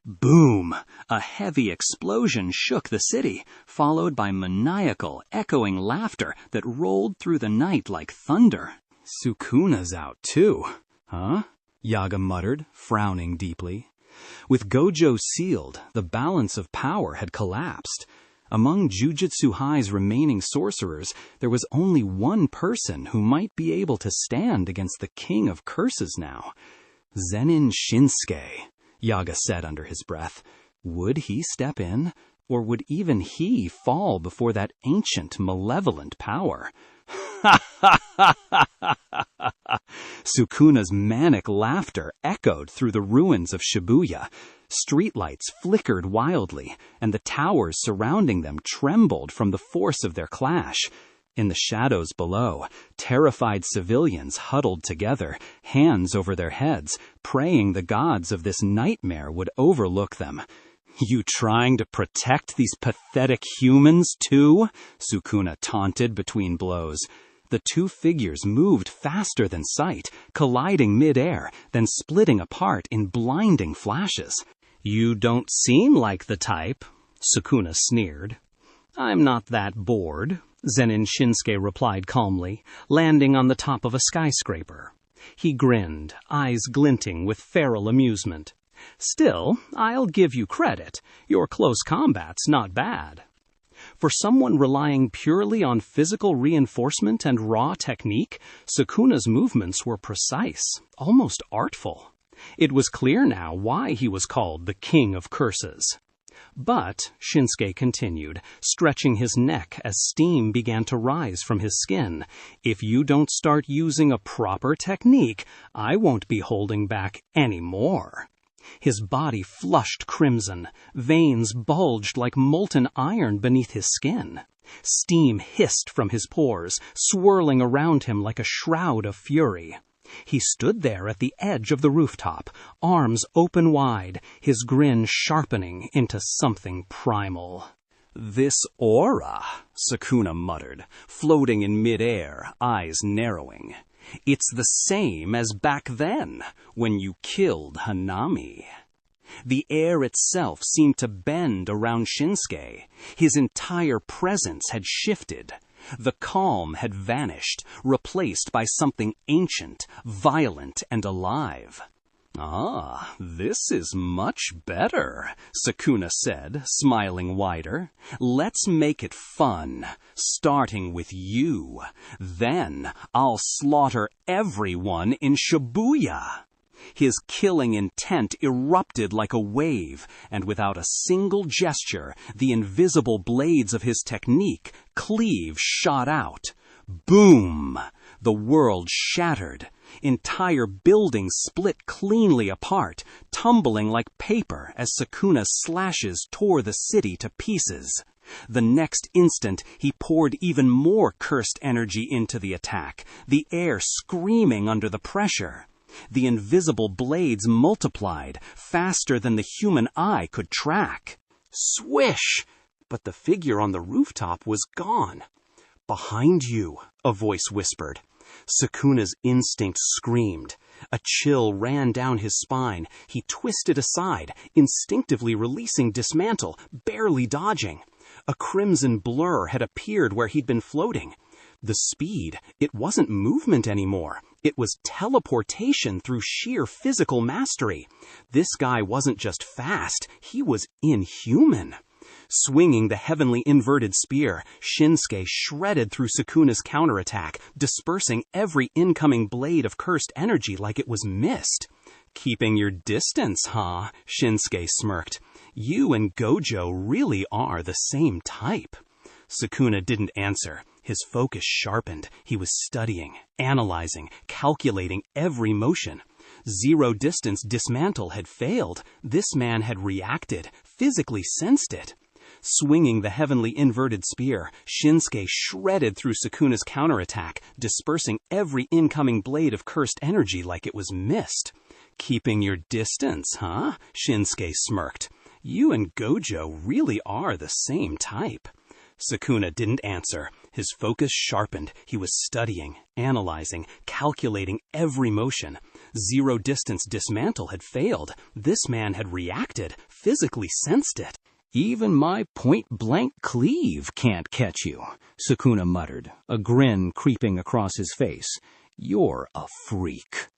Boom! A heavy explosion shook the city, followed by maniacal, echoing laughter that rolled through the night like thunder. "Sukuna's out too, huh?" Yaga muttered, frowning deeply. With Gojo sealed, the balance of power had collapsed. Among Jujutsu High's remaining sorcerers, there was only one person who might be able to stand against the King of Curses now. "Zen'in Shinsuke," Yaga said under his breath. Would he step in? Or would even he fall before that ancient, malevolent power? Sukuna's manic laughter echoed through the ruins of Shibuya. Streetlights flickered wildly, and the towers surrounding them trembled from the force of their clash. In the shadows below, terrified civilians huddled together, hands over their heads, praying the gods of this nightmare would overlook them. "You trying to protect these pathetic humans, too?" Sukuna taunted between blows. The two figures moved faster than sight, colliding mid-air, then splitting apart in blinding flashes. "You don't seem like the type," Sukuna sneered. "I'm not that bored," Zen'in Shinsuke replied calmly, landing on the top of a skyscraper. He grinned, eyes glinting with feral amusement. "Still, I'll give you credit. Your close combat's not bad." For someone relying purely on physical reinforcement and raw technique, Sukuna's movements were precise, almost artful. It was clear now why he was called the King of Curses. "But," Shinsuke continued, stretching his neck as steam began to rise from his skin, "if you don't start using a proper technique, I won't be holding back any more." His body flushed crimson, veins bulged like molten iron beneath his skin. Steam hissed from his pores, swirling around him like a shroud of fury. He stood there at the edge of the rooftop, arms open wide, his grin sharpening into something primal. "This aura," Sukuna muttered, floating in mid-air, eyes narrowing. "It's the same as back then, when you killed Hanami." The air itself seemed to bend around Shinsuke. His entire presence had shifted. The calm had vanished, replaced by something ancient, violent, and alive. "Ah, this is much better," Sukuna said, smiling wider. "Let's make it fun, starting with you. Then I'll slaughter everyone in Shibuya." His killing intent erupted like a wave, and without a single gesture, the invisible blades of his technique, cleave, shot out. Boom! The world shattered. Entire buildings split cleanly apart, tumbling like paper as Sukuna's slashes tore the city to pieces. The next instant, he poured even more cursed energy into the attack, the air screaming under the pressure. The invisible blades multiplied, faster than the human eye could track. Swish! But the figure on the rooftop was gone. "Behind you," a voice whispered. Sukuna's instinct screamed. A chill ran down his spine. He twisted aside, instinctively releasing dismantle, barely dodging. A crimson blur had appeared where he'd been floating. The speed, it wasn't movement anymore. It was teleportation through sheer physical mastery. This guy wasn't just fast, he was inhuman. Swinging the heavenly inverted spear, Shinsuke shredded through Sukuna's counterattack, dispersing every incoming blade of cursed energy like it was mist. "Keeping your distance, huh?" Shinsuke smirked. "You and Gojo really are the same type." Sukuna didn't answer. His focus sharpened. He was studying, analyzing, calculating every motion. Zero distance dismantle had failed. This man had reacted, physically sensed it. Swinging the heavenly inverted spear, Shinsuke shredded through Sukuna's counterattack, dispersing every incoming blade of cursed energy like it was mist. "Keeping your distance, huh?" Shinsuke smirked. "You and Gojo really are the same type." Sukuna didn't answer. His focus sharpened. He was studying, analyzing, calculating every motion. Zero distance dismantle had failed. This man had reacted, physically sensed it. "Even my point-blank cleave can't catch you," Sukuna muttered, a grin creeping across his face. "You're a freak."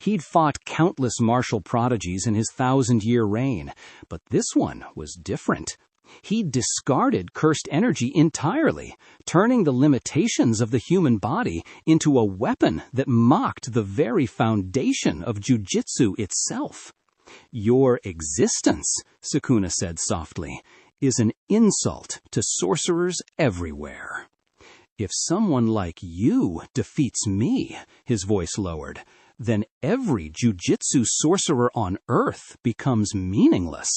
He'd fought countless martial prodigies in his 1,000-year reign, but this one was different. He'd discarded cursed energy entirely, turning the limitations of the human body into a weapon that mocked the very foundation of jujutsu itself. "Your existence," Sukuna said softly, "is an insult to sorcerers everywhere." If someone like you defeats me, his voice lowered, then every jujutsu sorcerer on Earth becomes meaningless.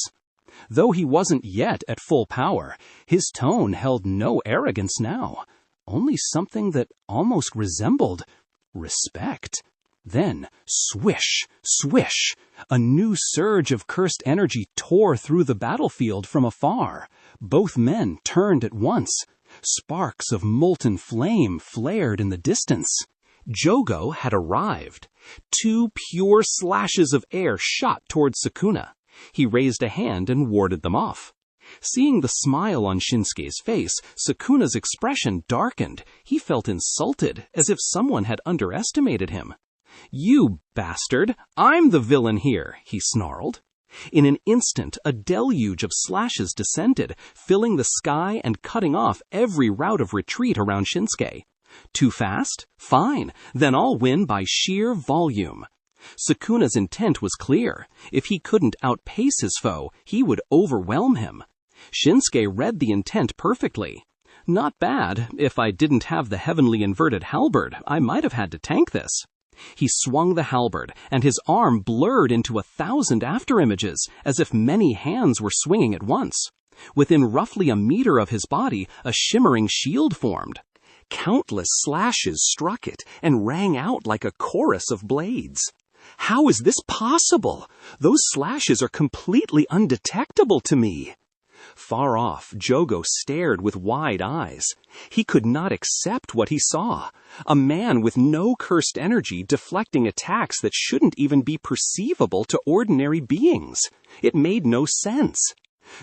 Though he wasn't yet at full power, his tone held no arrogance now, only something that almost resembled respect. Then, swish, swish, a new surge of cursed energy tore through the battlefield from afar. Both men turned at once. Sparks of molten flame flared in the distance. Jogo had arrived. 2 pure slashes of air shot toward Sukuna. He raised a hand and warded them off. Seeing the smile on Shinsuke's face, Sukuna's expression darkened. He felt insulted, as if someone had underestimated him. "You bastard! I'm the villain here," he snarled. In an instant, a deluge of slashes descended, filling the sky and cutting off every route of retreat around Shinsuke. Too fast? Fine, then I'll win by sheer volume. Sukuna's intent was clear. If he couldn't outpace his foe, he would overwhelm him. Shinsuke read the intent perfectly. Not bad. If I didn't have the heavenly inverted halberd, I might have had to tank this. He swung the halberd, and his arm blurred into 1,000 afterimages, as if many hands were swinging at once. Within roughly a meter of his body, a shimmering shield formed. Countless slashes struck it and rang out like a chorus of blades. How is this possible? Those slashes are completely undetectable to me. Far off, Jogo stared with wide eyes. He could not accept what he saw. A man with no cursed energy deflecting attacks that shouldn't even be perceivable to ordinary beings. It made no sense.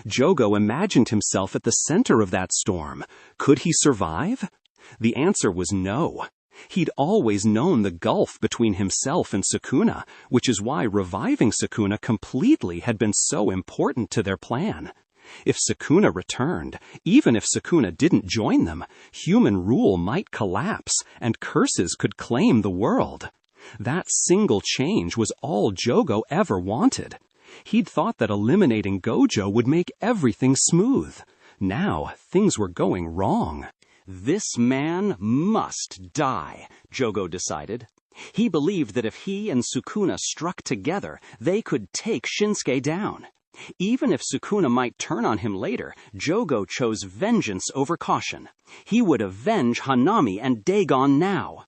Jogo imagined himself at the center of that storm. Could he survive? The answer was no. He'd always known the gulf between himself and Sukuna, which is why reviving Sukuna completely had been so important to their plan. If Sukuna returned, even if Sukuna didn't join them, human rule might collapse and curses could claim the world. That single change was all Jogo ever wanted. He'd thought that eliminating Gojo would make everything smooth. Now, things were going wrong. This man must die, Jogo decided. He believed that if he and Sukuna struck together, they could take Shinsuke down. Even if Sukuna might turn on him later, Jogo chose vengeance over caution. He would avenge Hanami and Dagon now.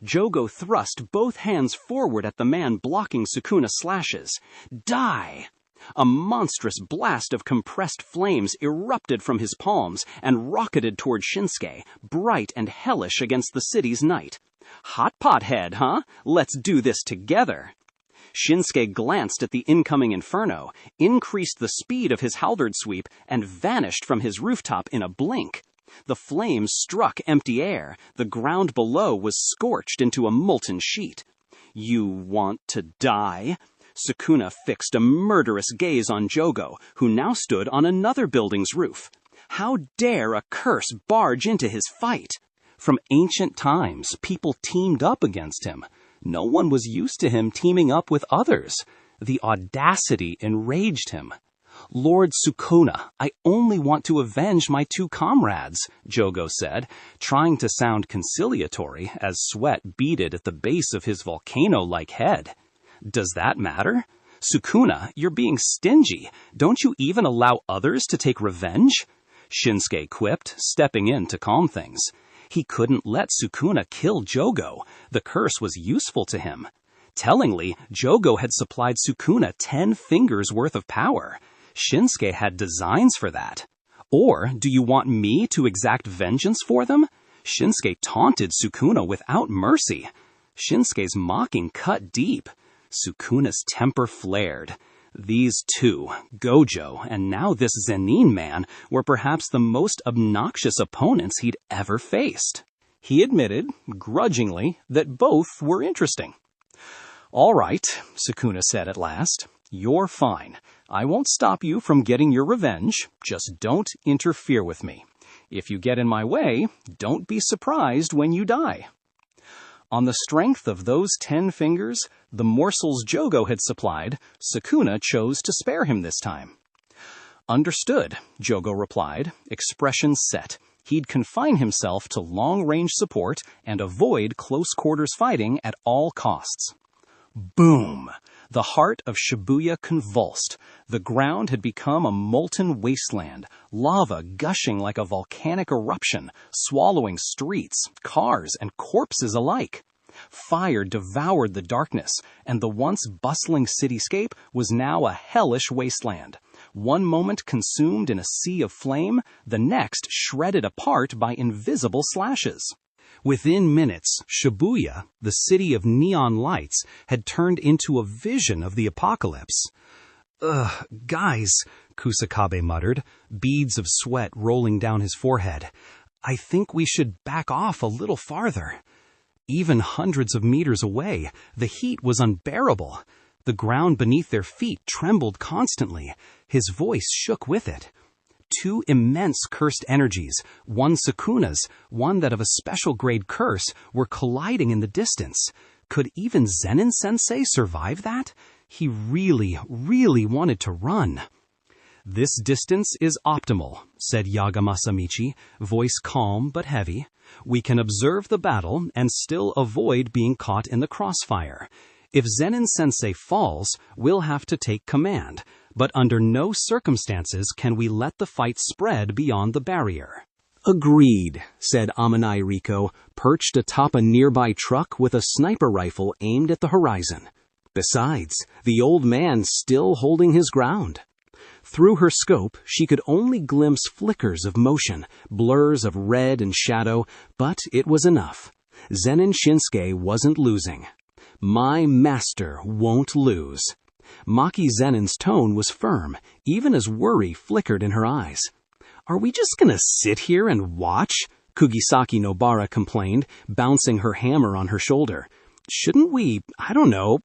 Jogo thrust both hands forward at the man blocking Sukuna's slashes. Die! A monstrous blast of compressed flames erupted from his palms and rocketed toward Shinsuke, bright and hellish against the city's night. Hot pot head, huh? Let's do this together. Shinsuke glanced at the incoming inferno, increased the speed of his halberd sweep, and vanished from his rooftop in a blink. The flames struck empty air. The ground below was scorched into a molten sheet. You want to die? Sukuna fixed a murderous gaze on Jogo, who now stood on another building's roof. How dare a curse barge into his fight? From ancient times, people teamed up against him. No one was used to him teaming up with others. The audacity enraged him. Lord Sukuna, I only want to avenge my 2 comrades, Jogo said, trying to sound conciliatory as sweat beaded at the base of his volcano-like head. Does that matter? Sukuna, you're being stingy. Don't you even allow others to take revenge? Shinsuke quipped, stepping in to calm things. He couldn't let Sukuna kill Jogo. The curse was useful to him. Tellingly, Jogo had supplied Sukuna 10 fingers worth of power. Shinsuke had designs for that. Or do you want me to exact vengeance for them? Shinsuke taunted Sukuna without mercy. Shinsuke's mocking cut deep. Sukuna's temper flared. These 2, Gojo and now this Zen'in man, were perhaps the most obnoxious opponents he'd ever faced. He admitted, grudgingly, that both were interesting. All right, Sukuna said at last. You're fine. I won't stop you from getting your revenge. Just don't interfere with me. If you get in my way, don't be surprised when you die. On the strength of those 10 fingers, the morsels Jogo had supplied, Sukuna chose to spare him this time. Understood, Jogo replied, expression set. He'd confine himself to long-range support and avoid close-quarters fighting at all costs. Boom! The heart of Shibuya convulsed. The ground had become a molten wasteland, lava gushing like a volcanic eruption, swallowing streets, cars, and corpses alike. Fire devoured the darkness, and the once bustling cityscape was now a hellish wasteland. One moment consumed in a sea of flame, the next shredded apart by invisible slashes. Within minutes, Shibuya, the city of neon lights, had turned into a vision of the apocalypse. "Ugh, guys," Kusakabe muttered, beads of sweat rolling down his forehead. "I think we should back off a little farther." Even hundreds of meters away, the heat was unbearable. The ground beneath their feet trembled constantly. His voice shook with it. Two immense cursed energies, one Sukuna's, one that of a special grade curse, were colliding in the distance. Could even Zen'in-sensei survive that? He really, really wanted to run. "This distance is optimal," said Yaga Masamichi, voice calm but heavy. "We can observe the battle and still avoid being caught in the crossfire. If Zen'in-sensei falls, we'll have to take command, but under no circumstances can we let the fight spread beyond the barrier." "Agreed," said Amanai Riko, perched atop a nearby truck with a sniper rifle aimed at the horizon. Besides, the old man's still holding his ground. Through her scope, she could only glimpse flickers of motion, blurs of red and shadow, but it was enough. Zen'in Shinsuke wasn't losing. "My master won't lose." Maki Zenin's tone was firm, even as worry flickered in her eyes. "Are we just gonna sit here and watch?" Kugisaki Nobara complained, bouncing her hammer on her shoulder. "Shouldn't we,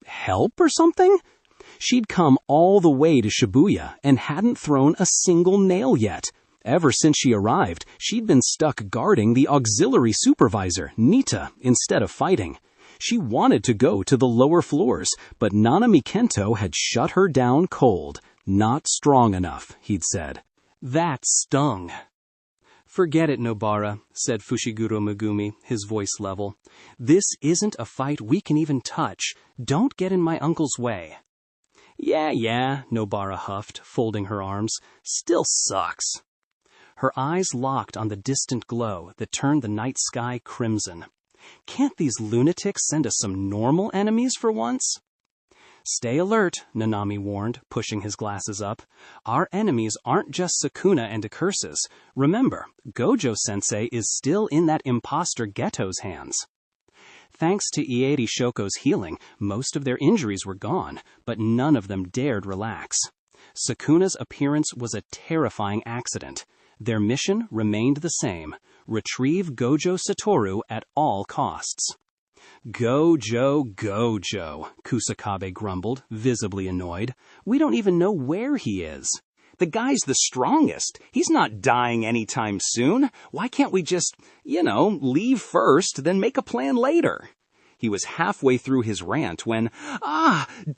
help or something?" She'd come all the way to Shibuya and hadn't thrown a single nail yet. Ever since she arrived, she'd been stuck guarding the auxiliary supervisor, Nita, instead of fighting. She wanted to go to the lower floors, but Nanami Kento had shut her down cold. "Not strong enough," he'd said. That stung. "Forget it, Nobara," said Fushiguro Megumi, his voice level. "This isn't a fight we can even touch. Don't get in my uncle's way." Yeah, Nobara huffed, folding her arms. "Still sucks." Her eyes locked on the distant glow that turned the night sky crimson. "Can't these lunatics send us some normal enemies for once?" "Stay alert," Nanami warned, pushing his glasses up. "Our enemies aren't just Sukuna and Decursus. Remember, Gojo-sensei is still in that imposter Ghetto's hands." Thanks to Ieri Shoko's healing, most of their injuries were gone, but none of them dared relax. Sukuna's appearance was a terrifying accident. Their mission remained the same: retrieve Gojo Satoru at all costs. "Gojo, Kusakabe grumbled, visibly annoyed. "We don't even know where he is." "The guy's the strongest. He's not dying anytime soon. Why can't we just, leave first, then make a plan later?" He was halfway through his rant when,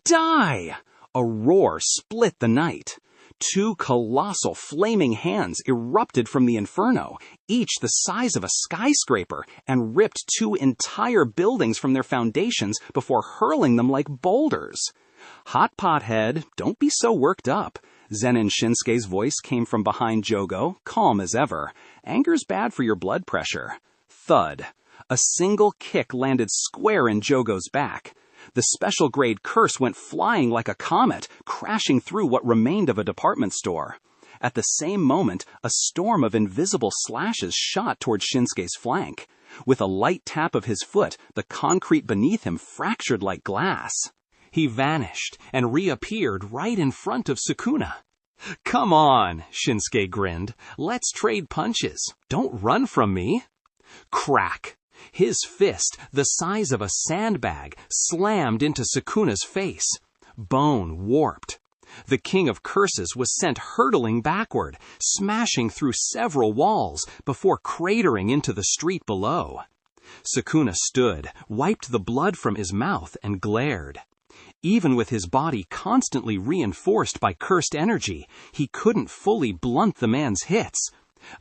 die! A roar split the night. Two colossal flaming hands erupted from the inferno, each the size of a skyscraper, and ripped two entire buildings from their foundations before hurling them like boulders. "Hot pot head, don't be so worked up." Zen'in Shinsuke's voice came from behind Jogo, calm as ever. "Anger's bad for your blood pressure." Thud. A single kick landed square in Jogo's back. The special grade curse went flying like a comet, crashing through what remained of a department store. At the same moment, a storm of invisible slashes shot toward Shinsuke's flank. With a light tap of his foot, the concrete beneath him fractured like glass. He vanished and reappeared right in front of Sukuna. "Come on," Shinsuke grinned. "Let's trade punches. Don't run from me." Crack! His fist, the size of a sandbag, slammed into Sukuna's face. Bone warped. The king of curses was sent hurtling backward, smashing through several walls before cratering into the street below. Sukuna stood, wiped the blood from his mouth, and glared. Even with his body constantly reinforced by cursed energy, he couldn't fully blunt the man's hits.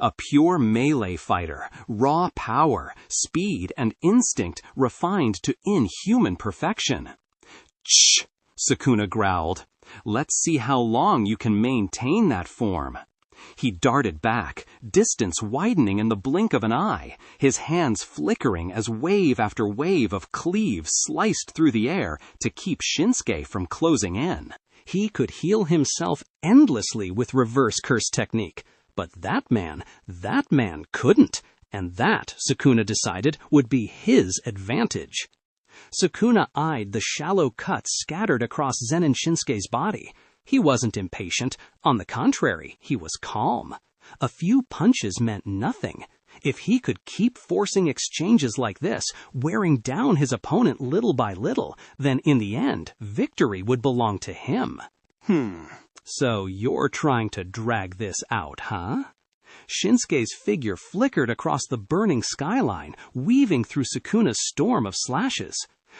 A pure melee fighter, raw power, speed, and instinct refined to inhuman perfection. "Shh," Sukuna growled. "Let's see how long you can maintain that form." He darted back, distance widening in the blink of an eye, his hands flickering as wave after wave of cleaves sliced through the air to keep Shinsuke from closing in. He could heal himself endlessly with reverse curse technique, but that man couldn't, and that, Sukuna decided, would be his advantage. Sukuna eyed the shallow cuts scattered across Zen'in Shinsuke's body. He wasn't impatient. On the contrary, he was calm. A few punches meant nothing. If he could keep forcing exchanges like this, wearing down his opponent little by little, then in the end, victory would belong to him. So you're trying to drag this out, huh? Shinsuke's figure flickered across the burning skyline, weaving through Sukuna's storm of slashes.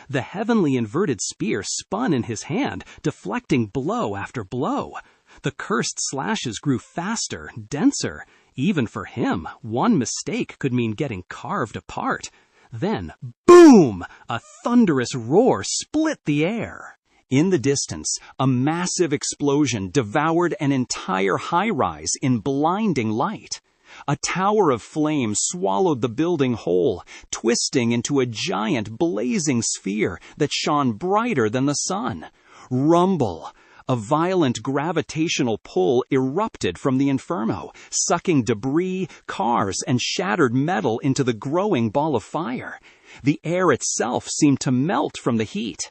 The heavenly inverted spear spun in his hand, deflecting blow after blow. The cursed slashes grew faster, denser. Even for him, one mistake could mean getting carved apart. Then, boom! A thunderous roar split the air. In the distance, a massive explosion devoured an entire high-rise in blinding light. A tower of flame swallowed the building whole, twisting into a giant blazing sphere that shone brighter than the sun. Rumble! A violent gravitational pull erupted from the inferno, sucking debris, cars, and shattered metal into the growing ball of fire. The air itself seemed to melt from the heat.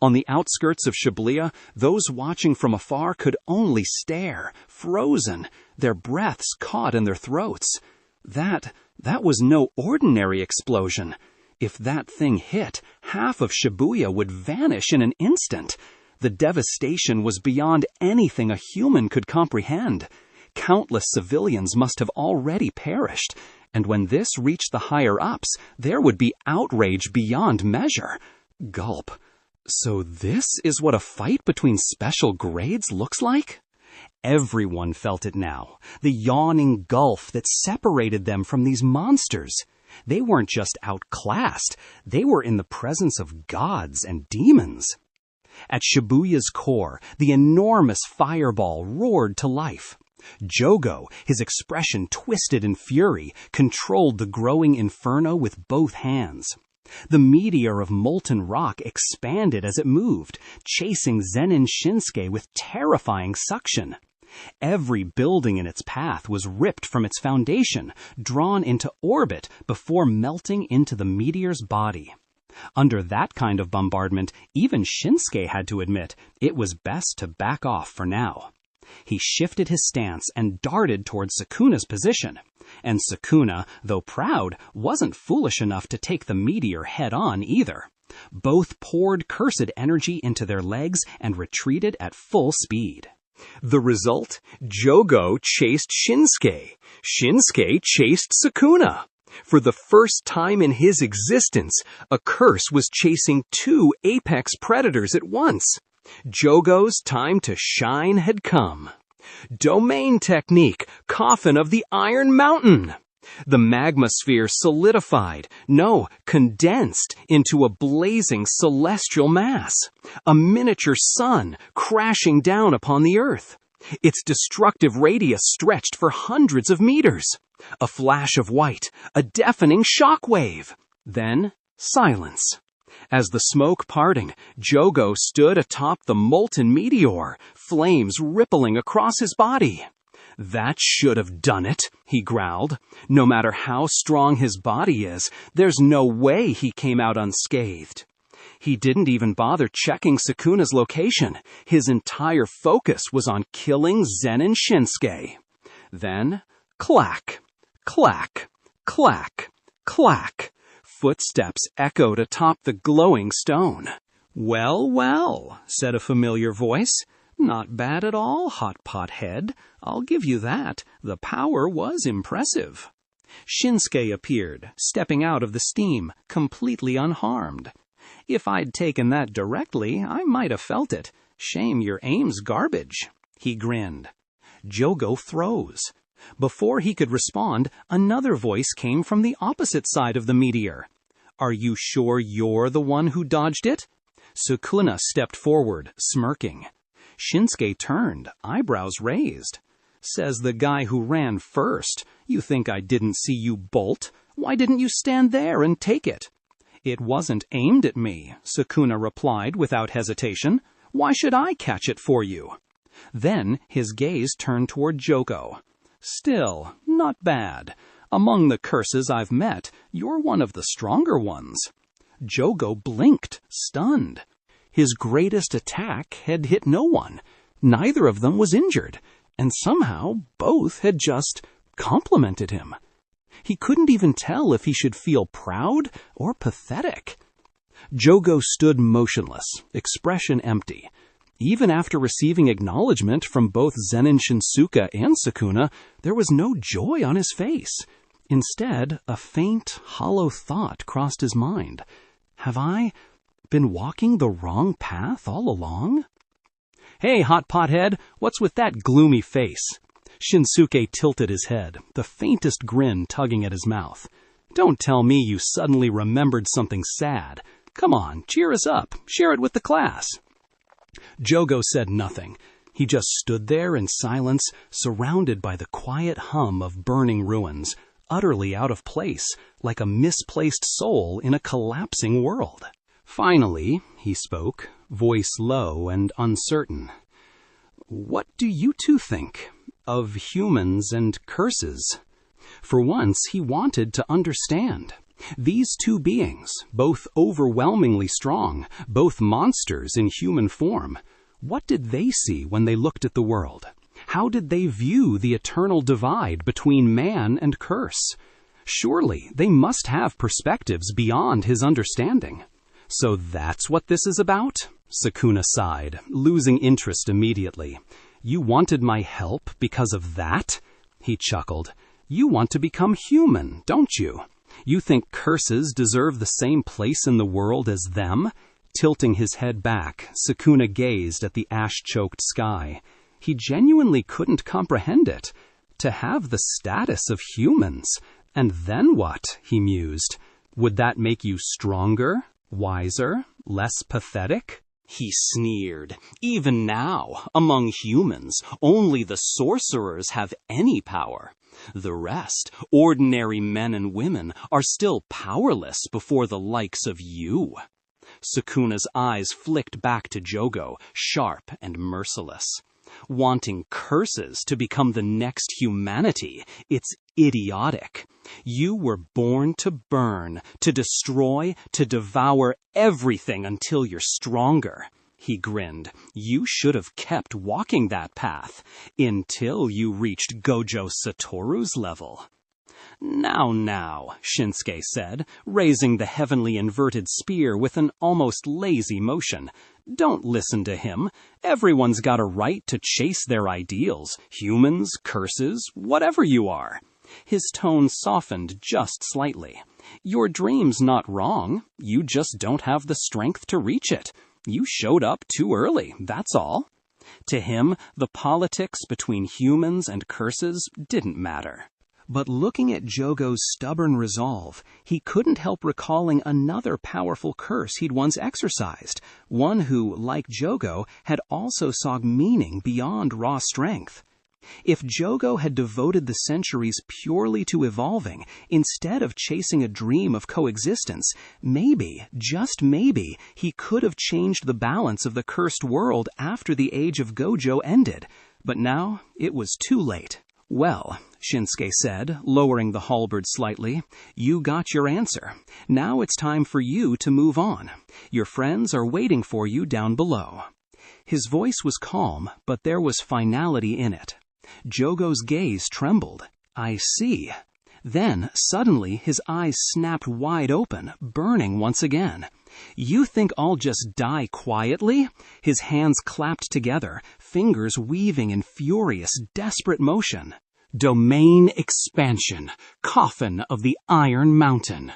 On the outskirts of Shibuya, those watching from afar could only stare, frozen, their breaths caught in their throats. That was no ordinary explosion. If that thing hit, half of Shibuya would vanish in an instant. The devastation was beyond anything a human could comprehend. Countless civilians must have already perished, and when this reached the higher-ups, there would be outrage beyond measure. Gulp. So this is what a fight between special grades looks like? Everyone felt it now, the yawning gulf that separated them from these monsters. They weren't just outclassed, they were in the presence of gods and demons. At Shibuya's core, the enormous fireball roared to life. Jogo, his expression twisted in fury, controlled the growing inferno with both hands. The meteor of molten rock expanded as it moved, chasing Zen'in Shinsuke with terrifying suction. Every building in its path was ripped from its foundation, drawn into orbit before melting into the meteor's body. Under that kind of bombardment, even Shinsuke had to admit it was best to back off for now. He shifted his stance and darted towards Sukuna's position. And Sukuna, though proud, wasn't foolish enough to take the meteor head-on either. Both poured cursed energy into their legs and retreated at full speed. The result? Jogo chased Shinsuke. Shinsuke chased Sukuna. For the first time in his existence, a curse was chasing two apex predators at once. Jogo's time to shine had come. Domain technique, coffin of the Iron Mountain. The magma sphere solidified, condensed into a blazing celestial mass. A miniature sun crashing down upon the earth. Its destructive radius stretched for hundreds of meters. A flash of white, a deafening shockwave. Then, silence. As the smoke parting, Jogo stood atop the molten meteor, flames rippling across his body. That should have done it, he growled. No matter how strong his body is, there's no way he came out unscathed. He didn't even bother checking Sukuna's location. His entire focus was on killing Zen'in Shinsuke. Then, clack, clack, clack, clack. Footsteps echoed atop the glowing stone. "Well, well," said a familiar voice. "Not bad at all, Hot Pot Head. I'll give you that. The power was impressive." Shinsuke appeared, stepping out of the steam, completely unharmed. "If I'd taken that directly, I might have felt it. Shame your aim's garbage." He grinned. Jogo froze. Before he could respond, another voice came from the opposite side of the meteor. "Are you sure you're the one who dodged it?" Sukuna stepped forward, smirking. Shinsuke turned, eyebrows raised. "Says the guy who ran first. You think I didn't see you bolt? Why didn't you stand there and take it?" "It wasn't aimed at me," Sukuna replied without hesitation. "Why should I catch it for you?" Then his gaze turned toward Jogo. "Still, not bad. Among the curses I've met, you're one of the stronger ones." Jogo blinked, stunned. His greatest attack had hit no one. Neither of them was injured, and somehow both had just complimented him. He couldn't even tell if he should feel proud or pathetic. Jogo stood motionless, expression empty. Even after receiving acknowledgement from both Zen'in Shinsuke and Sukuna, there was no joy on his face. Instead, a faint, hollow thought crossed his mind. Have I been walking the wrong path all along? "Hey, hot pothead, what's with that gloomy face?" Shinsuke tilted his head, the faintest grin tugging at his mouth. "Don't tell me you suddenly remembered something sad. Come on, cheer us up. Share it with the class." Jogo said nothing. He just stood there in silence, surrounded by the quiet hum of burning ruins, utterly out of place, like a misplaced soul in a collapsing world. Finally, he spoke, voice low and uncertain. "What do you two think of humans and curses?" For once, he wanted to understand. These two beings, both overwhelmingly strong, both monsters in human form, what did they see when they looked at the world? How did they view the eternal divide between man and curse? Surely they must have perspectives beyond his understanding. "So that's what this is about?" Sukuna sighed, losing interest immediately. "You wanted my help because of that?" He chuckled. "You want to become human, don't you? You think curses deserve the same place in the world as them?" Tilting his head back, Sukuna gazed at the ash-choked sky. He genuinely couldn't comprehend it. To have the status of humans. And then what? He mused. Would that make you stronger, wiser, less pathetic? He sneered. "Even now, among humans, only the sorcerers have any power. The rest, ordinary men and women, are still powerless before the likes of you." Sukuna's eyes flicked back to Jogo, sharp and merciless. "Wanting curses to become the next humanity, it's idiotic. You were born to burn, to destroy, to devour everything until you're stronger." He grinned. "You should have kept walking that path until you reached Gojo Satoru's level." Now, Shinsuke said, raising the heavenly inverted spear with an almost lazy motion. "Don't listen to him. Everyone's got a right to chase their ideals, humans, curses, whatever you are." His tone softened just slightly. "Your dream's not wrong. You just don't have the strength to reach it. You showed up too early, that's all." To him, the politics between humans and curses didn't matter. But looking at Jogo's stubborn resolve, he couldn't help recalling another powerful curse he'd once exercised, one who, like Jogo, had also sought meaning beyond raw strength. If Jogo had devoted the centuries purely to evolving, instead of chasing a dream of coexistence, maybe, just maybe, he could have changed the balance of the cursed world after the age of Gojo ended. But now, it was too late. "Well," Shinsuke said, lowering the halberd slightly, "you got your answer. Now it's time for you to move on. Your friends are waiting for you down below." His voice was calm, but there was finality in it. Jogo's gaze trembled. "I see." Then, suddenly, his eyes snapped wide open, burning once again. "You think I'll just die quietly?" His hands clapped together, fingers weaving in furious, desperate motion. "Domain expansion, coffin of the Iron Mountain."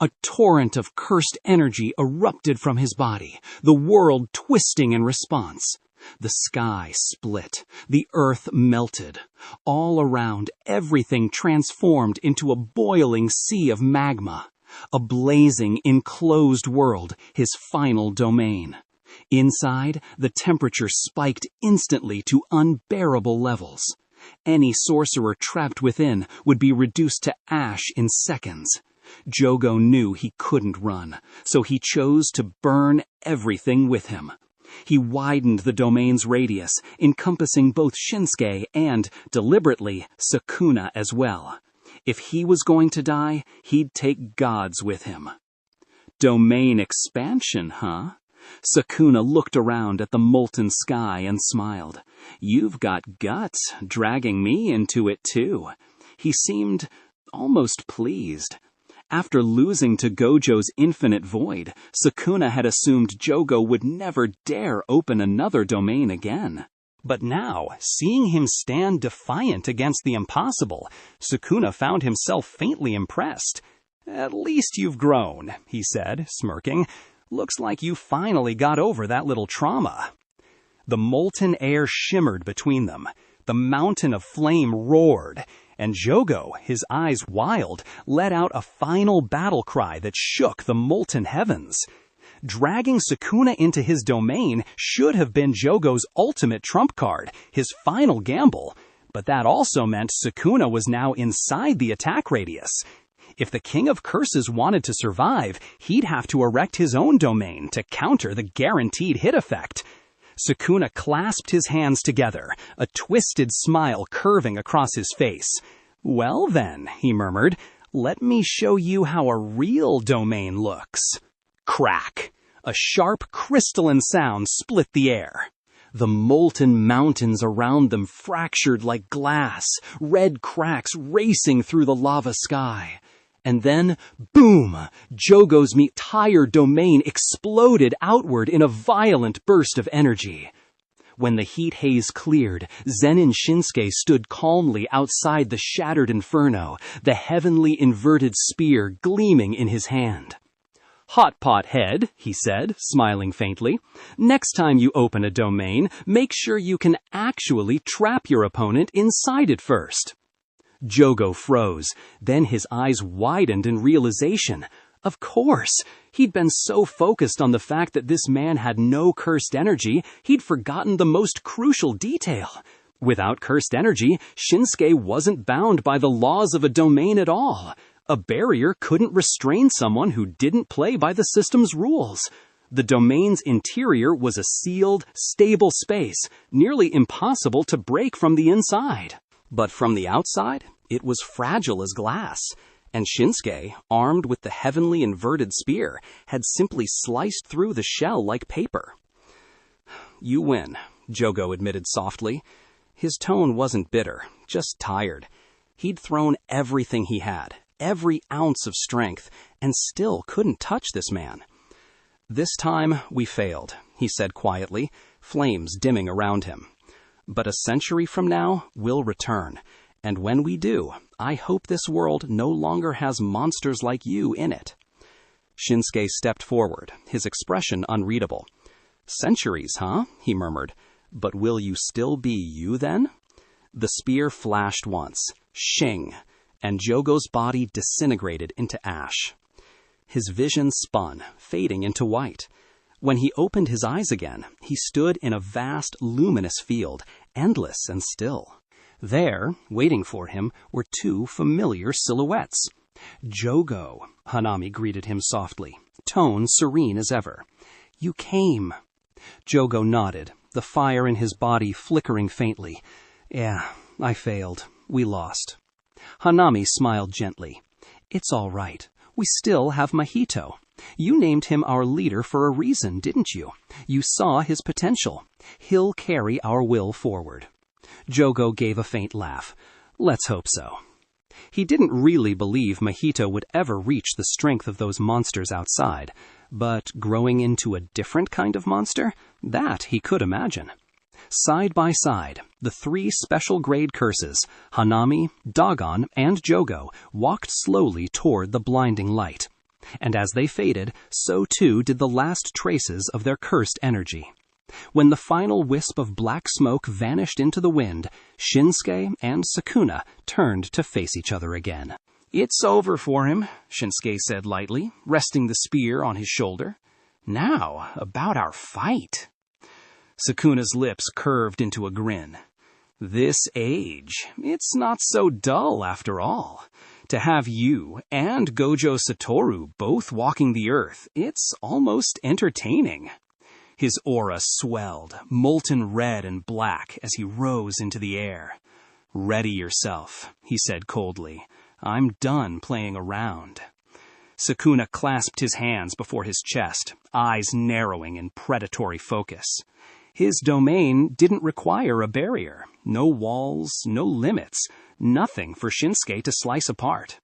A torrent of cursed energy erupted from his body, the world twisting in response. The sky split. The earth melted. All around, everything transformed into a boiling sea of magma. A blazing, enclosed world, his final domain. Inside, the temperature spiked instantly to unbearable levels. Any sorcerer trapped within would be reduced to ash in seconds. Jogo knew he couldn't run, so he chose to burn everything with him. He widened the domain's radius, encompassing both Shinsuke and, deliberately, Sukuna as well. If he was going to die, he'd take gods with him. Domain expansion, huh? Sukuna looked around at the molten sky and smiled. You've got guts, dragging me into it too. He seemed almost pleased. After losing to Gojo's infinite void, Sukuna had assumed Jogo would never dare open another domain again. But now, seeing him stand defiant against the impossible, Sukuna found himself faintly impressed. "At least you've grown," he said, smirking. "Looks like you finally got over that little trauma." The molten air shimmered between them. The mountain of flame roared, and Jogo, his eyes wild, let out a final battle cry that shook the molten heavens. Dragging Sukuna into his domain should have been Jogo's ultimate trump card, his final gamble, but that also meant Sukuna was now inside the attack radius. If the King of Curses wanted to survive, he'd have to erect his own domain to counter the guaranteed hit effect. Sukuna clasped his hands together, a twisted smile curving across his face. "Well then," he murmured, "let me show you how a real domain looks." Crack! A sharp, crystalline sound split the air. The molten mountains around them fractured like glass, red cracks racing through the lava sky. And then, boom! Jogo's entire domain exploded outward in a violent burst of energy. When the heat haze cleared, Zen'in Shinsuke stood calmly outside the shattered inferno, the heavenly inverted spear gleaming in his hand. "Hot pot head," he said, smiling faintly. "Next time you open a domain, make sure you can actually trap your opponent inside it first." Jogo froze. Then his eyes widened in realization. Of course! He'd been so focused on the fact that this man had no cursed energy, he'd forgotten the most crucial detail. Without cursed energy, Shinsuke wasn't bound by the laws of a domain at all. A barrier couldn't restrain someone who didn't play by the system's rules. The domain's interior was a sealed, stable space, nearly impossible to break from the inside. But from the outside, it was fragile as glass, and Shinsuke, armed with the heavenly inverted spear, had simply sliced through the shell like paper. "You win," Jogo admitted softly. His tone wasn't bitter, just tired. He'd thrown everything he had, every ounce of strength, and still couldn't touch this man. "This time we failed," he said quietly, flames dimming around him. "But a century from now, we'll return. And when we do, I hope this world no longer has monsters like you in it." Shinsuke stepped forward, his expression unreadable. "Centuries, huh?" he murmured. "But will you still be you then?" The spear flashed once, shing, and Jogo's body disintegrated into ash. His vision spun, fading into white. When he opened his eyes again, he stood in a vast, luminous field, endless and still. There, waiting for him, were two familiar silhouettes. "Jogo," Hanami greeted him softly, tone serene as ever. "You came." Jogo nodded, the fire in his body flickering faintly. "Yeah, I failed. We lost." Hanami smiled gently. "It's all right. We still have Mahito. You named him our leader for a reason, didn't you? You saw his potential. He'll carry our will forward." Jogo gave a faint laugh. "Let's hope so." He didn't really believe Mahito would ever reach the strength of those monsters outside, but growing into a different kind of monster, that he could imagine. Side by side, the three special grade curses, Hanami, Dagon, and Jogo, walked slowly toward the blinding light. And as they faded, so too did the last traces of their cursed energy. When the final wisp of black smoke vanished into the wind, Shinsuke and Sukuna turned to face each other again. "It's over for him," Shinsuke said lightly, resting the spear on his shoulder. "Now, about our fight." Sukuna's lips curved into a grin. "This age, it's not so dull after all. To have you and Gojo Satoru both walking the earth, it's almost entertaining." His aura swelled, molten red and black, as he rose into the air. "Ready yourself," he said coldly. "I'm done playing around." Sukuna clasped his hands before his chest, eyes narrowing in predatory focus. His domain didn't require a barrier. No walls, no limits, nothing for Shinsuke to slice apart.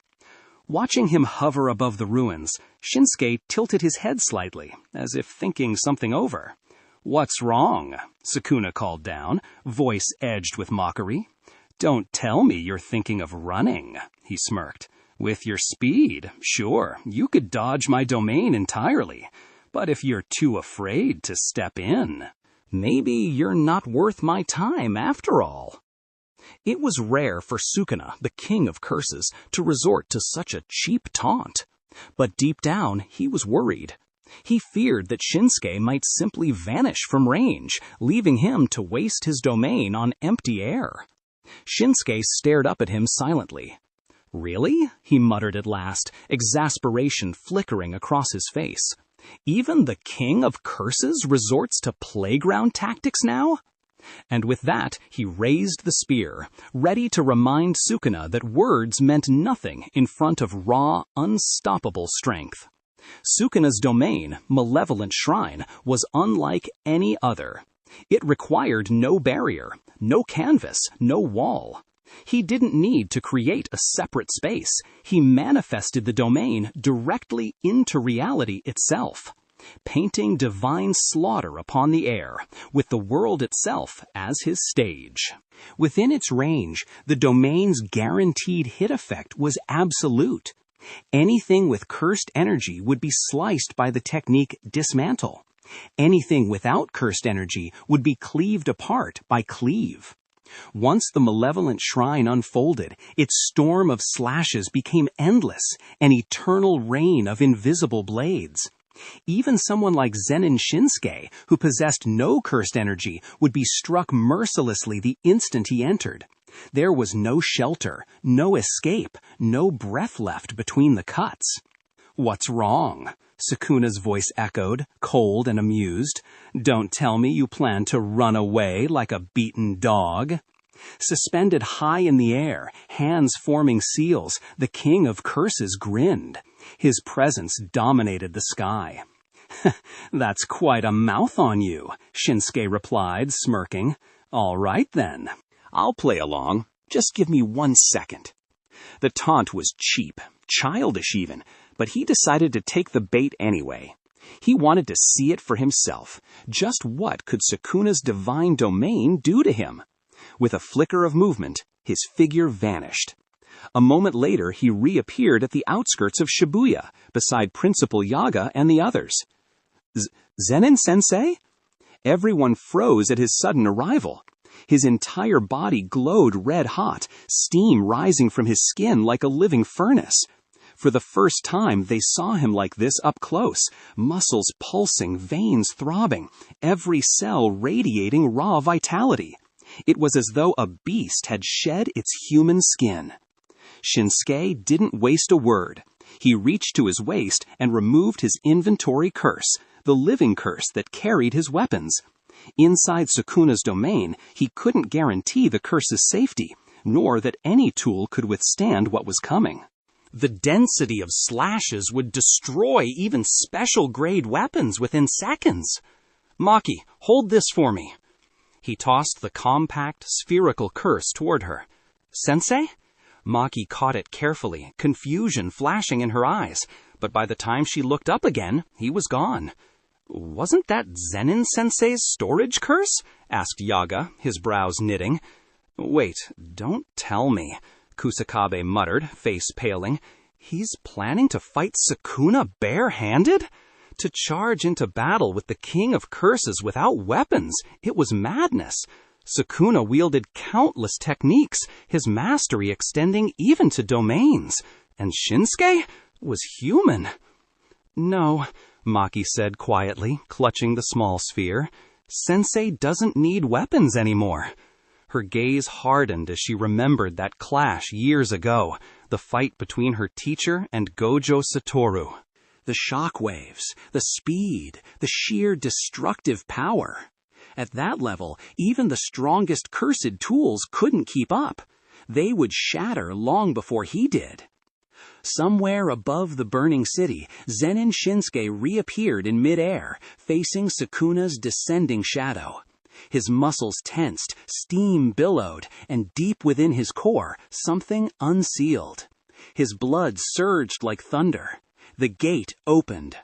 Watching him hover above the ruins, Shinsuke tilted his head slightly, as if thinking something over. "What's wrong?" Sukuna called down, voice edged with mockery. "Don't tell me you're thinking of running," he smirked. "With your speed, sure, you could dodge my domain entirely. But if you're too afraid to step in, maybe you're not worth my time after all." It was rare for Sukuna, the king of curses, to resort to such a cheap taunt. But deep down, he was worried. He feared that Shinsuke might simply vanish from range, leaving him to waste his domain on empty air. Shinsuke stared up at him silently. "Really?" he muttered at last, exasperation flickering across his face. "Even the king of curses resorts to playground tactics now?" And with that, he raised the spear, ready to remind Sukuna that words meant nothing in front of raw, unstoppable strength. Sukuna's domain, Malevolent Shrine, was unlike any other. It required no barrier, no canvas, no wall. He didn't need to create a separate space. He manifested the domain directly into reality itself, painting divine slaughter upon the air, with the world itself as his stage. Within its range, the domain's guaranteed hit effect was absolute. Anything with cursed energy would be sliced by the technique Dismantle. Anything without cursed energy would be cleaved apart by Cleave. Once the Malevolent Shrine unfolded, its storm of slashes became endless, an eternal rain of invisible blades. Even someone like Zen'in Shinsuke, who possessed no cursed energy, would be struck mercilessly the instant he entered. There was no shelter, no escape, no breath left between the cuts. "What's wrong?" Sukuna's voice echoed, cold and amused. "Don't tell me you plan to run away like a beaten dog." Suspended high in the air, hands forming seals, the king of curses grinned. His presence dominated the sky. "That's quite a mouth on you," Shinsuke replied, smirking. "All right then. I'll play along. Just give me 1 second." The taunt was cheap, childish even, but he decided to take the bait anyway. He wanted to see it for himself. Just what could Sukuna's divine domain do to him? With a flicker of movement, his figure vanished. A moment later, he reappeared at the outskirts of Shibuya, beside Principal Yaga and the others. "Zen'in-sensei?" Everyone froze at his sudden arrival. His entire body glowed red-hot, steam rising from his skin like a living furnace. For the first time, they saw him like this up close, muscles pulsing, veins throbbing, every cell radiating raw vitality. It was as though a beast had shed its human skin. Shinsuke didn't waste a word. He reached to his waist and removed his inventory curse, the living curse that carried his weapons. Inside Sukuna's domain, he couldn't guarantee the curse's safety, nor that any tool could withstand what was coming. The density of slashes would destroy even special-grade weapons within seconds. "Maki, hold this for me." He tossed the compact, spherical curse toward her. "Sensei?" Maki caught it carefully, confusion flashing in her eyes, but by the time she looked up again, he was gone. "Wasn't that Zen'in-sensei's storage curse?" asked Yaga, his brows knitting. "Wait, don't tell me," Kusakabe muttered, face paling. "He's planning to fight Sukuna bare-handed? To charge into battle with the King of Curses without weapons, it was madness. Sukuna wielded countless techniques, his mastery extending even to domains. And Shinsuke was human. "No," Maki said quietly, clutching the small sphere. "Sensei doesn't need weapons anymore." Her gaze hardened as she remembered that clash years ago, the fight between her teacher and Gojo Satoru. The shockwaves, the speed, the sheer destructive power. At that level, even the strongest cursed tools couldn't keep up. They would shatter long before he did. Somewhere above the burning city, Zen'in Shinsuke reappeared in midair, facing Sukuna's descending shadow. His muscles tensed, steam billowed, and deep within his core, something unsealed. His blood surged like thunder. The gate opened.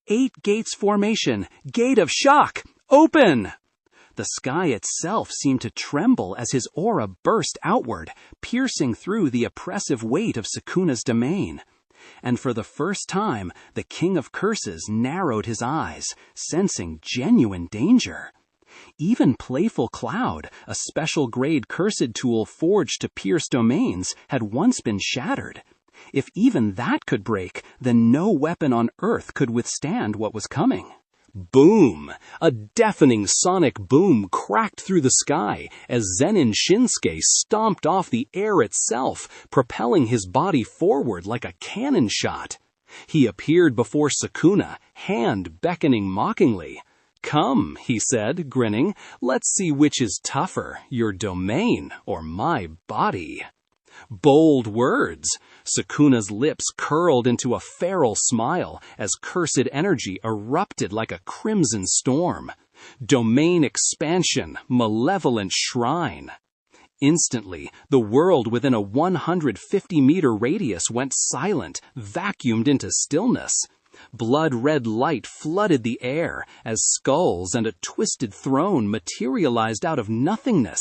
8 gates formation, gate of shock, open! The sky itself seemed to tremble as his aura burst outward, piercing through the oppressive weight of Sukuna's domain. And for the first time, the King of Curses narrowed his eyes, sensing genuine danger. Even Playful Cloud, a special-grade cursed tool forged to pierce domains, had once been shattered. If even that could break, then no weapon on Earth could withstand what was coming. Boom! A deafening sonic boom cracked through the sky as Zen'in Shinsuke stomped off the air itself, propelling his body forward like a cannon shot. He appeared before Sukuna, hand beckoning mockingly. "Come," he said, grinning, "let's see which is tougher, your domain or my body." Bold words. Sukuna's lips curled into a feral smile as cursed energy erupted like a crimson storm. Domain expansion, malevolent shrine. Instantly, the world within a 150-meter radius went silent, vacuumed into stillness. Blood-red light flooded the air as skulls and a twisted throne materialized out of nothingness.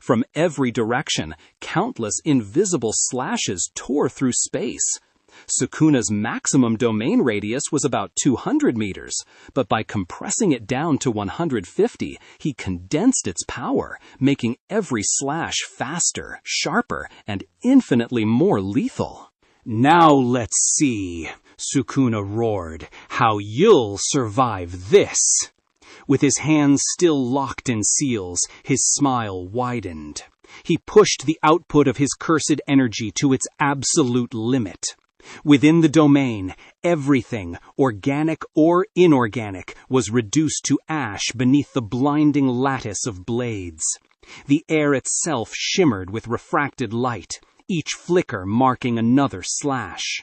From every direction, countless invisible slashes tore through space. Sukuna's maximum domain radius was about 200 meters, but by compressing it down to 150, he condensed its power, making every slash faster, sharper, and infinitely more lethal. "Now let's see," Sukuna roared, "how you'll survive this." With his hands still locked in seals, his smile widened. He pushed the output of his cursed energy to its absolute limit. Within the domain, everything, organic or inorganic, was reduced to ash beneath the blinding lattice of blades. The air itself shimmered with refracted light, each flicker marking another slash.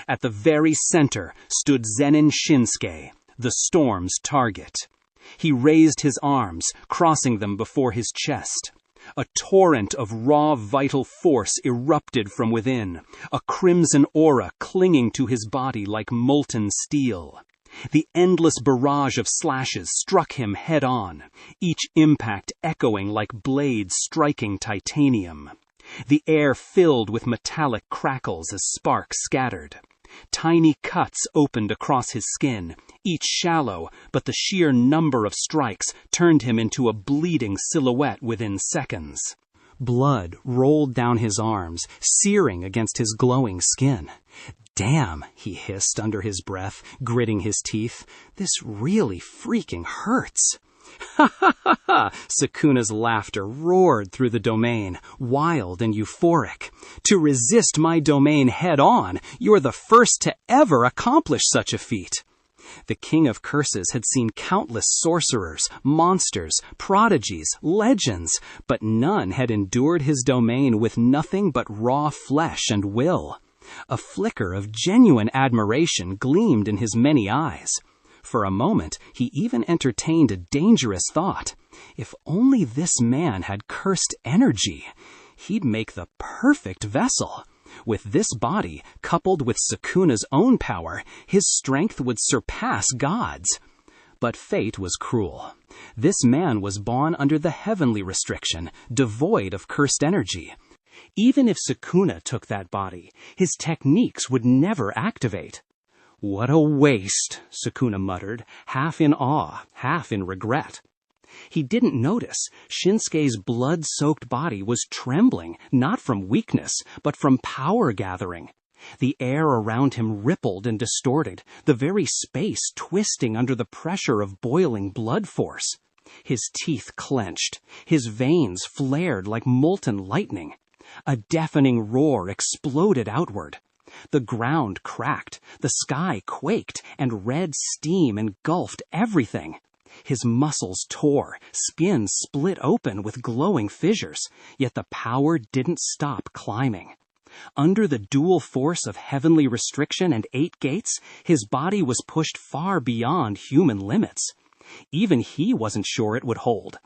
At the very center stood Zen'in Shinsuke, the storm's target. He raised his arms, crossing them before his chest. A torrent of raw vital force erupted from within, a crimson aura clinging to his body like molten steel. The endless barrage of slashes struck him head-on, each impact echoing like blades striking titanium. The air filled with metallic crackles as sparks scattered. Tiny cuts opened across his skin, each shallow, but the sheer number of strikes turned him into a bleeding silhouette within seconds. Blood rolled down his arms, searing against his glowing skin. "Damn," he hissed under his breath, gritting his teeth. "This really freaking hurts." "Ha ha ha ha!" Sukuna's laughter roared through the domain, wild and euphoric. "To resist my domain head-on, you're the first to ever accomplish such a feat." The King of Curses had seen countless sorcerers, monsters, prodigies, legends, but none had endured his domain with nothing but raw flesh and will. A flicker of genuine admiration gleamed in his many eyes. For a moment, he even entertained a dangerous thought. If only this man had cursed energy, he'd make the perfect vessel. With this body, coupled with Sukuna's own power, his strength would surpass gods. But fate was cruel. This man was born under the heavenly restriction, devoid of cursed energy. Even if Sukuna took that body, his techniques would never activate. "What a waste," Sukuna muttered, half in awe, half in regret. He didn't notice Shinsuke's blood-soaked body was trembling, not from weakness, but from power gathering. The air around him rippled and distorted, the very space twisting under the pressure of boiling blood force. His teeth clenched, his veins flared like molten lightning. A deafening roar exploded outward. The ground cracked, the sky quaked, and red steam engulfed everything. His muscles tore, skin split open with glowing fissures, yet the power didn't stop climbing. Under the dual force of heavenly restriction and 8 gates, his body was pushed far beyond human limits. Even he wasn't sure it would hold.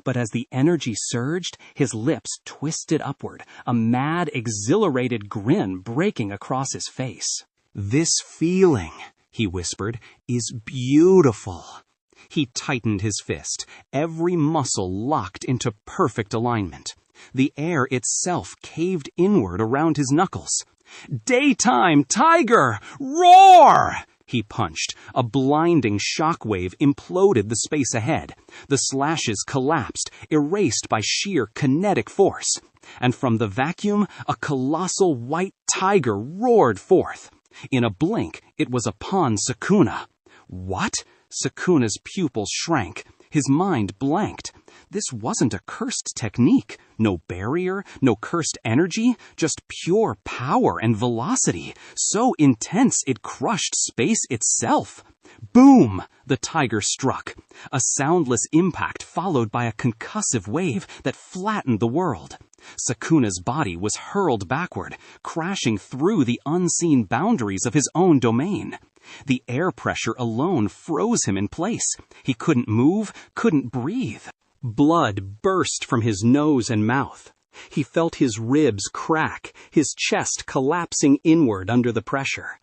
But as the energy surged, his lips twisted upward, a mad, exhilarated grin breaking across his face. "This feeling," he whispered, "is beautiful." He tightened his fist, every muscle locked into perfect alignment. The air itself caved inward around his knuckles. "Daytime tiger! Roar!" He punched. A blinding shockwave imploded the space ahead. The slashes collapsed, erased by sheer kinetic force. And from the vacuum, a colossal white tiger roared forth. In a blink, it was upon Sukuna. What? Sukuna's pupils shrank. His mind blanked. This wasn't a cursed technique. No barrier, no cursed energy, just pure power and velocity, so intense it crushed space itself. Boom! The tiger struck. A soundless impact followed by a concussive wave that flattened the world. Sukuna's body was hurled backward, crashing through the unseen boundaries of his own domain. The air pressure alone froze him in place. He couldn't move, couldn't breathe. Blood burst from his nose and mouth. He felt his ribs crack, his chest collapsing inward under the pressure.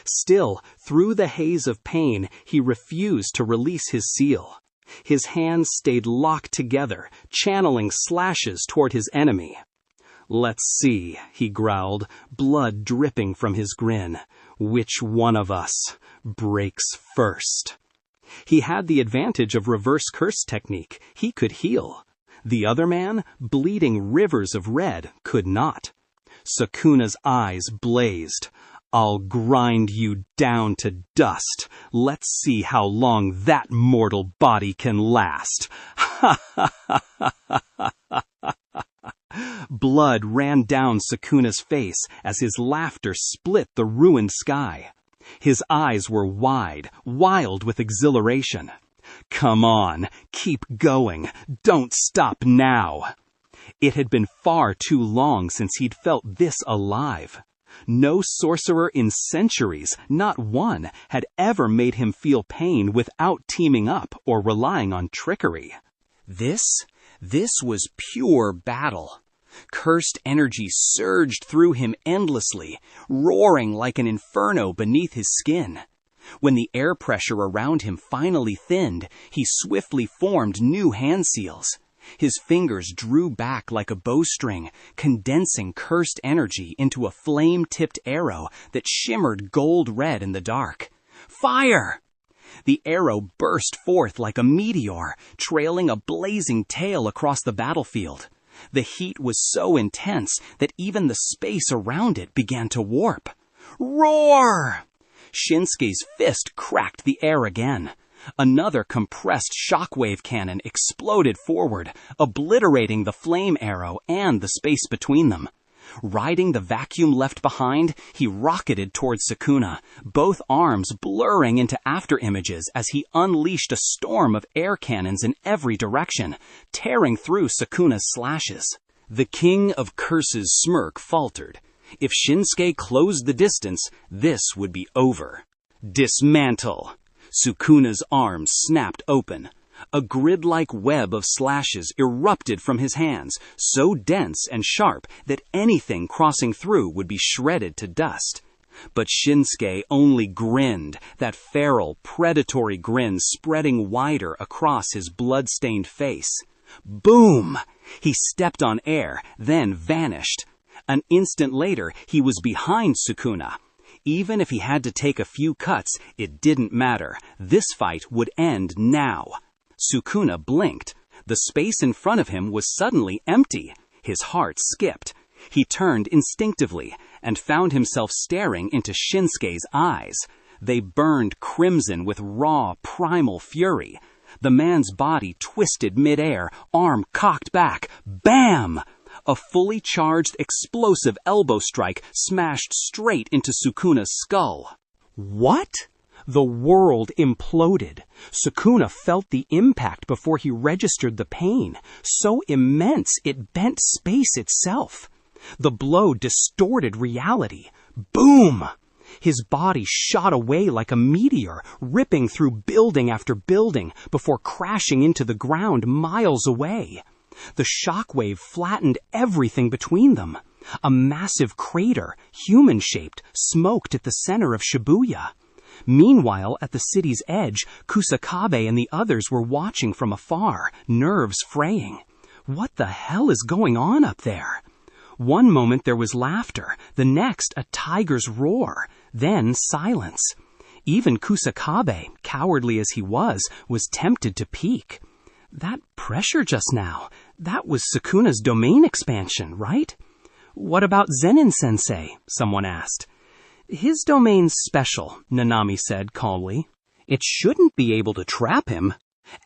Still, through the haze of pain, he refused to release his seal. His hands stayed locked together, channeling slashes toward his enemy. "Let's see," he growled, blood dripping from his grin. "Which one of us breaks first?" He had the advantage of reverse curse technique. He could heal. The other man, bleeding rivers of red, could not. Sukuna's eyes blazed. "I'll grind you down to dust. Let's see how long that mortal body can last." Ha ha ha ha ha ha. Blood ran down Sukuna's face as his laughter split the ruined sky. His eyes were wide, wild with exhilaration. "Come on, keep going, don't stop now." It had been far too long since he'd felt this alive. No sorcerer in centuries, not one, had ever made him feel pain without teaming up or relying on trickery. This was pure battle. Cursed energy surged through him endlessly, roaring like an inferno beneath his skin. When the air pressure around him finally thinned, he swiftly formed new hand seals. His fingers drew back like a bowstring, condensing cursed energy into a flame-tipped arrow that shimmered gold-red in the dark. Fire! The arrow burst forth like a meteor, trailing a blazing tail across the battlefield. The heat was so intense that even the space around it began to warp. Roar! Shinsuke's fist cracked the air again. Another compressed shockwave cannon exploded forward, obliterating the flame arrow and the space between them. Riding the vacuum left behind, he rocketed towards Sukuna, both arms blurring into afterimages as he unleashed a storm of air cannons in every direction, tearing through Sukuna's slashes. The King of Curses' smirk faltered. If Shinsuke closed the distance, this would be over. Dismantle! Sukuna's arms snapped open. A grid-like web of slashes erupted from his hands, so dense and sharp that anything crossing through would be shredded to dust. But Shinsuke only grinned, that feral, predatory grin spreading wider across his blood-stained face. Boom! He stepped on air, then vanished. An instant later, he was behind Sukuna. Even if he had to take a few cuts, it didn't matter. This fight would end now. Sukuna blinked. The space in front of him was suddenly empty. His heart skipped. He turned instinctively and found himself staring into Shinsuke's eyes. They burned crimson with raw, primal fury. The man's body twisted midair, arm cocked back. Bam! A fully charged, explosive elbow strike smashed straight into Sukuna's skull. What? The world imploded. Sukuna felt the impact before he registered the pain, so immense it bent space itself. The blow distorted reality. Boom! His body shot away like a meteor, ripping through building after building before crashing into the ground miles away. The shockwave flattened everything between them. A massive crater, human-shaped, smoked at the center of Shibuya. Meanwhile, at the city's edge, Kusakabe and the others were watching from afar, nerves fraying. What the hell is going on up there? One moment there was laughter, the next a tiger's roar, then silence. Even Kusakabe, cowardly as he was tempted to peek. That pressure just now, that was Sukuna's domain expansion, right? What about Zen'in-sensei? Someone asked. His domain's special, Nanami said calmly. It shouldn't be able to trap him.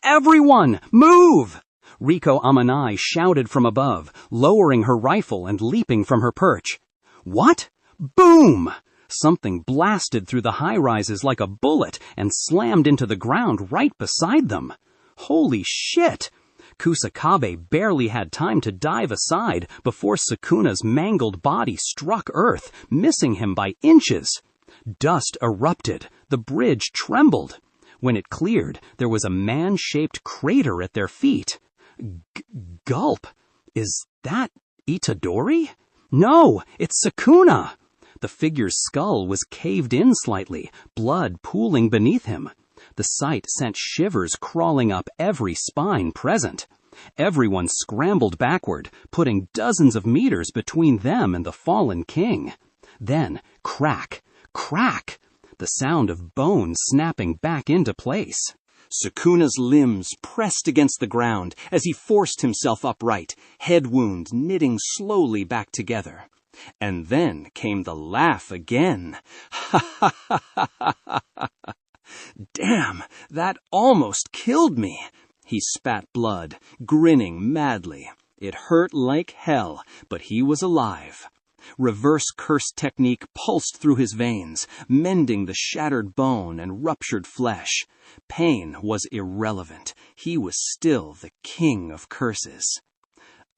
Everyone, move! Riko Amanai shouted from above, lowering her rifle and leaping from her perch. What? Boom! Something blasted through the high-rises like a bullet and slammed into the ground right beside them. Holy shit! Kusakabe barely had time to dive aside before Sukuna's mangled body struck earth, missing him by inches. Dust erupted. The bridge trembled. When it cleared, there was a man-shaped crater at their feet. Gulp! Is that Itadori? No, it's Sukuna! The figure's skull was caved in slightly, blood pooling beneath him. The sight sent shivers crawling up every spine present. Everyone scrambled backward, putting dozens of meters between them and the fallen king. Then, crack, crack, the sound of bones snapping back into place. Sukuna's limbs pressed against the ground as he forced himself upright, head wound knitting slowly back together. And then came the laugh again. Ha ha ha ha ha ha. Damn, that almost killed me. He spat blood, grinning madly. It hurt like hell, but he was alive. Reverse curse technique pulsed through his veins, mending the shattered bone and ruptured flesh. Pain was irrelevant. He was still the king of curses.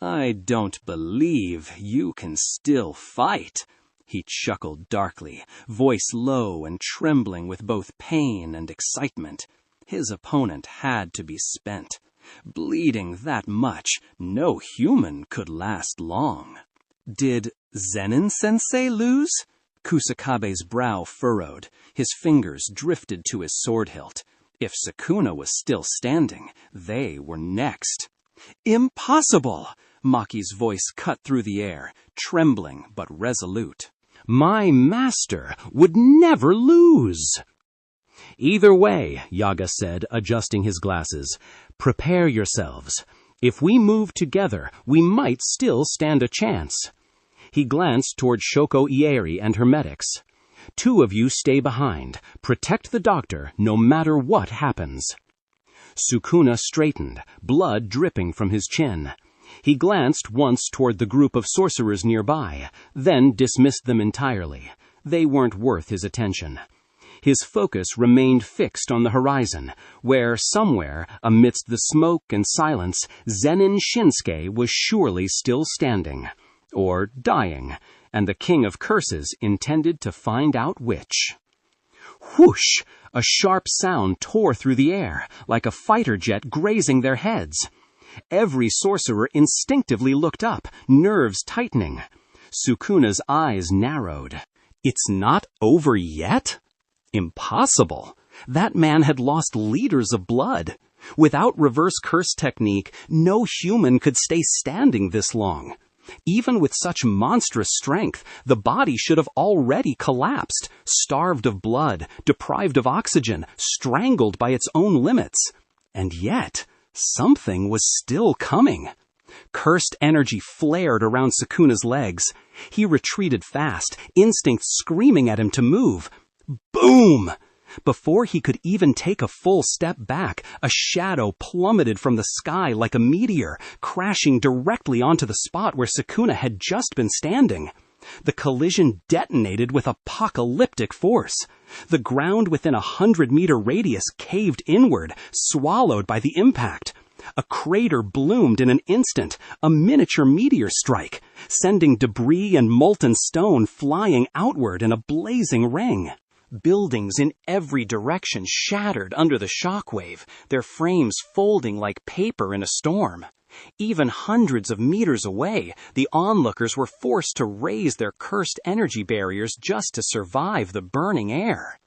I don't believe you can still fight. He chuckled darkly, voice low and trembling with both pain and excitement. His opponent had to be spent. Bleeding that much, no human could last long. Did Zen'in-sensei lose? Kusakabe's brow furrowed. His fingers drifted to his sword hilt. If Sukuna was still standing, they were next. Impossible! Maki's voice cut through the air, trembling but resolute. My master would never lose. Either way, Yaga said, adjusting his glasses, prepare yourselves. If we move together, we might still stand a chance. He glanced toward Shoko Ieri and her medics. 2 of you stay behind. Protect the doctor no matter what happens. Sukuna straightened, blood dripping from his chin. He glanced once toward the group of sorcerers nearby, then dismissed them entirely. They weren't worth his attention. His focus remained fixed on the horizon, where, somewhere, amidst the smoke and silence, Zen'in Shinsuke was surely still standing. Or dying, and the king of curses intended to find out which. Whoosh! A sharp sound tore through the air, like a fighter jet grazing their heads. Every sorcerer instinctively looked up, nerves tightening. Sukuna's eyes narrowed. It's not over yet? Impossible. That man had lost liters of blood. Without reverse curse technique, no human could stay standing this long. Even with such monstrous strength, the body should have already collapsed, starved of blood, deprived of oxygen, strangled by its own limits. And yet, something was still coming. Cursed energy flared around Sukuna's legs. He retreated fast, instinct screaming at him to move. Boom! Before he could even take a full step back, a shadow plummeted from the sky like a meteor, crashing directly onto the spot where Sukuna had just been standing. The collision detonated with apocalyptic force. The ground within 100-meter radius caved inward, swallowed by the impact. A crater bloomed in an instant, a miniature meteor strike, sending debris and molten stone flying outward in a blazing ring. Buildings in every direction shattered under the shockwave, their frames folding like paper in a storm. Even hundreds of meters away, the onlookers were forced to raise their cursed energy barriers just to survive the burning air.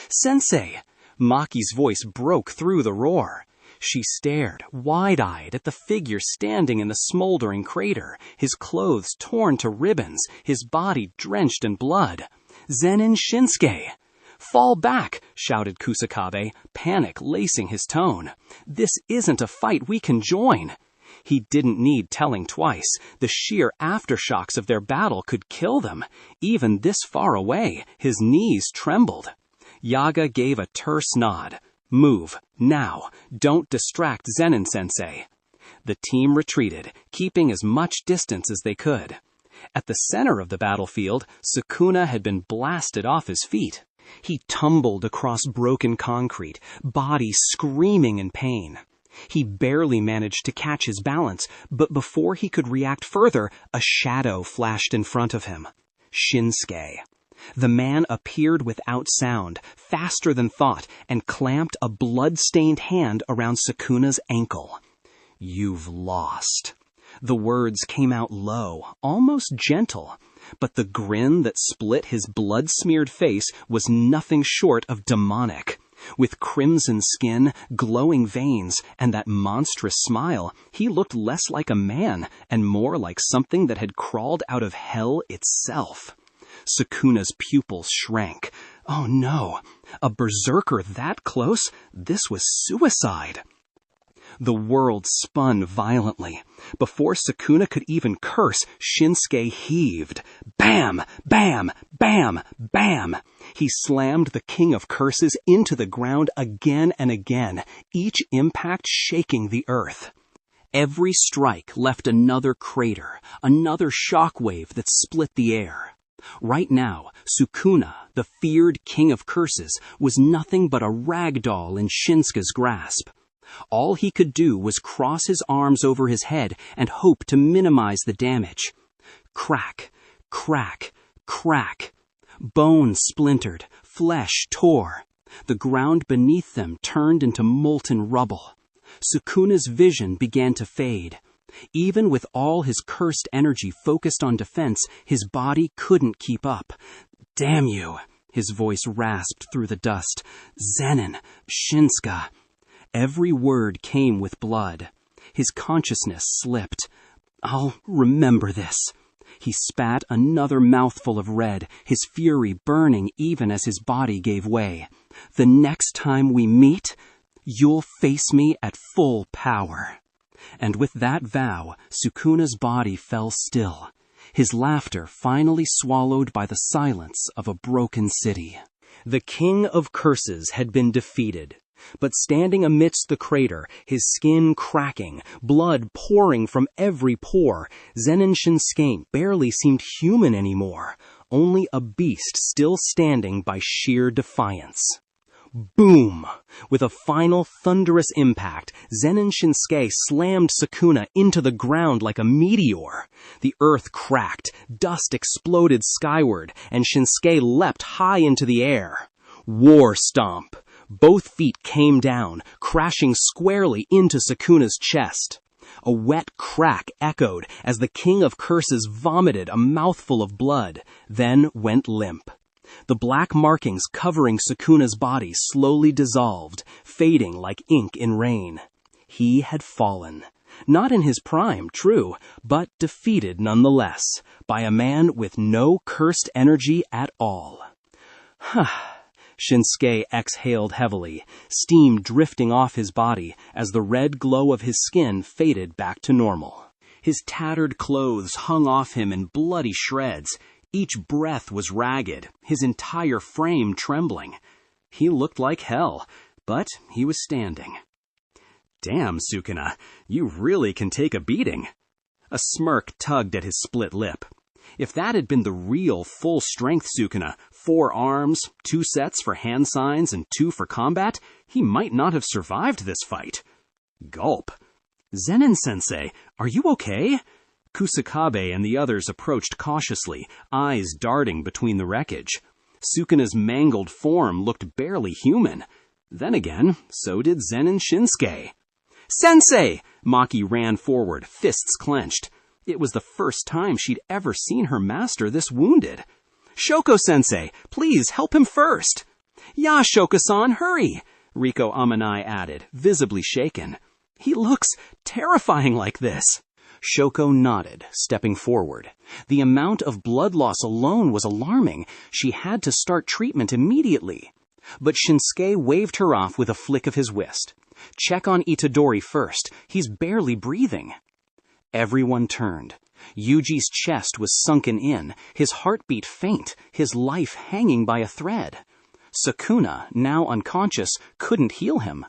"Sensei!" Maki's voice broke through the roar. She stared, wide-eyed, at the figure standing in the smoldering crater, his clothes torn to ribbons, his body drenched in blood. "Zen'in Shinsuke!" "Fall back!" shouted Kusakabe, panic lacing his tone. "This isn't a fight we can join." He didn't need telling twice. The sheer aftershocks of their battle could kill them. Even this far away, his knees trembled. Yaga gave a terse nod. "Move, now. Don't distract Zen'in-sensei." The team retreated, keeping as much distance as they could. At the center of the battlefield, Sukuna had been blasted off his feet. He tumbled across broken concrete, body screaming in pain. He barely managed to catch his balance, but before he could react further, a shadow flashed in front of him. Shinsuke. The man appeared without sound, faster than thought, and clamped a blood-stained hand around Sukuna's ankle. "You've lost." The words came out low, almost gentle, but the grin that split his blood-smeared face was nothing short of demonic. With crimson skin, glowing veins, and that monstrous smile, he looked less like a man and more like something that had crawled out of hell itself. Sukuna's pupils shrank. Oh no, a berserker that close? This was suicide. The world spun violently. Before Sukuna could even curse, Shinsuke heaved. Bam! Bam! Bam! Bam! He slammed the king of curses into the ground again and again, each impact shaking the earth. Every strike left another crater, another shockwave that split the air. Right now, Sukuna, the feared king of curses, was nothing but a rag doll in Shinsuke's grasp. All he could do was cross his arms over his head and hope to minimize the damage. Crack, crack, crack. Bone splintered, flesh tore. The ground beneath them turned into molten rubble. Sukuna's vision began to fade. Even with all his cursed energy focused on defense, his body couldn't keep up. "Damn you!" His voice rasped through the dust. "Zen'in, Shinsuke." Every word came with blood. His consciousness slipped. "I'll remember this." He spat another mouthful of red, his fury burning even as his body gave way. "The next time we meet, you'll face me at full power." And with that vow, Sukuna's body fell still, his laughter finally swallowed by the silence of a broken city. The king of curses had been defeated. But standing amidst the crater, his skin cracking, blood pouring from every pore, Zen'in Shinsuke barely seemed human anymore, only a beast still standing by sheer defiance. Boom! With a final thunderous impact, Zen'in Shinsuke slammed Sukuna into the ground like a meteor. The earth cracked, dust exploded skyward, and Shinsuke leapt high into the air. War stomp! Both feet came down, crashing squarely into Sukuna's chest. A wet crack echoed as the king of curses vomited a mouthful of blood, then went limp. The black markings covering Sukuna's body slowly dissolved, fading like ink in rain. He had fallen. Not in his prime, true, but defeated nonetheless, by a man with no cursed energy at all. Shinsuke exhaled heavily, steam drifting off his body as the red glow of his skin faded back to normal. His tattered clothes hung off him in bloody shreds. Each breath was ragged, his entire frame trembling. He looked like hell, but he was standing. "Damn, Sukuna, you really can take a beating." A smirk tugged at his split lip. If that had been the real full-strength Sukuna, 4 arms, 2 sets for hand signs and 2 for combat, he might not have survived this fight. Gulp. "Zen'in-sensei, are you okay?" Kusakabe and the others approached cautiously, eyes darting between the wreckage. Sukuna's mangled form looked barely human. Then again, so did Zen'in Shinsuke. "Sensei!" Maki ran forward, fists clenched. It was the first time she'd ever seen her master this wounded. "Shoko-sensei, please help him first." "Ya, Shoko-san, hurry!" Riko Amanai added, visibly shaken. "He looks terrifying like this." Shoko nodded, stepping forward. The amount of blood loss alone was alarming. She had to start treatment immediately. But Shinsuke waved her off with a flick of his wrist. "Check on Itadori first. He's barely breathing." Everyone turned. Yuji's chest was sunken in, his heartbeat faint, his life hanging by a thread. Sukuna, now unconscious, couldn't heal him.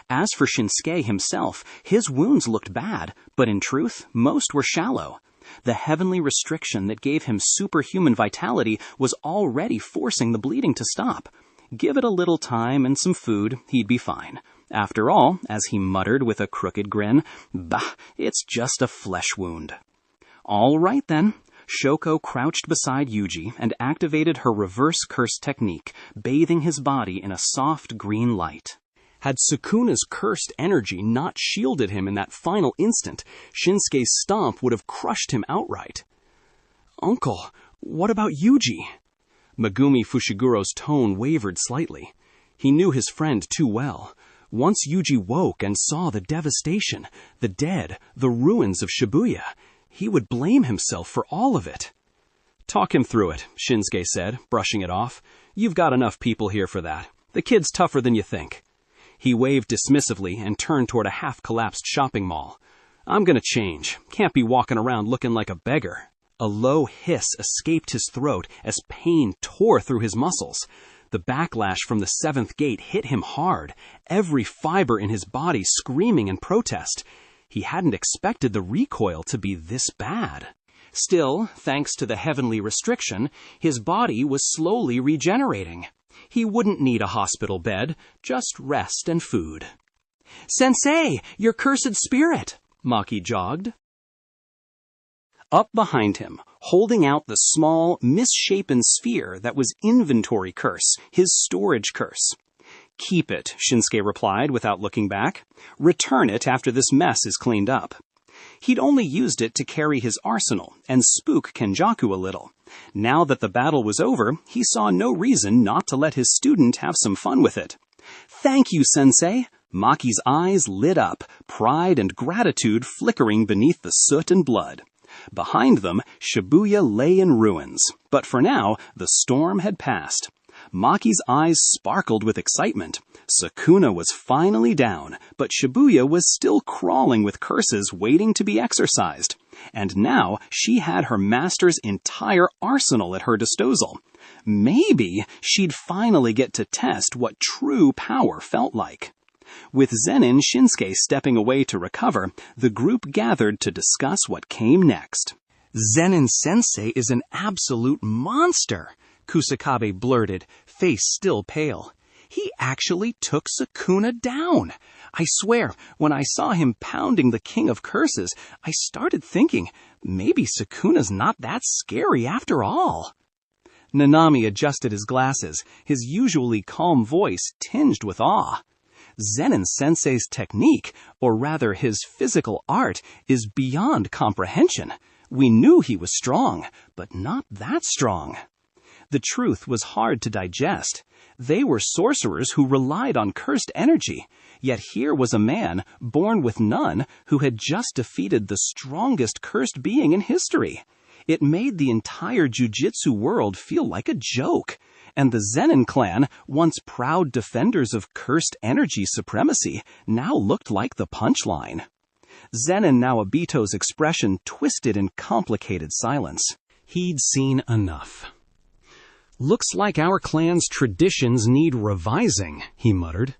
As for Shinsuke himself, his wounds looked bad, but in truth, most were shallow. The heavenly restriction that gave him superhuman vitality was already forcing the bleeding to stop. Give it a little time and some food, he'd be fine. After all, as he muttered with a crooked grin, "Bah, it's just a flesh wound." All right then. Shoko crouched beside Yuji and activated her reverse curse technique, bathing his body in a soft green light. Had Sukuna's cursed energy not shielded him in that final instant, Shinsuke's stomp would have crushed him outright. "Uncle, what about Yuji?" Megumi Fushiguro's tone wavered slightly. He knew his friend too well. Once Yuji woke and saw the devastation, the dead, the ruins of Shibuya, he would blame himself for all of it. "Talk him through it," Shinsuke said, brushing it off. "You've got enough people here for that. The kid's tougher than you think." He waved dismissively and turned toward a half-collapsed shopping mall. "I'm gonna change. Can't be walking around looking like a beggar." A low hiss escaped his throat as pain tore through his muscles. The backlash from the 7th gate hit him hard, every fiber in his body screaming in protest. He hadn't expected the recoil to be this bad. Still, thanks to the heavenly restriction, his body was slowly regenerating. He wouldn't need a hospital bed, just rest and food. "Sensei, your cursed spirit!" Maki jogged. Up behind him, holding out the small, misshapen sphere that was inventory curse, his storage curse. "Keep it," Shinsuke replied without looking back. "Return it after this mess is cleaned up." He'd only used it to carry his arsenal and spook Kenjaku a little. Now that the battle was over, he saw no reason not to let his student have some fun with it. "Thank you, Sensei." Maki's eyes lit up, pride and gratitude flickering beneath the soot and blood. Behind them, Shibuya lay in ruins, but for now, the storm had passed. Maki's eyes sparkled with excitement. Sukuna was finally down, but Shibuya was still crawling with curses waiting to be exorcised. And now she had her master's entire arsenal at her disposal. Maybe she'd finally get to test what true power felt like. With Zen'in Shinsuke stepping away to recover, the group gathered to discuss what came next. "Zen'in-sensei is an absolute monster," Kusakabe blurted, face still pale. "He actually took Sukuna down. I swear, when I saw him pounding the King of Curses, I started thinking, maybe Sukuna's not that scary after all." Nanami adjusted his glasses, his usually calm voice tinged with awe. "Zen'in-sensei's technique, or rather his physical art, is beyond comprehension. We knew he was strong, but not that strong." The truth was hard to digest. They were sorcerers who relied on cursed energy, Yet here was a man, born with none, who had just defeated the strongest cursed being in history. It made the entire jujitsu world feel like a joke. And the Zen'in clan, once proud defenders of cursed energy supremacy, now looked like the punchline. Zen'in Naobito's expression twisted in complicated silence. He'd seen enough. "Looks like our clan's traditions need revising," he muttered.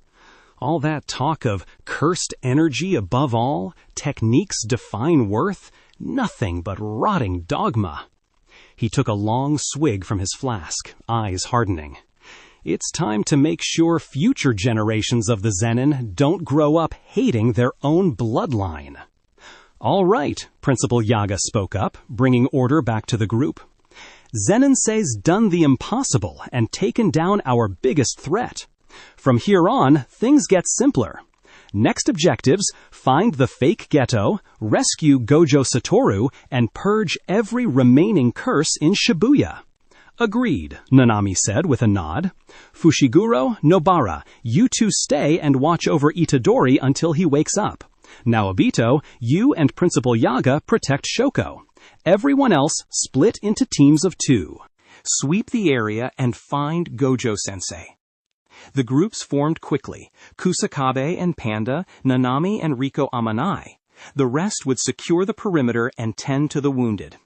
"All that talk of cursed energy above all, techniques define worth, nothing but rotting dogma." He took a long swig from his flask, eyes hardening. It's time to make sure future generations of the Zen'in don't grow up hating their own bloodline. "All right," Principal Yaga spoke up, bringing order back to the group. "Zen'in-sei's done the impossible and taken down our biggest threat. From here on, things get simpler. Next objectives, find the fake ghetto, rescue Gojo Satoru, and purge every remaining curse in Shibuya." "Agreed," Nanami said with a nod. "Fushiguro, Nobara, you two stay and watch over Itadori until he wakes up. Naobito, you and Principal Yaga protect Shoko. Everyone else split into teams of 2. Sweep the area and find Gojo-sensei." The groups formed quickly, Kusakabe and Panda, Nanami and Riko Amanai. The rest would secure the perimeter and tend to the wounded.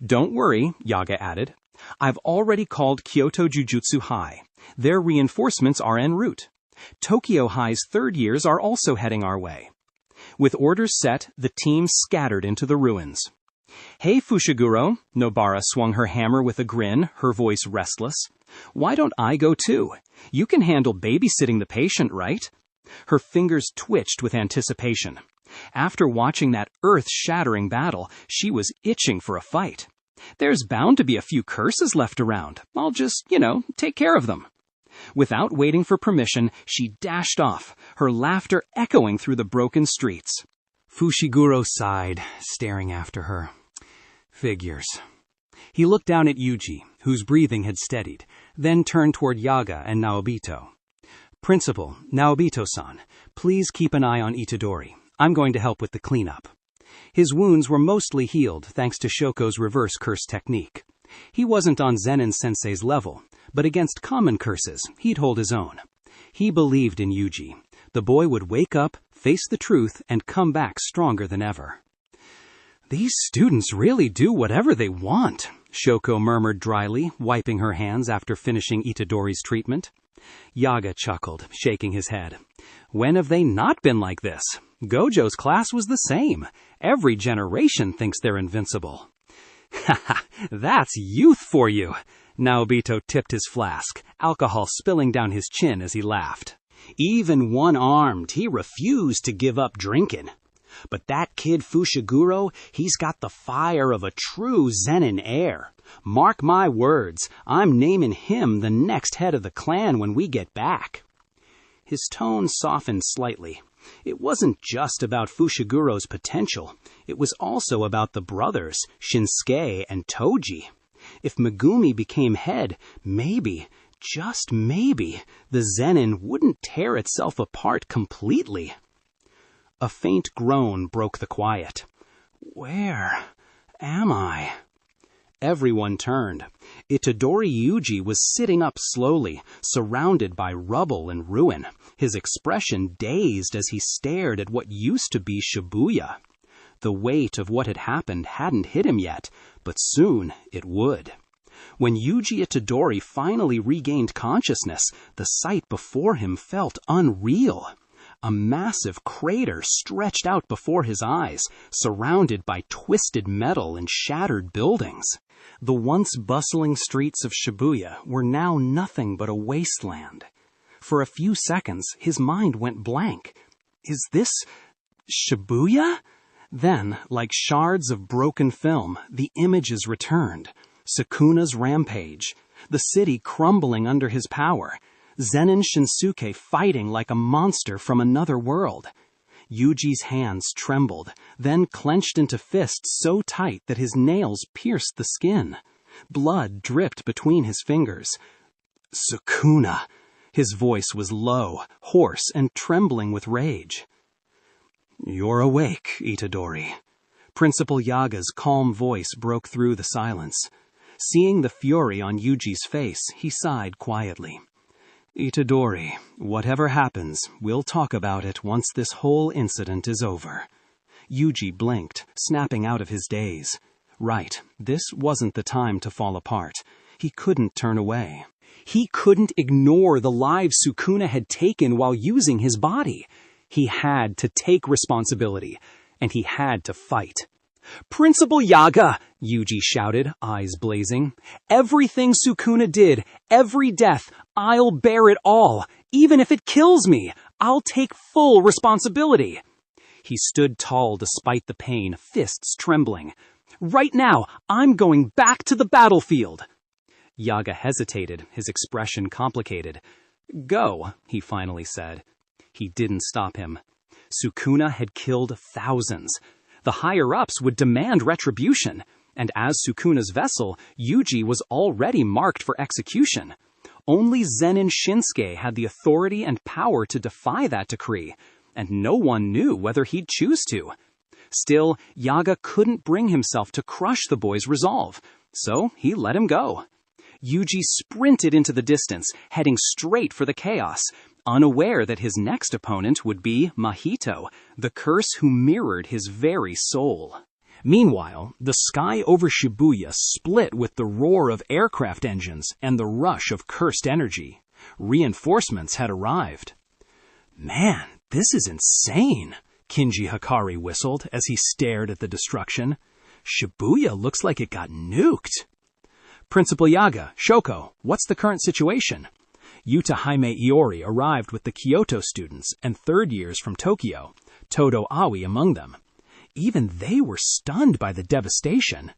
"Don't worry," Yaga added. "I've already called Kyoto Jujutsu High. Their reinforcements are en route. Tokyo High's 3rd years are also heading our way." With orders set, the team scattered into the ruins. "Hey, Fushiguro," Nobara swung her hammer with a grin, her voice restless. "Why don't I go too? You can handle babysitting the patient, right?" Her fingers twitched with anticipation. After watching that earth-shattering battle, she was itching for a fight. "There's bound to be a few curses left around. I'll just, take care of them." Without waiting for permission, she dashed off, her laughter echoing through the broken streets. Fushiguro sighed, staring after her. Figures. He looked down at Yuji, whose breathing had steadied, then turned toward Yaga and Naobito. "Principal, Naobito-san, please keep an eye on Itadori. I'm going to help with the cleanup." His wounds were mostly healed thanks to Shoko's reverse curse technique. He wasn't on Zen'in-sensei's level, but against common curses, he'd hold his own. He believed in Yuji. The boy would wake up, face the truth, and come back stronger than ever. "These students really do whatever they want," Shoko murmured dryly, wiping her hands after finishing Itadori's treatment. Yaga chuckled, shaking his head. "When have they not been like this? Gojo's class was the same. Every generation thinks they're invincible." "Ha ha, that's youth for you!" Naobito tipped his flask, alcohol spilling down his chin as he laughed. "Even one-armed, he refused to give up drinking. But that kid Fushiguro, he's got the fire of a true Zen'in heir. Mark my words, I'm naming him the next head of the clan when we get back." His tone softened slightly. It wasn't just about Fushiguro's potential. It was also about the brothers, Shinsuke and Toji. If Megumi became head, maybe, just maybe, the Zen'in wouldn't tear itself apart completely. A faint groan broke the quiet. "Where am I?" Everyone turned. Itadori Yuji was sitting up slowly, surrounded by rubble and ruin, his expression dazed as he stared at what used to be Shibuya. The weight of what had happened hadn't hit him yet, but soon it would. When Yuji Itadori finally regained consciousness, the sight before him felt unreal. A massive crater stretched out before his eyes, surrounded by twisted metal and shattered buildings. The once bustling streets of Shibuya were now nothing but a wasteland. For a few seconds, his mind went blank. Is this Shibuya? Then, like shards of broken film, the images returned. Sukuna's rampage, the city crumbling under his power, Zen'in Shinsuke fighting like a monster from another world. Yuji's hands trembled, then clenched into fists so tight that his nails pierced the skin. Blood dripped between his fingers. Sukuna! His voice was low, hoarse, and trembling with rage. "You're awake, Itadori." Principal Yaga's calm voice broke through the silence. Seeing the fury on Yuji's face, he sighed quietly. "Itadori, whatever happens, we'll talk about it once this whole incident is over." Yuji blinked, snapping out of his daze. Right, this wasn't the time to fall apart. He couldn't turn away. He couldn't ignore the lives Sukuna had taken while using his body. He had to take responsibility, and he had to fight. "Principal Yaga!" Yuji shouted, eyes blazing. "Everything Sukuna did, every death, I'll bear it all. Even if it kills me, I'll take full responsibility." He stood tall despite the pain, fists trembling. "Right now, I'm going back to the battlefield." Yaga hesitated, his expression complicated. "Go," he finally said. He didn't stop him. Sukuna had killed thousands. The higher-ups would demand retribution, and as Sukuna's vessel, Yuji was already marked for execution. Only Zen'in Shinsuke had the authority and power to defy that decree, and no one knew whether he'd choose to. Still, Yaga couldn't bring himself to crush the boy's resolve, so he let him go. Yuji sprinted into the distance, heading straight for the chaos, unaware that his next opponent would be Mahito, the curse who mirrored his very soul. Meanwhile, the sky over Shibuya split with the roar of aircraft engines and the rush of cursed energy. Reinforcements had arrived. "Man, this is insane," Kinji Hikari whistled as he stared at the destruction. "Shibuya looks like it got nuked." "Principal Yaga, Shoko, what's the current situation?" Yuta Jaime Iori arrived with the Kyoto students and third years from Tokyo, Todo Aoi among them. Even they were stunned by the devastation.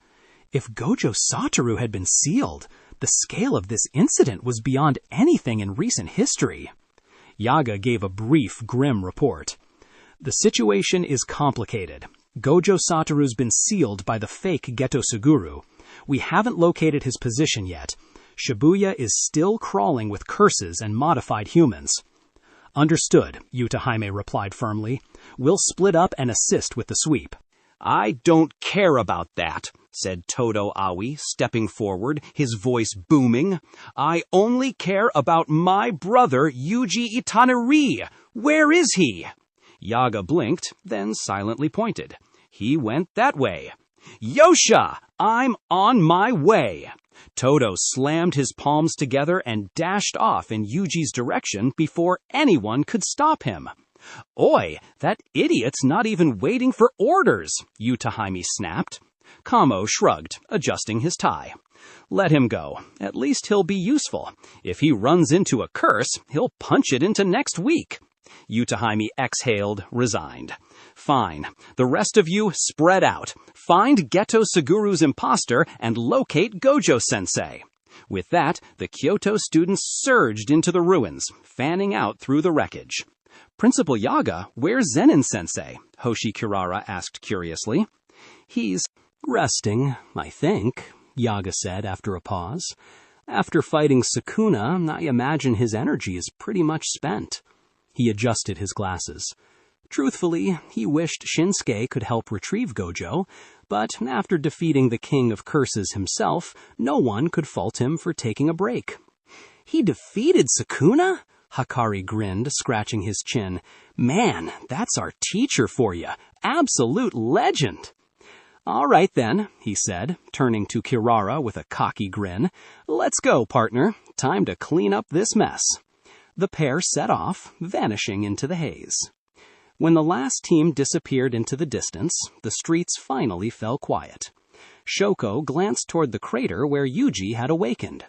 If Gojo Satoru had been sealed, the scale of this incident was beyond anything in recent history. Yaga gave a brief, grim report. "The situation is complicated. Gojo Satoru's been sealed by the fake Geto Suguru. We haven't located his position yet. Shibuya is still crawling with curses and modified humans." "Understood," Yuta Jaime replied firmly. "We'll split up and assist with the sweep." "I don't care about that," said Todo Aoi, stepping forward, his voice booming. "I only care about my brother, Yuji Itanari. Where is he?" Yaga blinked, then silently pointed. "He went that way." "Yosha! I'm on my way!" Todo slammed his palms together and dashed off in Yuji's direction before anyone could stop him. "Oi, that idiot's not even waiting for orders," Yuta Jaime snapped. Kamo shrugged, adjusting his tie. "Let him go. At least he'll be useful. If he runs into a curse, he'll punch it into next week." Yuta Jaime exhaled, resigned. "Fine. The rest of you, spread out. Find Geto Suguru's imposter and locate Gojo-sensei." With that, the Kyoto students surged into the ruins, fanning out through the wreckage. "Principal Yaga, where's Zen'in-sensei?" Hoshi Kirara asked curiously. "He's resting, I think," Yaga said after a pause. "After fighting Sukuna, I imagine his energy is pretty much spent." He adjusted his glasses. Truthfully, he wished Shinsuke could help retrieve Gojo, but after defeating the King of Curses himself, no one could fault him for taking a break. "He defeated Sukuna?" Hikari grinned, scratching his chin. "Man, that's our teacher for you. Absolute legend." "All right then," he said, turning to Kirara with a cocky grin. "Let's go, partner. Time to clean up this mess." The pair set off, vanishing into the haze. When the last team disappeared into the distance, the streets finally fell quiet. Shoko glanced toward the crater where Yuji had awakened.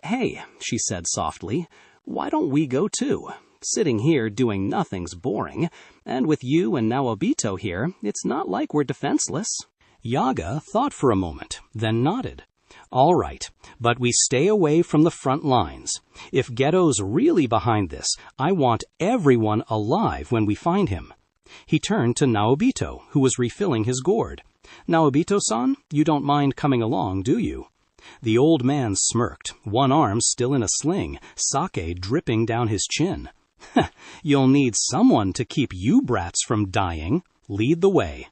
"Hey," she said softly, "why don't we go too? Sitting here doing nothing's boring, and with you and Naobito here, it's not like we're defenseless." Yaga thought for a moment, then nodded. "All right, but we stay away from the front lines. If Geto's really behind this, I want everyone alive when we find him." He turned to Naobito, who was refilling his gourd. "Naobito-san, you don't mind coming along, do you?" The old man smirked, one arm still in a sling, sake dripping down his chin. You'll need someone to keep you brats from dying. Lead the way.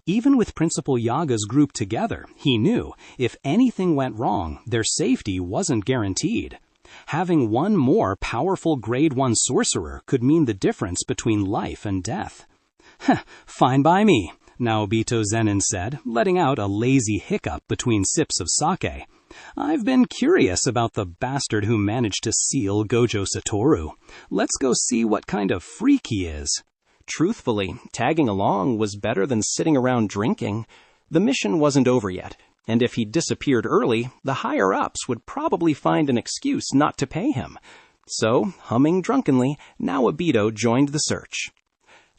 Even with Principal Yaga's group together, he knew if anything went wrong, their safety wasn't guaranteed. Having one more powerful Grade 1 sorcerer could mean the difference between life and death. Fine by me, Naobito Zen'in said, letting out a lazy hiccup between sips of sake. I've been curious about the bastard who managed to seal Gojo Satoru. Let's go see what kind of freak he is. Truthfully, tagging along was better than sitting around drinking. The mission wasn't over yet, and if he disappeared early, the higher-ups would probably find an excuse not to pay him. So, humming drunkenly, Naobito joined the search.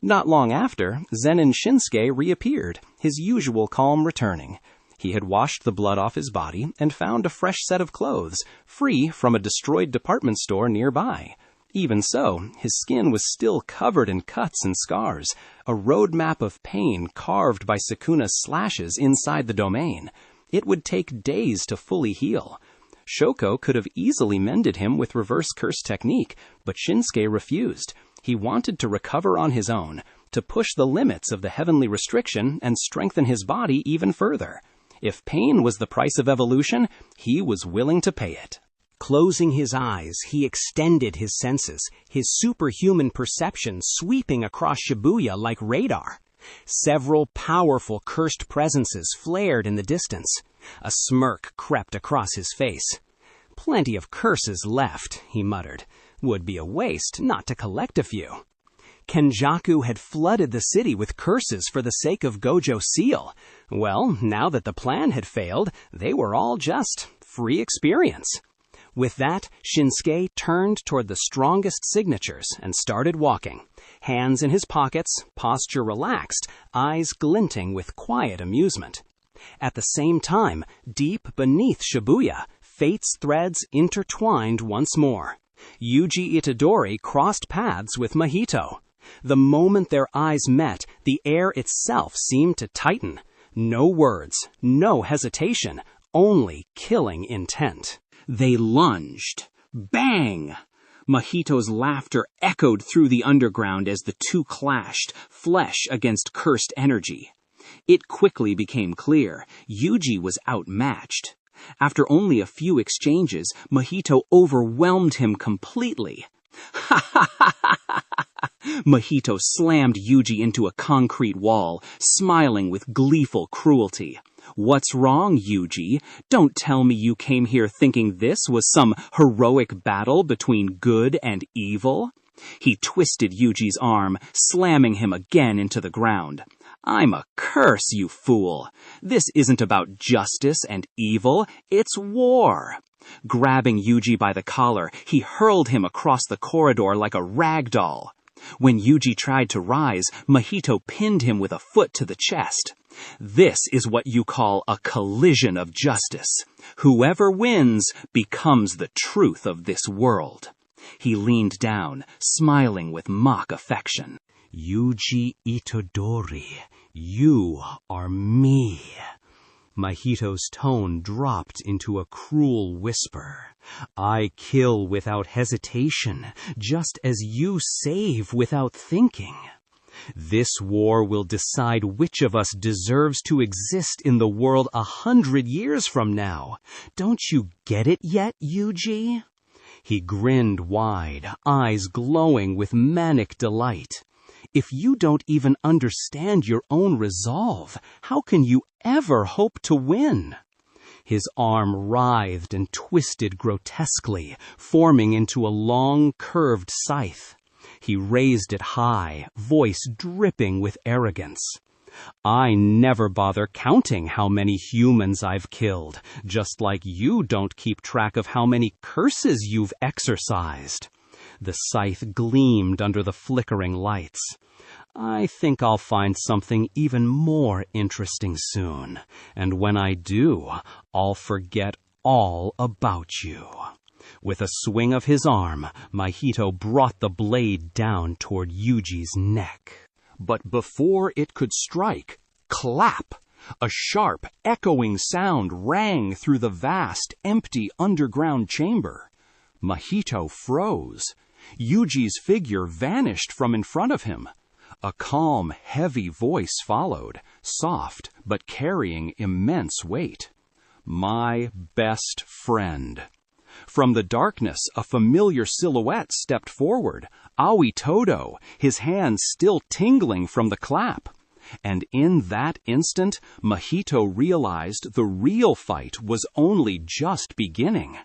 Not long after, Zen'in Shinsuke reappeared, his usual calm returning. He had washed the blood off his body and found a fresh set of clothes, free from a destroyed department store nearby. Even so, his skin was still covered in cuts and scars, a roadmap of pain carved by Sukuna's slashes inside the domain. It would take days to fully heal. Shoko could have easily mended him with reverse curse technique, but Shinsuke refused. He wanted to recover on his own, to push the limits of the heavenly restriction and strengthen his body even further. If pain was the price of evolution, he was willing to pay it. Closing his eyes, he extended his senses, his superhuman perception sweeping across Shibuya like radar. Several powerful cursed presences flared in the distance. A smirk crept across his face. Plenty of curses left, he muttered. Would be a waste not to collect a few. Kenjaku had flooded the city with curses for the sake of Gojo Seal. Well, now that the plan had failed, they were all just free experience. With that, Shinsuke turned toward the strongest signatures and started walking, hands in his pockets, posture relaxed, eyes glinting with quiet amusement. At the same time, deep beneath Shibuya, fate's threads intertwined once more. Yuji Itadori crossed paths with Mahito. The moment their eyes met, the air itself seemed to tighten. No words, no hesitation, only killing intent. They lunged. Bang! Mahito's laughter echoed through the underground as the two clashed, flesh against cursed energy. It quickly became clear Yuji was outmatched. After only a few exchanges, Mahito overwhelmed him completely. Ha ha ha ha ha! Mahito slammed Yuji into a concrete wall, smiling with gleeful cruelty. What's wrong, Yuji? Don't tell me you came here thinking this was some heroic battle between good and evil? He twisted Yuji's arm, slamming him again into the ground. I'm a curse, you fool. This isn't about justice and evil, it's war. Grabbing Yuji by the collar, he hurled him across the corridor like a rag doll. When Yuji tried to rise, Mahito pinned him with a foot to the chest. This is what you call a collision of justice. Whoever wins becomes the truth of this world. He leaned down, smiling with mock affection. Yuji Itadori, you are me. Mahito's tone dropped into a cruel whisper. I kill without hesitation, just as you save without thinking. This war will decide which of us deserves to exist in the world 100 years from now. Don't you get it yet, Yuji? He grinned wide, eyes glowing with manic delight. If you don't even understand your own resolve, how can you ever hope to win? His arm writhed and twisted grotesquely, forming into a long, curved scythe. He raised it high, voice dripping with arrogance. I never bother counting how many humans I've killed, just like you don't keep track of how many curses you've exorcised. The scythe gleamed under the flickering lights. I think I'll find something even more interesting soon, and when I do, I'll forget all about you. With a swing of his arm, Mahito brought the blade down toward Yuji's neck. But before it could strike, clap! A sharp, echoing sound rang through the vast, empty underground chamber. Mahito froze. Yuji's figure vanished from in front of him. A calm, heavy voice followed, soft but carrying immense weight. "My best friend." From the darkness, a familiar silhouette stepped forward, Aoi Todo, his hands still tingling from the clap. And in that instant, Mahito realized the real fight was only just beginning.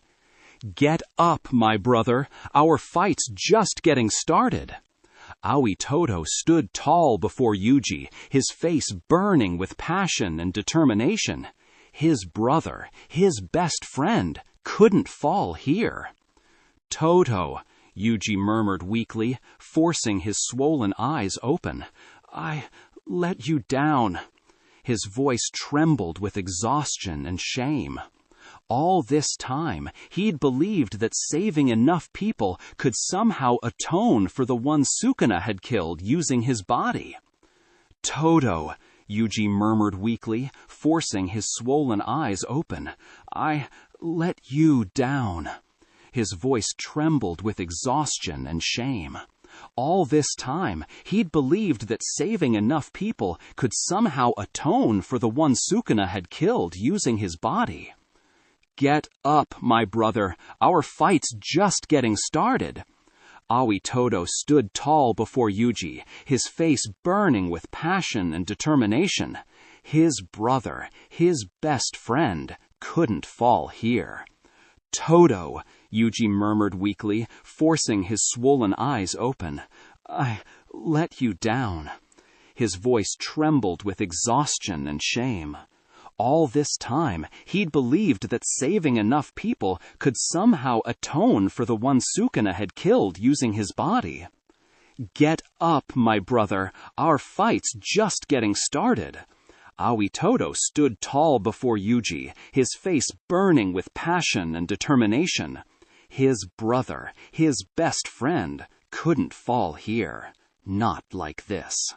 "Get up, my brother. Our fight's just getting started." Aoi Todo stood tall before Yuji, his face burning with passion and determination. His brother, his best friend, couldn't fall here. "Todo," Yuji murmured weakly, forcing his swollen eyes open. "I let you down." His voice trembled with exhaustion and shame. All this time, he'd believed that saving enough people could somehow atone for the one Sukuna had killed using his body. "Todo," Yuji murmured weakly, forcing his swollen eyes open. "I let you down." His voice trembled with exhaustion and shame. All this time, he'd believed that saving enough people could somehow atone for the one Sukuna had killed using his body. "Get up, my brother. Our fight's just getting started." Aoi Todo stood tall before Yuji, his face burning with passion and determination. His brother, his best friend, couldn't fall here. "Todo," Yuji murmured weakly, forcing his swollen eyes open. "I let you down." His voice trembled with exhaustion and shame. All this time, he'd believed that saving enough people could somehow atone for the one Sukuna had killed using his body. "Get up, my brother. Our fight's just getting started." Aoi Todo stood tall before Yuji, his face burning with passion and determination. His brother, his best friend, couldn't fall here. Not like this.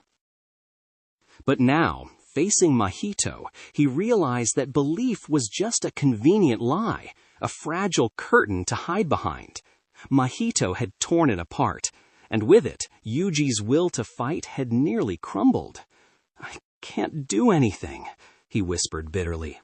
But now, facing Mahito, he realized that belief was just a convenient lie, a fragile curtain to hide behind. Mahito had torn it apart, and with it, Yuji's will to fight had nearly crumbled. "I can't do anything," he whispered bitterly.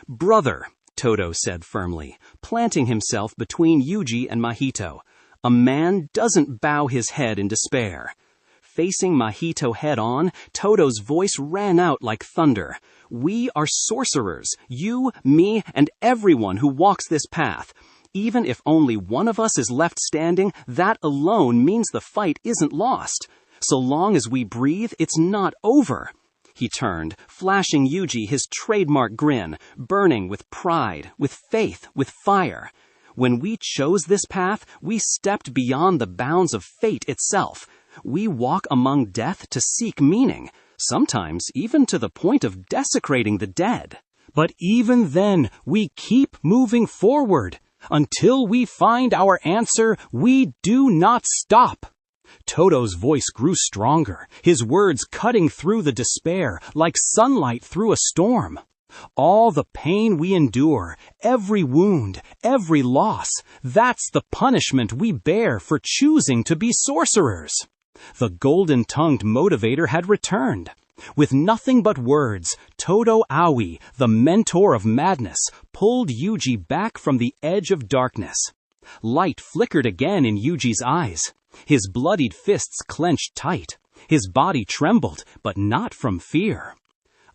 "Brother," Todo said firmly, planting himself between Yuji and Mahito, "a man doesn't bow his head in despair." Facing Mahito head-on, Todo's voice ran out like thunder. "We are sorcerers, you, me, and everyone who walks this path. Even if only one of us is left standing, that alone means the fight isn't lost. So long as we breathe, it's not over." He turned, flashing Yuji his trademark grin, burning with pride, with faith, with fire. "When we chose this path, we stepped beyond the bounds of fate itself. We walk among death to seek meaning, sometimes even to the point of desecrating the dead. But even then, we keep moving forward. Until we find our answer, we do not stop." Todo's voice grew stronger, his words cutting through the despair like sunlight through a storm. "All the pain we endure, every wound, every loss, that's the punishment we bear for choosing to be sorcerers." The golden-tongued motivator had returned. With nothing but words, Todo Aoi, the mentor of madness, pulled Yuji back from the edge of darkness. Light flickered again in Yuji's eyes. His bloodied fists clenched tight. His body trembled, but not from fear.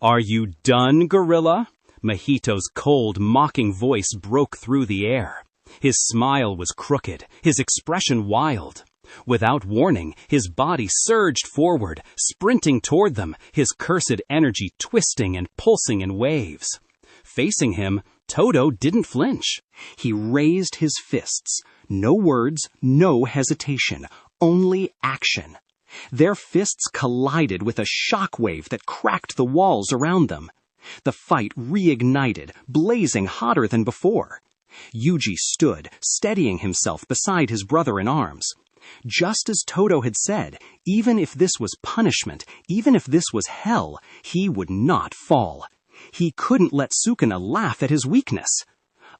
"Are you done, gorilla?" Mahito's cold, mocking voice broke through the air. His smile was crooked, his expression wild. Without warning, his body surged forward, sprinting toward them, his cursed energy twisting and pulsing in waves. Facing him, Todo didn't flinch. He raised his fists. No words, no hesitation, only action. Their fists collided with a shockwave that cracked the walls around them. The fight reignited, blazing hotter than before. Yuji stood, steadying himself beside his brother in arms. Just as Todo had said, even if this was punishment, even if this was hell, he would not fall. He couldn't let Sukuna laugh at his weakness.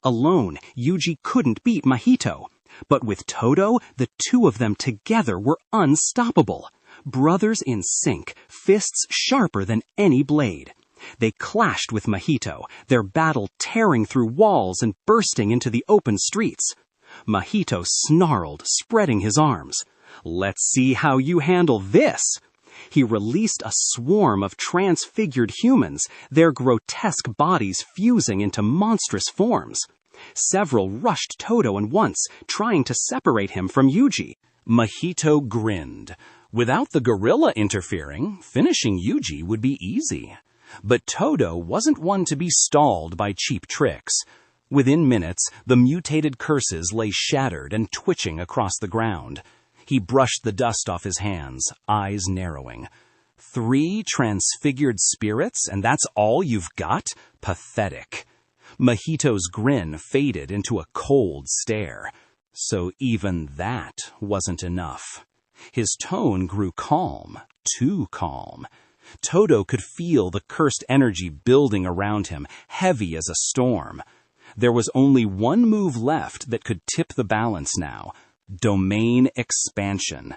Alone, Yuji couldn't beat Mahito. But with Todo, the two of them together were unstoppable. Brothers in sync, fists sharper than any blade. They clashed with Mahito, their battle tearing through walls and bursting into the open streets. Mahito snarled, spreading his arms. "Let's see how you handle this." He released a swarm of transfigured humans, their grotesque bodies fusing into monstrous forms. Several rushed Todo at once, trying to separate him from Yuji. Mahito grinned. Without the gorilla interfering, finishing Yuji would be easy. But Todo wasn't one to be stalled by cheap tricks. Within minutes, the mutated curses lay shattered and twitching across the ground. He brushed the dust off his hands, eyes narrowing. 3 transfigured spirits, and that's all you've got? Pathetic. Mahito's grin faded into a cold stare. So even that wasn't enough. His tone grew calm, too calm. Todo could feel the cursed energy building around him, heavy as a storm. There was only one move left that could tip the balance now. Domain expansion.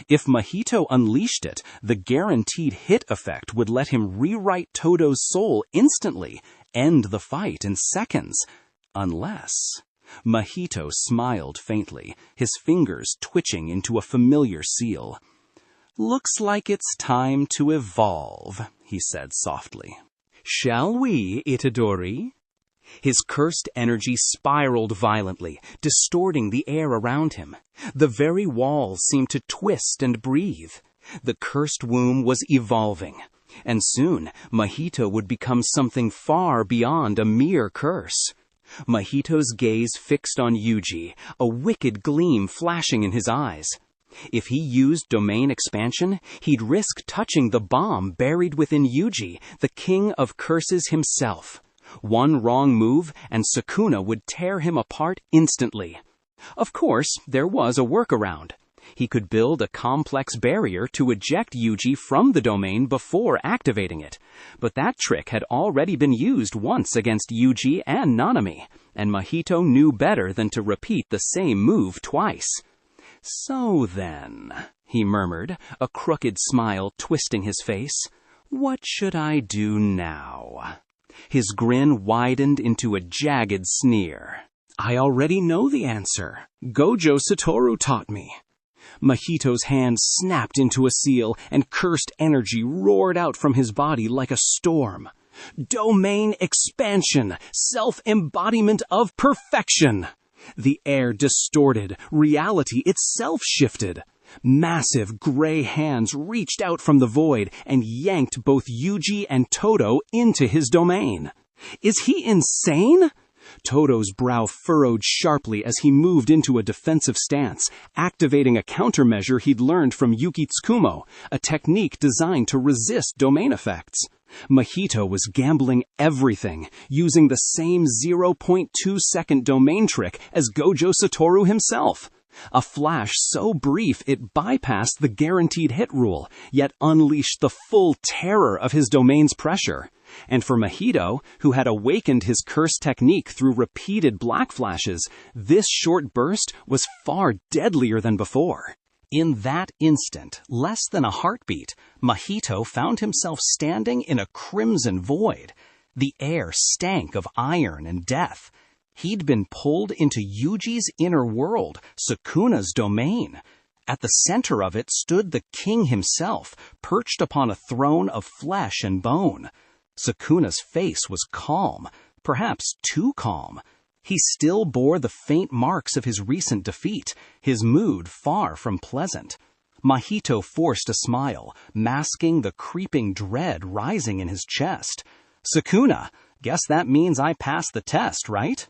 If Mahito unleashed it, the guaranteed hit effect would let him rewrite Todo's soul instantly, end the fight in seconds. Unless... Mahito smiled faintly, his fingers twitching into a familiar seal. "Looks like it's time to evolve," he said softly. "Shall we, Itadori?" His cursed energy spiraled violently, distorting the air around him. The very walls seemed to twist and breathe. The cursed womb was evolving. And soon, Mahito would become something far beyond a mere curse. Mahito's gaze fixed on Yuji, a wicked gleam flashing in his eyes. If he used domain expansion, he'd risk touching the bomb buried within Yuji, the king of curses himself. One wrong move, and Sukuna would tear him apart instantly. Of course, there was a workaround. He could build a complex barrier to eject Yuji from the domain before activating it. But that trick had already been used once against Yuji and Nanami, and Mahito knew better than to repeat the same move twice. "So then," he murmured, a crooked smile twisting his face, "what should I do now?" His grin widened into a jagged sneer. "I already know the answer. Gojo Satoru taught me." Mahito's hand snapped into a seal, and cursed energy roared out from his body like a storm. Domain expansion, self-embodiment of perfection. The air distorted, reality itself shifted. Massive gray hands reached out from the void and yanked both Yuji and Todo into his domain. Is he insane? Todo's brow furrowed sharply as he moved into a defensive stance, activating a countermeasure he'd learned from Yuki Tsukumo, a technique designed to resist domain effects. Mahito was gambling everything, using the same 0.2-second domain trick as Gojo Satoru himself. A flash so brief it bypassed the guaranteed hit rule, yet unleashed the full terror of his domain's pressure. And for Mahito, who had awakened his curse technique through repeated black flashes, this short burst was far deadlier than before. In that instant, less than a heartbeat, Mahito found himself standing in a crimson void. The air stank of iron and death. He'd been pulled into Yuji's inner world, Sukuna's domain. At the center of it stood the king himself, perched upon a throne of flesh and bone. Sukuna's face was calm, perhaps too calm. He still bore the faint marks of his recent defeat, his mood far from pleasant. Mahito forced a smile, masking the creeping dread rising in his chest. "Sukuna, guess that means I passed the test, right?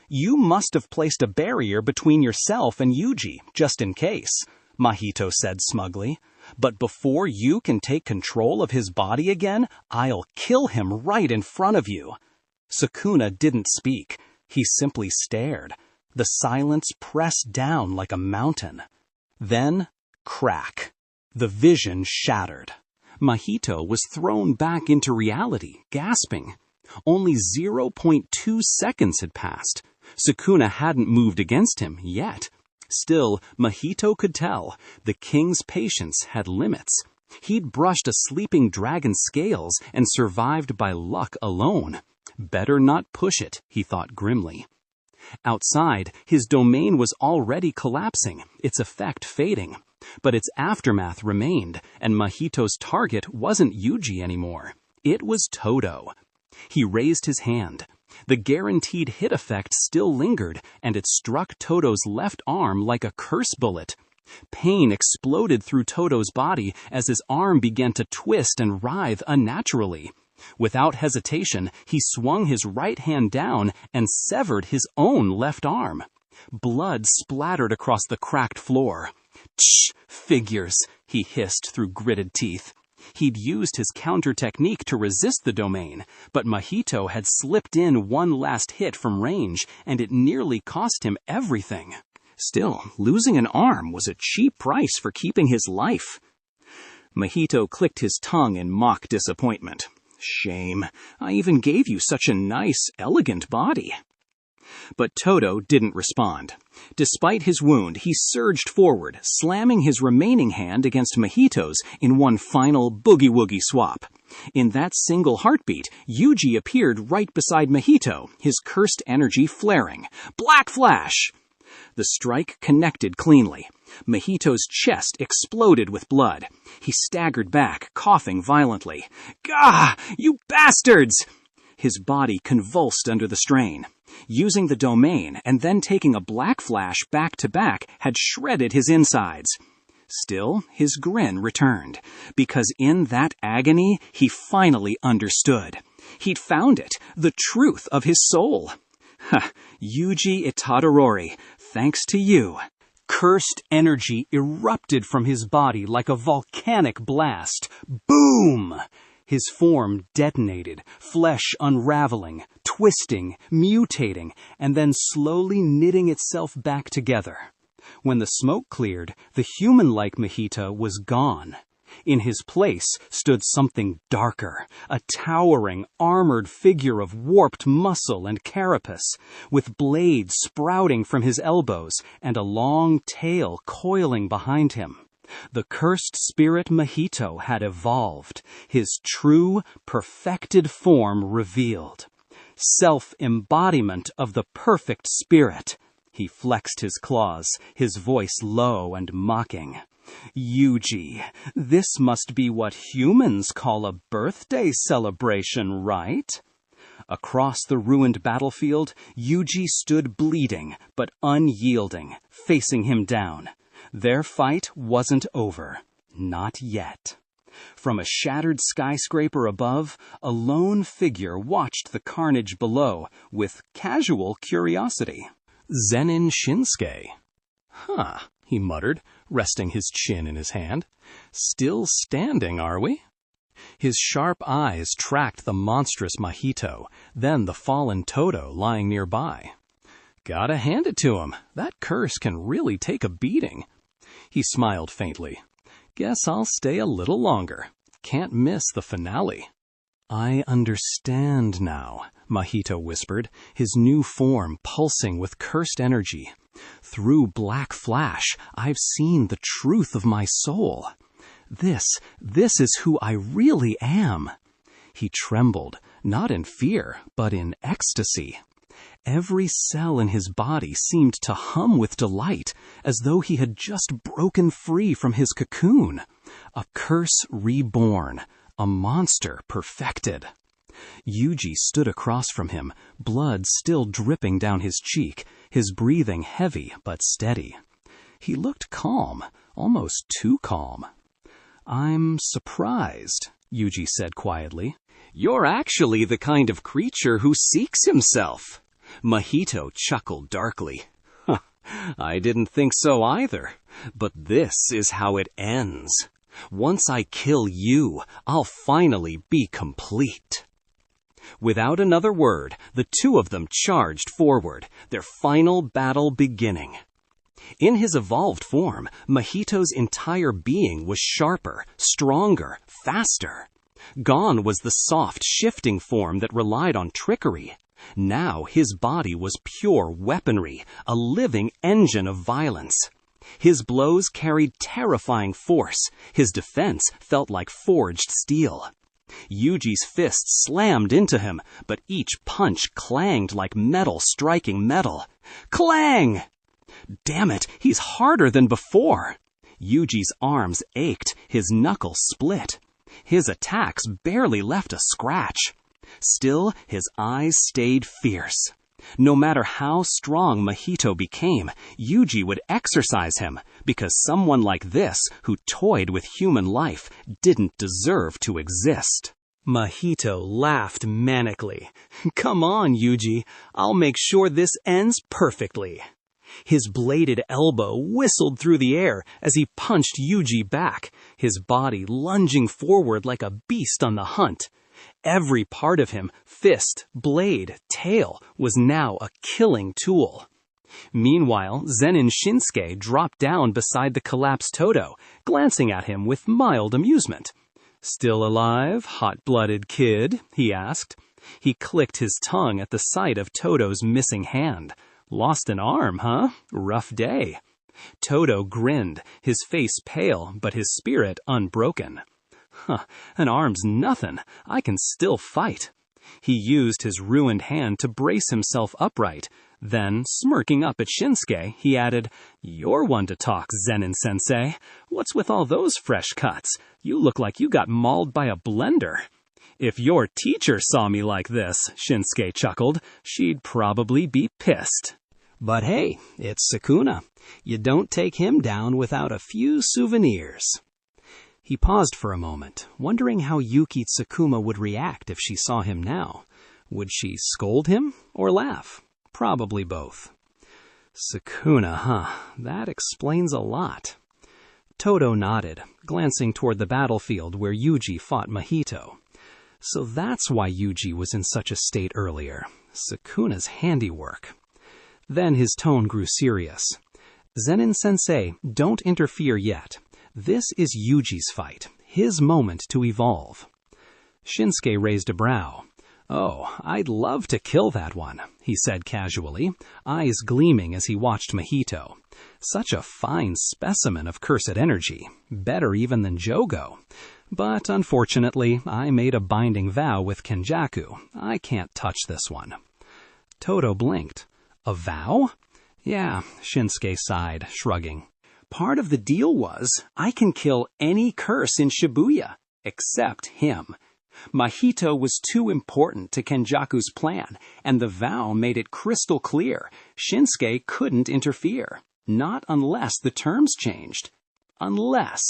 You must have placed a barrier between yourself and Yuji, just in case," Mahito said smugly. "But before you can take control of his body again, I'll kill him right in front of you." Sukuna didn't speak. He simply stared. The silence pressed down like a mountain. Then, crack. The vision shattered. Mahito was thrown back into reality, gasping. Only 0.2 seconds had passed. Sukuna hadn't moved against him yet. Still, Mahito could tell the king's patience had limits. He'd brushed a sleeping dragon's scales and survived by luck alone. Better not push it, he thought grimly. Outside, his domain was already collapsing, its effect fading. But its aftermath remained, and Mahito's target wasn't Yuji anymore. It was Todo. He raised his hand. The guaranteed hit effect still lingered, and it struck Todo's left arm like a curse bullet. Pain exploded through Todo's body as his arm began to twist and writhe unnaturally. Without hesitation, he swung his right hand down and severed his own left arm. Blood splattered across the cracked floor. "Tch, figures," he hissed through gritted teeth. He'd used his counter technique to resist the domain, but Mahito had slipped in one last hit from range, and it nearly cost him everything. Still, losing an arm was a cheap price for keeping his life. Mahito clicked his tongue in mock disappointment. "Shame. I even gave you such a nice, elegant body." But Todo didn't respond. Despite his wound, he surged forward, slamming his remaining hand against Mahito's in one final boogie-woogie swap. In that single heartbeat, Yuji appeared right beside Mahito, his cursed energy flaring. Black flash! The strike connected cleanly. Mahito's chest exploded with blood. He staggered back, coughing violently. "Gah! You bastards!" His body convulsed under the strain. Using the domain and then taking a black flash back-to-back had shredded his insides. Still, his grin returned, because in that agony, he finally understood. He'd found it, the truth of his soul. Ha, Yuji Itadori, thanks to you. Cursed energy erupted from his body like a volcanic blast. Boom! His form detonated, flesh unraveling, twisting, mutating, and then slowly knitting itself back together. When the smoke cleared, the human-like Mahito was gone. In his place stood something darker, a towering, armored figure of warped muscle and carapace, with blades sprouting from his elbows and a long tail coiling behind him. The cursed spirit Mahito had evolved, his true, perfected form revealed. Self-embodiment of the perfect spirit. He flexed his claws, his voice low and mocking. "Yuji, this must be what humans call a birthday celebration, right?" Across the ruined battlefield, Yuji stood bleeding, but unyielding, facing him down. Their fight wasn't over. Not yet. From a shattered skyscraper above, a lone figure watched the carnage below with casual curiosity. Zen'in Shinsuke. "Huh," he muttered, resting his chin in his hand. "Still standing, are we?" His sharp eyes tracked the monstrous Mahito, then the fallen Todo lying nearby. "Gotta hand it to him. That curse can really take a beating." He smiled faintly. "Guess I'll stay a little longer. Can't miss the finale." "I understand now," Mahito whispered, his new form pulsing with cursed energy. "Through Black Flash, I've seen the truth of my soul. This is who I really am." He trembled, not in fear, but in ecstasy. Every cell in his body seemed to hum with delight, as though he had just broken free from his cocoon. A curse reborn, a monster perfected. Yuji stood across from him, blood still dripping down his cheek, his breathing heavy but steady. He looked calm, almost too calm. "I'm surprised," Yuji said quietly. "You're actually the kind of creature who seeks himself." Mahito chuckled darkly. "I didn't think so either. But this is how it ends. Once I kill you, I'll finally be complete." Without another word, the two of them charged forward, their final battle beginning. In his evolved form, Mahito's entire being was sharper, stronger, faster. Gone was the soft, shifting form that relied on trickery. Now his body was pure weaponry, a living engine of violence. His blows carried terrifying force. His defense felt like forged steel. Yuji's fists slammed into him, but each punch clanged like metal striking metal. Clang! Damn it, he's harder than before. Yuji's arms ached, his knuckles split. His attacks barely left a scratch. Still, his eyes stayed fierce. No matter how strong Mahito became, Yuji would exercise him, because someone like this, who toyed with human life, didn't deserve to exist. Mahito laughed manically. Come on, Yuji, I'll make sure this ends perfectly. His bladed elbow whistled through the air as he punched Yuji back, his body lunging forward like a beast on the hunt. Every part of him, fist, blade, tail, was now a killing tool. Meanwhile, Zen'in Shinsuke dropped down beside the collapsed Todo, glancing at him with mild amusement. Still alive, hot-blooded kid? He asked. He clicked his tongue at the sight of Todo's missing hand. Lost an arm, huh? Rough day. Todo grinned, his face pale, but his spirit unbroken. An arm's nothing. I can still fight. He used his ruined hand to brace himself upright. Then, smirking up at Shinsuke, he added, You're one to talk, Zen'in-sensei. What's with all those fresh cuts? You look like you got mauled by a blender. If your teacher saw me like this, Shinsuke chuckled, she'd probably be pissed. But hey, it's Sukuna. You don't take him down without a few souvenirs. He paused for a moment, wondering how Yuki Tsukuma would react if she saw him now. Would she scold him or laugh? Probably both. Sukuna, huh? That explains a lot. Todo nodded, glancing toward the battlefield where Yuji fought Mahito. So that's why Yuji was in such a state earlier. Sukuna's handiwork. Then his tone grew serious. Zen'in-sensei, don't interfere yet. This is Yuji's fight, his moment to evolve. Shinsuke raised a brow. Oh, I'd love to kill that one, he said casually, eyes gleaming as he watched Mahito. Such a fine specimen of cursed energy, better even than Jogo. But unfortunately, I made a binding vow with Kenjaku. I can't touch this one. Todo blinked. A vow? Yeah, Shinsuke sighed, shrugging. Part of the deal was, I can kill any curse in Shibuya, except him. Mahito was too important to Kenjaku's plan, and the vow made it crystal clear Shinsuke couldn't interfere. Not unless the terms changed. Unless.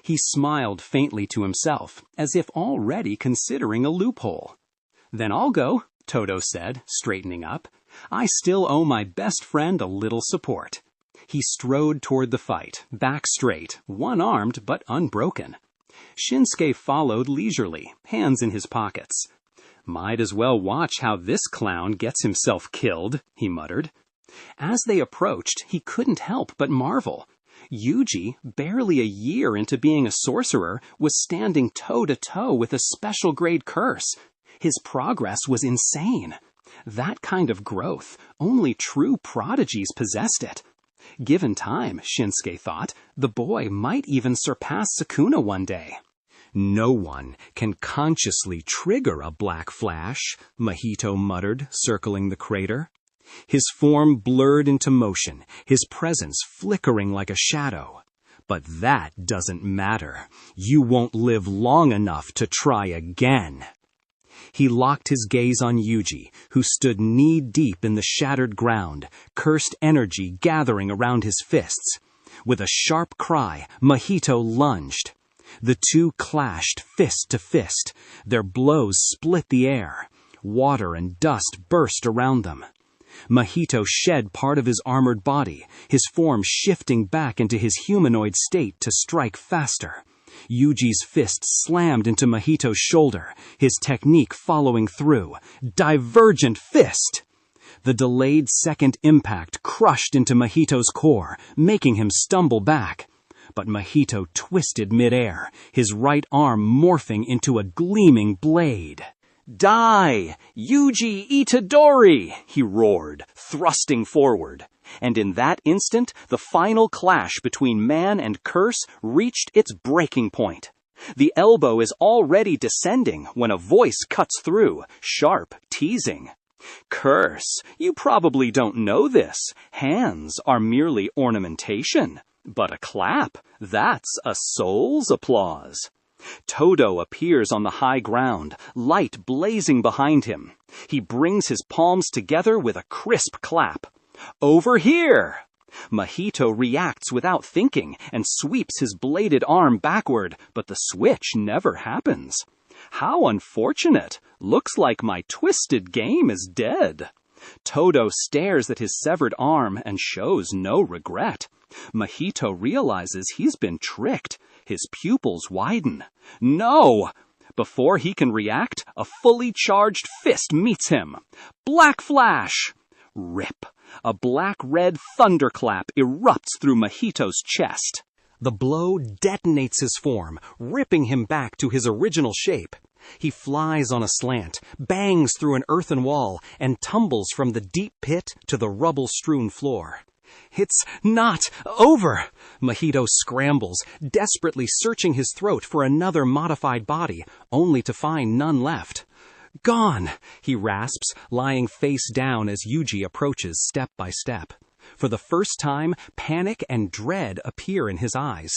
He smiled faintly to himself, as if already considering a loophole. Then I'll go, Todo said, straightening up. I still owe my best friend a little support. He strode toward the fight, back straight, one-armed but unbroken. Shinsuke followed leisurely, hands in his pockets. Might as well watch how this clown gets himself killed, he muttered. As they approached, he couldn't help but marvel. Yuji, barely a year into being a sorcerer, was standing toe-to-toe with a special-grade curse. His progress was insane. That kind of growth, only true prodigies possessed it. Given time, Shinsuke thought, the boy might even surpass Sukuna one day. No one can consciously trigger a black flash, Mahito muttered, circling the crater. His form blurred into motion, his presence flickering like a shadow. But that doesn't matter. You won't live long enough to try again. He locked his gaze on Yuji, who stood knee-deep in the shattered ground, cursed energy gathering around his fists. With a sharp cry, Mahito lunged. The two clashed fist to fist. Their blows split the air. Water and dust burst around them. Mahito shed part of his armored body, his form shifting back into his humanoid state to strike faster. Yuji's fist slammed into Mahito's shoulder, his technique following through. Divergent fist! The delayed second impact crushed into Mahito's core, making him stumble back. but Mahito twisted midair, his right arm morphing into a gleaming blade. "Die! Yuji Itadori!" he roared, thrusting forward. And in that instant, the final clash between man and curse reached its breaking point. The elbow is already descending when a voice cuts through, sharp, teasing. "Curse, you probably don't know this. Hands are merely ornamentation. But a clap, that's a soul's applause." Todo appears on the high ground, light blazing behind him. He brings his palms together with a crisp clap. "Over here!" Mahito reacts without thinking and sweeps his bladed arm backward, but the switch never happens. "How unfortunate! Looks like my twisted game is dead." Todo stares at his severed arm and shows no regret. Mahito realizes he's been tricked. His pupils widen. "No!" Before he can react, a fully charged fist meets him. Black flash! Rip! A black-red thunderclap erupts through Mahito's chest. The blow detonates his form, ripping him back to his original shape. He flies on a slant, bangs through an earthen wall, and tumbles from the deep pit to the rubble-strewn floor. "It's not over!" Mahito scrambles, desperately searching his throat for another modified body, only to find none left. "Gone!" he rasps, lying face down as Yuji approaches step by step. For the first time, panic and dread appear in his eyes.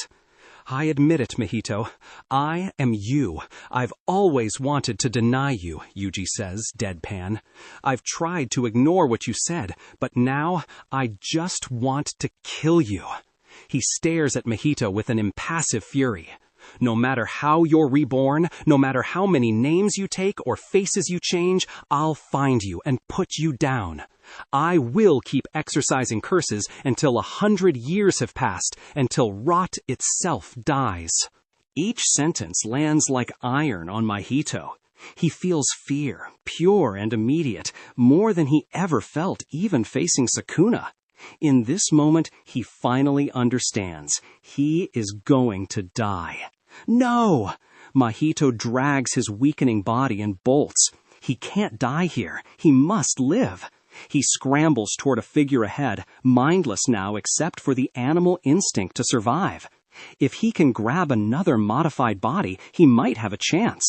"I admit it, Mahito. I am you. I've always wanted to deny you," Yuji says, deadpan. "I've tried to ignore what you said, but now I just want to kill you." He stares at Mahito with an impassive fury. "No matter how you're reborn, no matter how many names you take or faces you change, I'll find you and put you down. I will keep exercising curses until 100 years have passed, until rot itself dies." Each sentence lands like iron on Mahito. He feels fear, pure and immediate, more than he ever felt even facing Sukuna. In this moment, he finally understands. He is going to die. "No!" Mahito drags his weakening body and bolts. He can't die here. He must live. He scrambles toward a figure ahead, mindless now except for the animal instinct to survive. If he can grab another modified body, he might have a chance.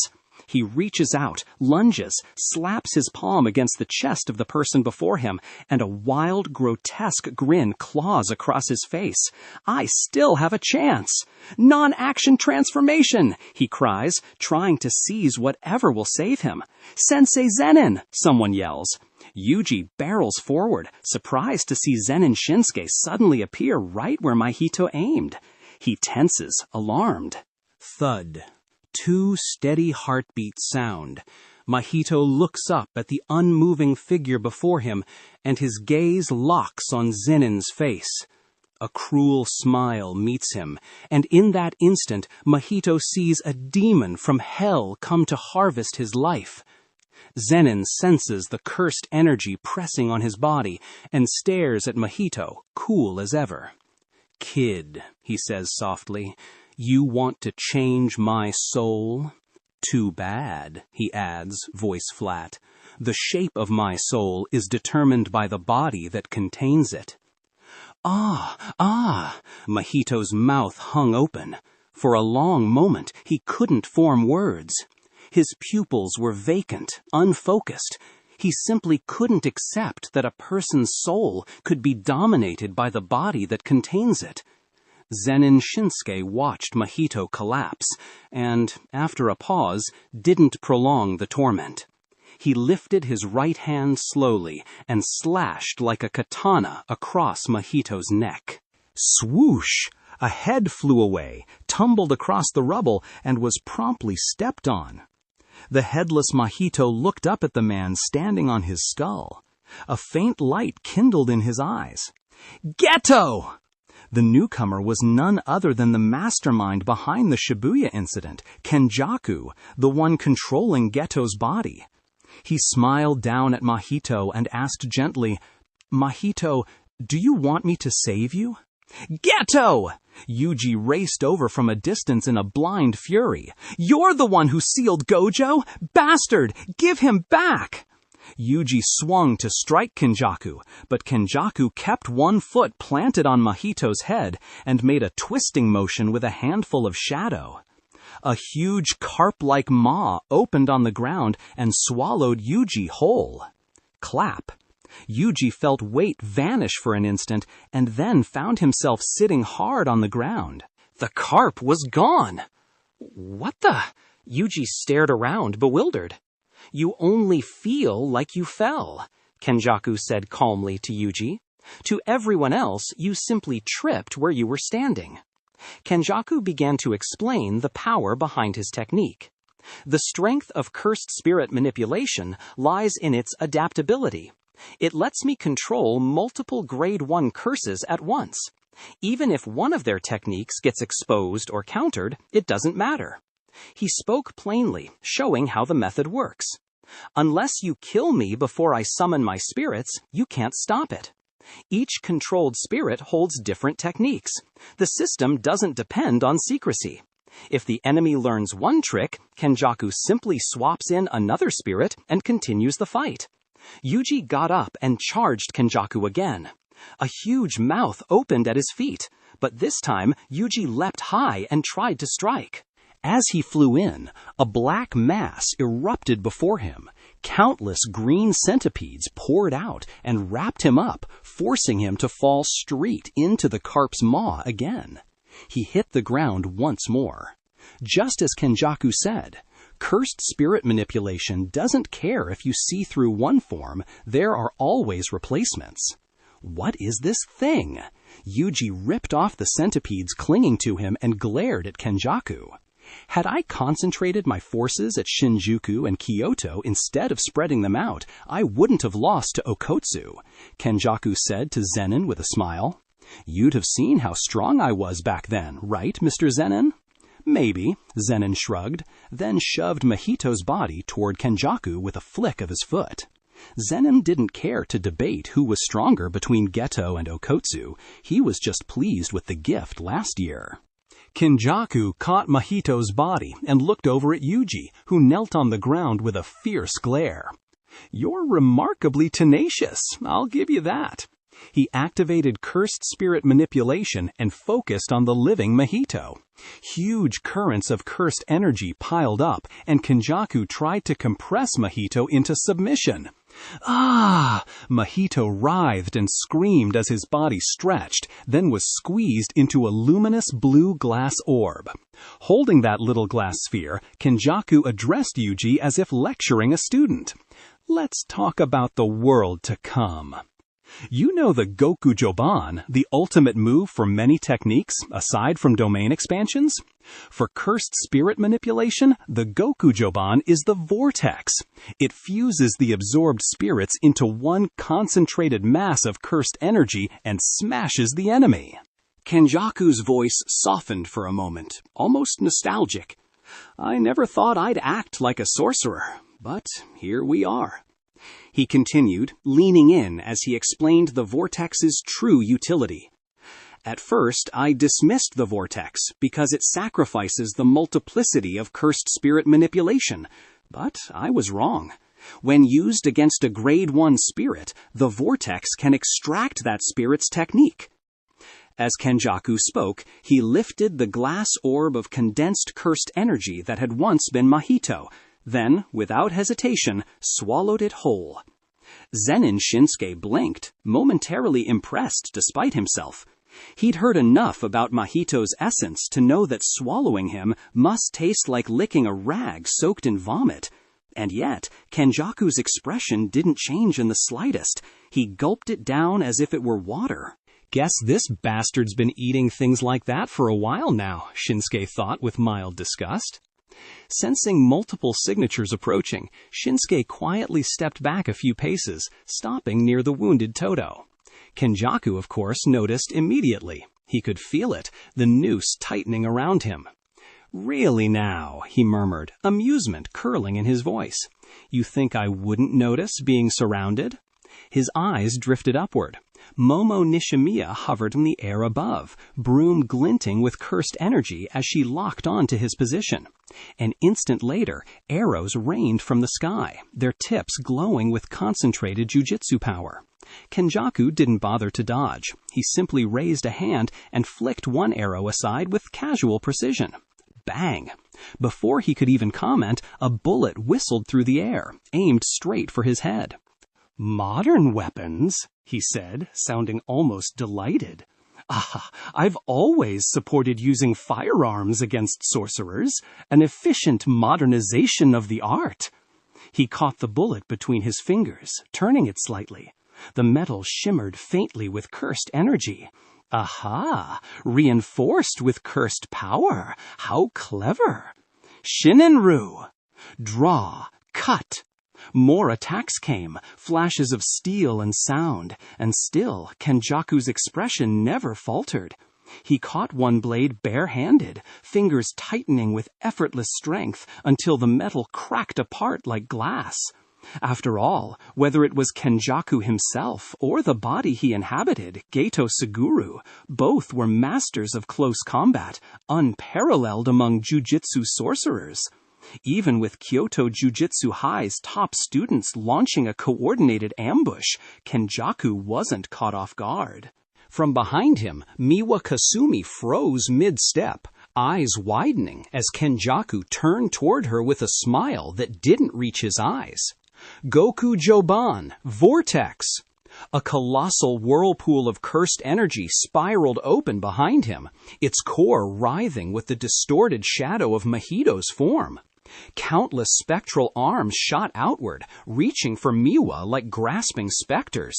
He reaches out, lunges, slaps his palm against the chest of the person before him, and a wild, grotesque grin claws across his face. "I still have a chance!" "Non-action transformation!" he cries, trying to seize whatever will save him. "Sensei Zen'in!" someone yells. Yuji barrels forward, surprised to see Zen'in Shinsuke suddenly appear right where Mahito aimed. He tenses, alarmed. Thud. 2 steady heartbeats sound. Mahito looks up at the unmoving figure before him, and his gaze locks on Zen'in's face. A cruel smile meets him, and in that instant, Mahito sees a demon from hell come to harvest his life. Zen'in senses the cursed energy pressing on his body and stares at Mahito, cool as ever. "Kid," he says softly, "you want to change my soul? Too bad," he adds, voice flat. "The shape of my soul is determined by the body that contains it." Ah! Mahito's mouth hung open. For a long moment, he couldn't form words. His pupils were vacant, unfocused. He simply couldn't accept that a person's soul could be dominated by the body that contains it. Zen'in Shinsuke watched Mahito collapse, and, after a pause, didn't prolong the torment. He lifted his right hand slowly and slashed like a katana across Mahito's neck. Swoosh! A head flew away, tumbled across the rubble, and was promptly stepped on. The headless Mahito looked up at the man standing on his skull. A faint light kindled in his eyes. "Geto!" The newcomer was none other than the mastermind behind the Shibuya incident, Kenjaku, the one controlling Geto's body. He smiled down at Mahito and asked gently, "Mahito, do you want me to save you?" "Ghetto!" Yuji raced over from a distance in a blind fury. "You're the one who sealed Gojo! Bastard! Give him back!" Yuji swung to strike Kenjaku, but Kenjaku kept one foot planted on Mahito's head and made a twisting motion with a handful of shadow. A huge carp-like maw opened on the ground and swallowed Yuji whole. Clap. Yuji felt weight vanish for an instant and then found himself sitting hard on the ground. The carp was gone. What the? Yuji stared around, bewildered. "You only feel like you fell," Kenjaku said calmly to Yuji. "To everyone else, you simply tripped where you were standing." Kenjaku began to explain the power behind his technique. The strength of cursed spirit manipulation lies in its adaptability. It lets me control multiple grade 1 curses at once. Even if one of their techniques gets exposed or countered, it doesn't matter. He spoke plainly, showing how the method works. Unless you kill me before I summon my spirits, you can't stop it. Each controlled spirit holds different techniques. The system doesn't depend on secrecy. If the enemy learns one trick, Kenjaku simply swaps in another spirit and continues the fight. Yuji got up and charged Kenjaku again. A huge mouth opened at his feet, but this time Yuji leapt high and tried to strike. As he flew in, a black mass erupted before him. Countless green centipedes poured out and wrapped him up, forcing him to fall straight into the carp's maw again. He hit the ground once more. Just as Kenjaku said, cursed spirit manipulation doesn't care if you see through one form, there are always replacements. What is this thing? Yuji ripped off the centipedes clinging to him and glared at Kenjaku. Had I concentrated my forces at Shinjuku and Kyoto instead of spreading them out, I wouldn't have lost to Okotsu, Kenjaku said to Zen'in with a smile. You'd have seen how strong I was back then, right, Mr. Zen'in? Maybe, Zen'in shrugged, then shoved Mahito's body toward Kenjaku with a flick of his foot. Zen'in didn't care to debate who was stronger between Geto and Okotsu. He was just pleased with the gift last year. Kenjaku caught Mahito's body and looked over at Yuji, who knelt on the ground with a fierce glare. You're remarkably tenacious, I'll give you that. He activated cursed spirit manipulation and focused on the living Mahito. Huge currents of cursed energy piled up, and Kenjaku tried to compress Mahito into submission. Ah! Mahito writhed and screamed as his body stretched, then was squeezed into a luminous blue glass orb. Holding that little glass sphere, Kenjaku addressed Yuji as if lecturing a student. Let's talk about the world to come. You know the Goku Joban, the ultimate move for many techniques, aside from domain expansions? For cursed spirit manipulation, the Goku Joban is the vortex. It fuses the absorbed spirits into one concentrated mass of cursed energy and smashes the enemy. Kenjaku's voice softened for a moment, almost nostalgic. I never thought I'd act like a sorcerer, but here we are. He continued, leaning in as he explained the vortex's true utility. At first, I dismissed the vortex because it sacrifices the multiplicity of cursed spirit manipulation, but I was wrong. When used against a grade 1 spirit, the vortex can extract that spirit's technique. As Kenjaku spoke, he lifted the glass orb of condensed cursed energy that had once been Mahito, then, without hesitation, swallowed it whole. Zen'in Shinsuke blinked, momentarily impressed despite himself. He'd heard enough about Mahito's essence to know that swallowing him must taste like licking a rag soaked in vomit. And yet, Kenjaku's expression didn't change in the slightest. He gulped it down as if it were water. Guess this bastard's been eating things like that for a while now, Shinsuke thought with mild disgust. Sensing multiple signatures approaching, Shinsuke quietly stepped back a few paces, stopping near the wounded Todo. Kenjaku, of course, noticed immediately. He could feel it, the noose tightening around him. Really now, he murmured, amusement curling in his voice. You think I wouldn't notice being surrounded? His eyes drifted upward. Momo Nishimiya hovered in the air above, broom glinting with cursed energy as she locked on to his position. An instant later, arrows rained from the sky, their tips glowing with concentrated jujutsu power. Kenjaku didn't bother to dodge. He simply raised a hand and flicked one arrow aside with casual precision. Bang! Before he could even comment, a bullet whistled through the air, aimed straight for his head. "Modern weapons," he said, sounding almost delighted. "I've always supported using firearms against sorcerers, an efficient modernization of the art." He caught the bullet between his fingers, turning it slightly. The metal shimmered faintly with cursed energy. Aha! Reinforced with cursed power. How clever! Shinenru! Draw! Cut! More attacks came, flashes of steel and sound, and still Kenjaku's expression never faltered. He caught one blade bare-handed, fingers tightening with effortless strength until the metal cracked apart like glass. After all, whether it was Kenjaku himself or the body he inhabited, Geto Suguru, both were masters of close combat, unparalleled among jujutsu sorcerers. Even with Kyoto Jujutsu High's top students launching a coordinated ambush, Kenjaku wasn't caught off guard. From behind him, Miwa Kasumi froze mid-step, eyes widening as Kenjaku turned toward her with a smile that didn't reach his eyes. Goku Joban, Vortex! A colossal whirlpool of cursed energy spiraled open behind him, its core writhing with the distorted shadow of Mahito's form. Countless spectral arms shot outward, reaching for Miwa like grasping specters.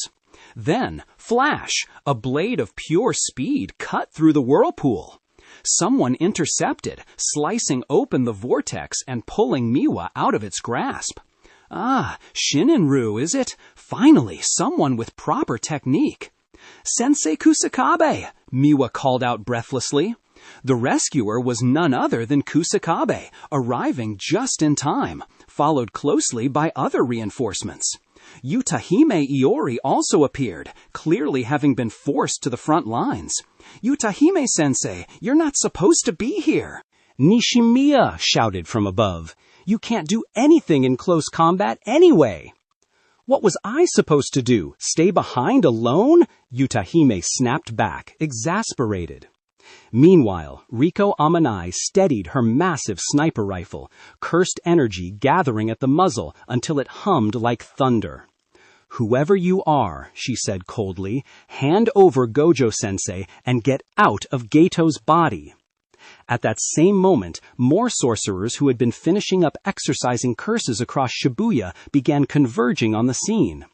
Then, flash! A blade of pure speed cut through the whirlpool. Someone intercepted, slicing open the vortex and pulling Miwa out of its grasp. Ah, Shinenru, is it? Finally, someone with proper technique. "Sensei Kusakabe!" Miwa called out breathlessly. The rescuer was none other than Kusakabe, arriving just in time, followed closely by other reinforcements. Yutahime Iori also appeared, clearly having been forced to the front lines. "Yutahime-sensei, you're not supposed to be here!" "Nishimiya!" shouted from above. "You can't do anything in close combat anyway!" "What was I supposed to do? Stay behind alone?" Yutahime snapped back, exasperated. Meanwhile, Riko Amanai steadied her massive sniper rifle, cursed energy gathering at the muzzle until it hummed like thunder. "Whoever you are," she said coldly, "hand over Gojo-sensei and get out of Geto's body." At that same moment, more sorcerers who had been finishing up exercising curses across Shibuya began converging on the scene.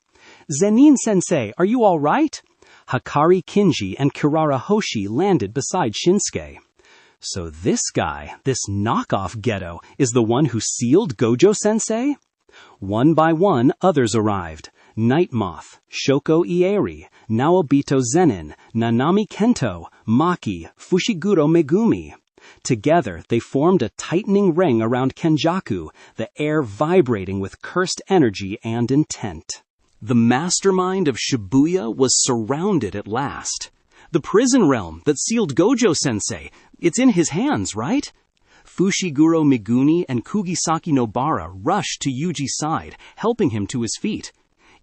"Zen'in-sensei, are you all right?" Hakari Kinji and Kirara Hoshi landed beside Shinsuke. "So this guy, this knockoff Geto, is the one who sealed Gojo-sensei?" One by one, others arrived. Night Moth, Shoko Ieri, Naobito Zenin, Nanami Kento, Maki, Fushiguro Megumi. Together, they formed a tightening ring around Kenjaku, the air vibrating with cursed energy and intent. The mastermind of Shibuya was surrounded at last. The prison realm that sealed Gojo-sensei, it's in his hands, right? Fushiguro Megumi and Kugisaki Nobara rushed to Yuji's side, helping him to his feet.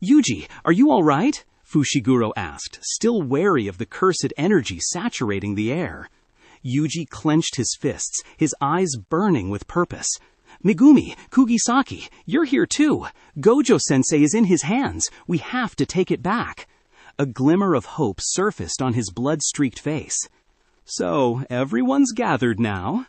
"Yuji, are you all right?" Fushiguro asked, still wary of the cursed energy saturating the air. Yuji clenched his fists, his eyes burning with purpose. "Megumi, Kugisaki, you're here too. Gojo-sensei is in his hands. We have to take it back." A glimmer of hope surfaced on his blood-streaked face. "So, everyone's gathered now?"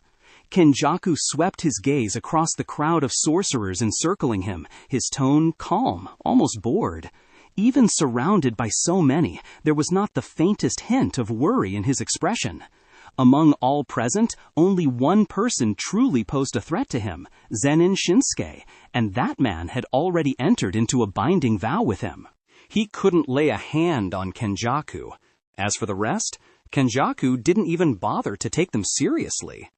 Kenjaku swept his gaze across the crowd of sorcerers encircling him, his tone calm, almost bored. Even surrounded by so many, there was not the faintest hint of worry in his expression. Among all present, only one person truly posed a threat to him, Zen'in Shinsuke, and that man had already entered into a binding vow with him. He couldn't lay a hand on Kenjaku. As for the rest, Kenjaku didn't even bother to take them seriously.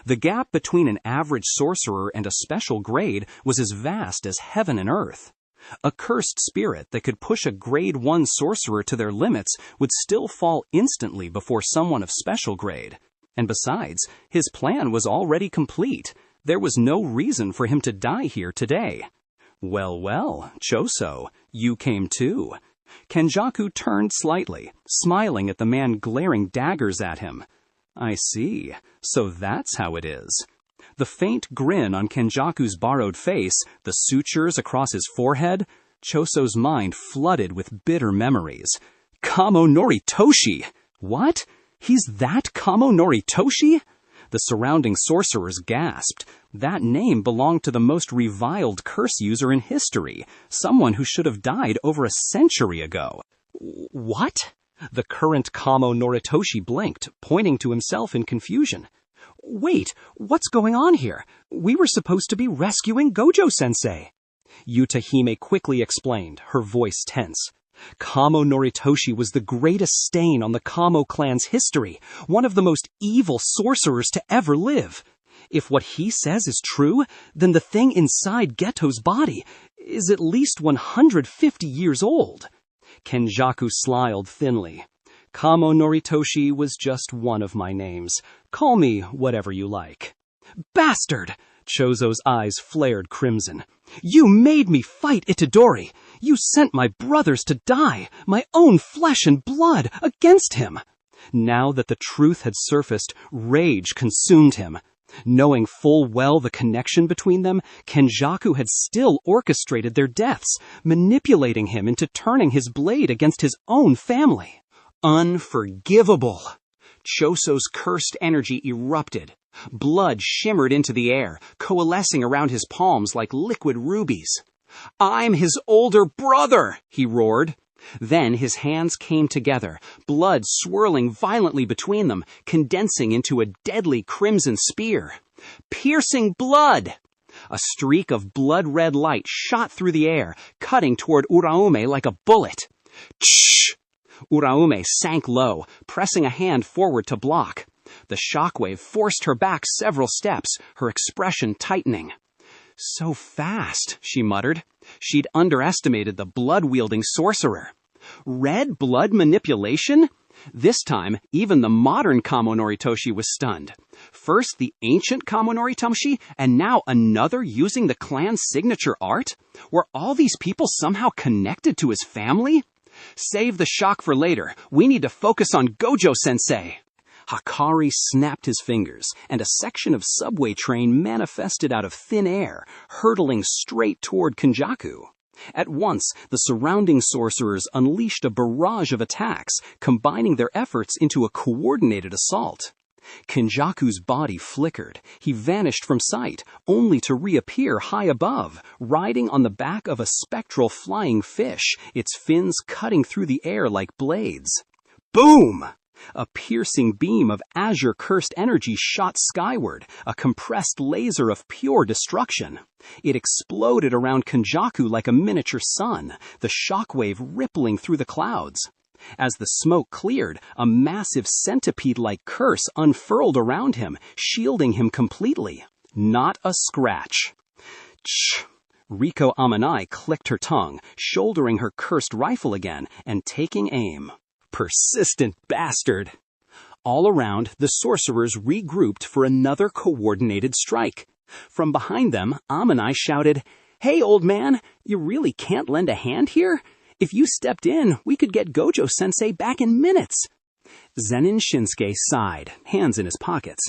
The gap between an average sorcerer and a special grade was as vast as heaven and earth. A cursed spirit that could push a grade 1 sorcerer to their limits would still fall instantly before someone of special grade. And besides, his plan was already complete. There was no reason for him to die here today. Well, well, Choso, you came too. Kenjaku turned slightly, smiling at the man glaring daggers at him. I see. So that's how it is. The faint grin on Kenjaku's borrowed face, the sutures across his forehead, Choso's mind flooded with bitter memories. Kamo Noritoshi! What? He's that Kamo Noritoshi? The surrounding sorcerers gasped. That name belonged to the most reviled curse user in history, someone who should have died over a century ago. What? The current Kamo Noritoshi blinked, pointing to himself in confusion. Wait, what's going on here? We were supposed to be rescuing Gojo-sensei. Yutahime quickly explained, her voice tense. Kamo Noritoshi was the greatest stain on the Kamo clan's history, one of the most evil sorcerers to ever live. If what he says is true, then the thing inside Geto's body is at least 150 years old. Kenjaku smiled thinly. Kamo Noritoshi was just one of my names. Call me whatever you like. Bastard! Choso's eyes flared crimson. You made me fight Itadori. You sent my brothers to die, my own flesh and blood, against him. Now that the truth had surfaced, rage consumed him. Knowing full well the connection between them, Kenjaku had still orchestrated their deaths, manipulating him into turning his blade against his own family. Unforgivable! Choso's cursed energy erupted. Blood shimmered into the air, coalescing around his palms like liquid rubies. I'm his older brother, he roared. Then his hands came together, blood swirling violently between them, condensing into a deadly crimson spear. Piercing blood! A streak of blood-red light shot through the air, cutting toward Uraume like a bullet. Shh! Uraume sank low, pressing a hand forward to block. The shockwave forced her back several steps, her expression tightening. So fast, she muttered. She'd underestimated the blood-wielding sorcerer. Red blood manipulation? This time, even the modern Kamo Noritoshi was stunned. First the ancient Kamo Noritoshi, and now another using the clan's signature art? Were all these people somehow connected to his family? Save the shock for later. We need to focus on Gojo-sensei. Hakari snapped his fingers, and a section of subway train manifested out of thin air, hurtling straight toward Kenjaku. At once, the surrounding sorcerers unleashed a barrage of attacks, combining their efforts into a coordinated assault. Kenjaku's body flickered. He vanished from sight, only to reappear high above, riding on the back of a spectral flying fish, its fins cutting through the air like blades. Boom! A piercing beam of azure-cursed energy shot skyward, a compressed laser of pure destruction. It exploded around Kenjaku like a miniature sun, the shockwave rippling through the clouds. As the smoke cleared, a massive centipede-like curse unfurled around him, shielding him completely. Not a scratch. Tch! Riko Amanai clicked her tongue, shouldering her cursed rifle again and taking aim. Persistent bastard! All around, the sorcerers regrouped for another coordinated strike. From behind them, Amanai shouted, Hey, old man, you really can't lend a hand here? If you stepped in, we could get Gojo-sensei back in minutes. Zen'in Shinsuke sighed, hands in his pockets.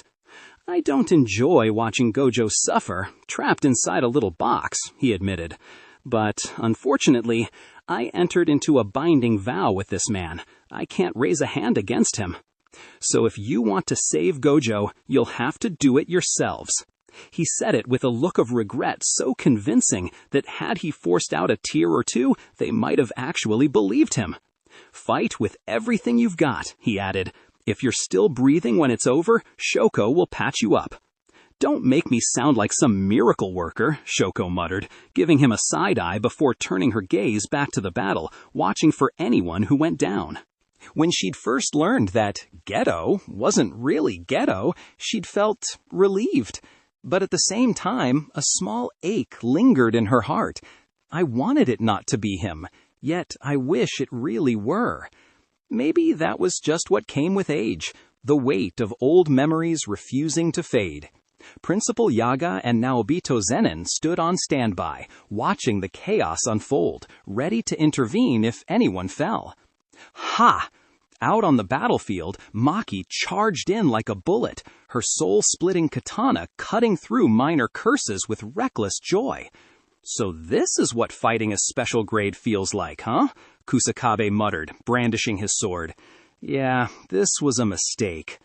I don't enjoy watching Gojo suffer, trapped inside a little box, he admitted. But, unfortunately, I entered into a binding vow with this man. I can't raise a hand against him. So if you want to save Gojo, you'll have to do it yourselves. He said it with a look of regret so convincing that had he forced out a tear or two, they might have actually believed him. Fight with everything you've got, he added. If you're still breathing when it's over, Shoko will patch you up. Don't make me sound like some miracle worker, Shoko muttered, giving him a side-eye before turning her gaze back to the battle, watching for anyone who went down. When she'd first learned that Geto wasn't really Geto, she'd felt relieved. But at the same time, a small ache lingered in her heart. I wanted it not to be him, yet I wish it really were. Maybe that was just what came with age, the weight of old memories refusing to fade. Principal Yaga and Naobito Zen'in stood on standby, watching the chaos unfold, ready to intervene if anyone fell. Ha! Out on the battlefield, Maki charged in like a bullet, her soul-splitting katana cutting through minor curses with reckless joy. So this is what fighting a special grade feels like, huh? Kusakabe muttered, brandishing his sword. Yeah, this was a mistake.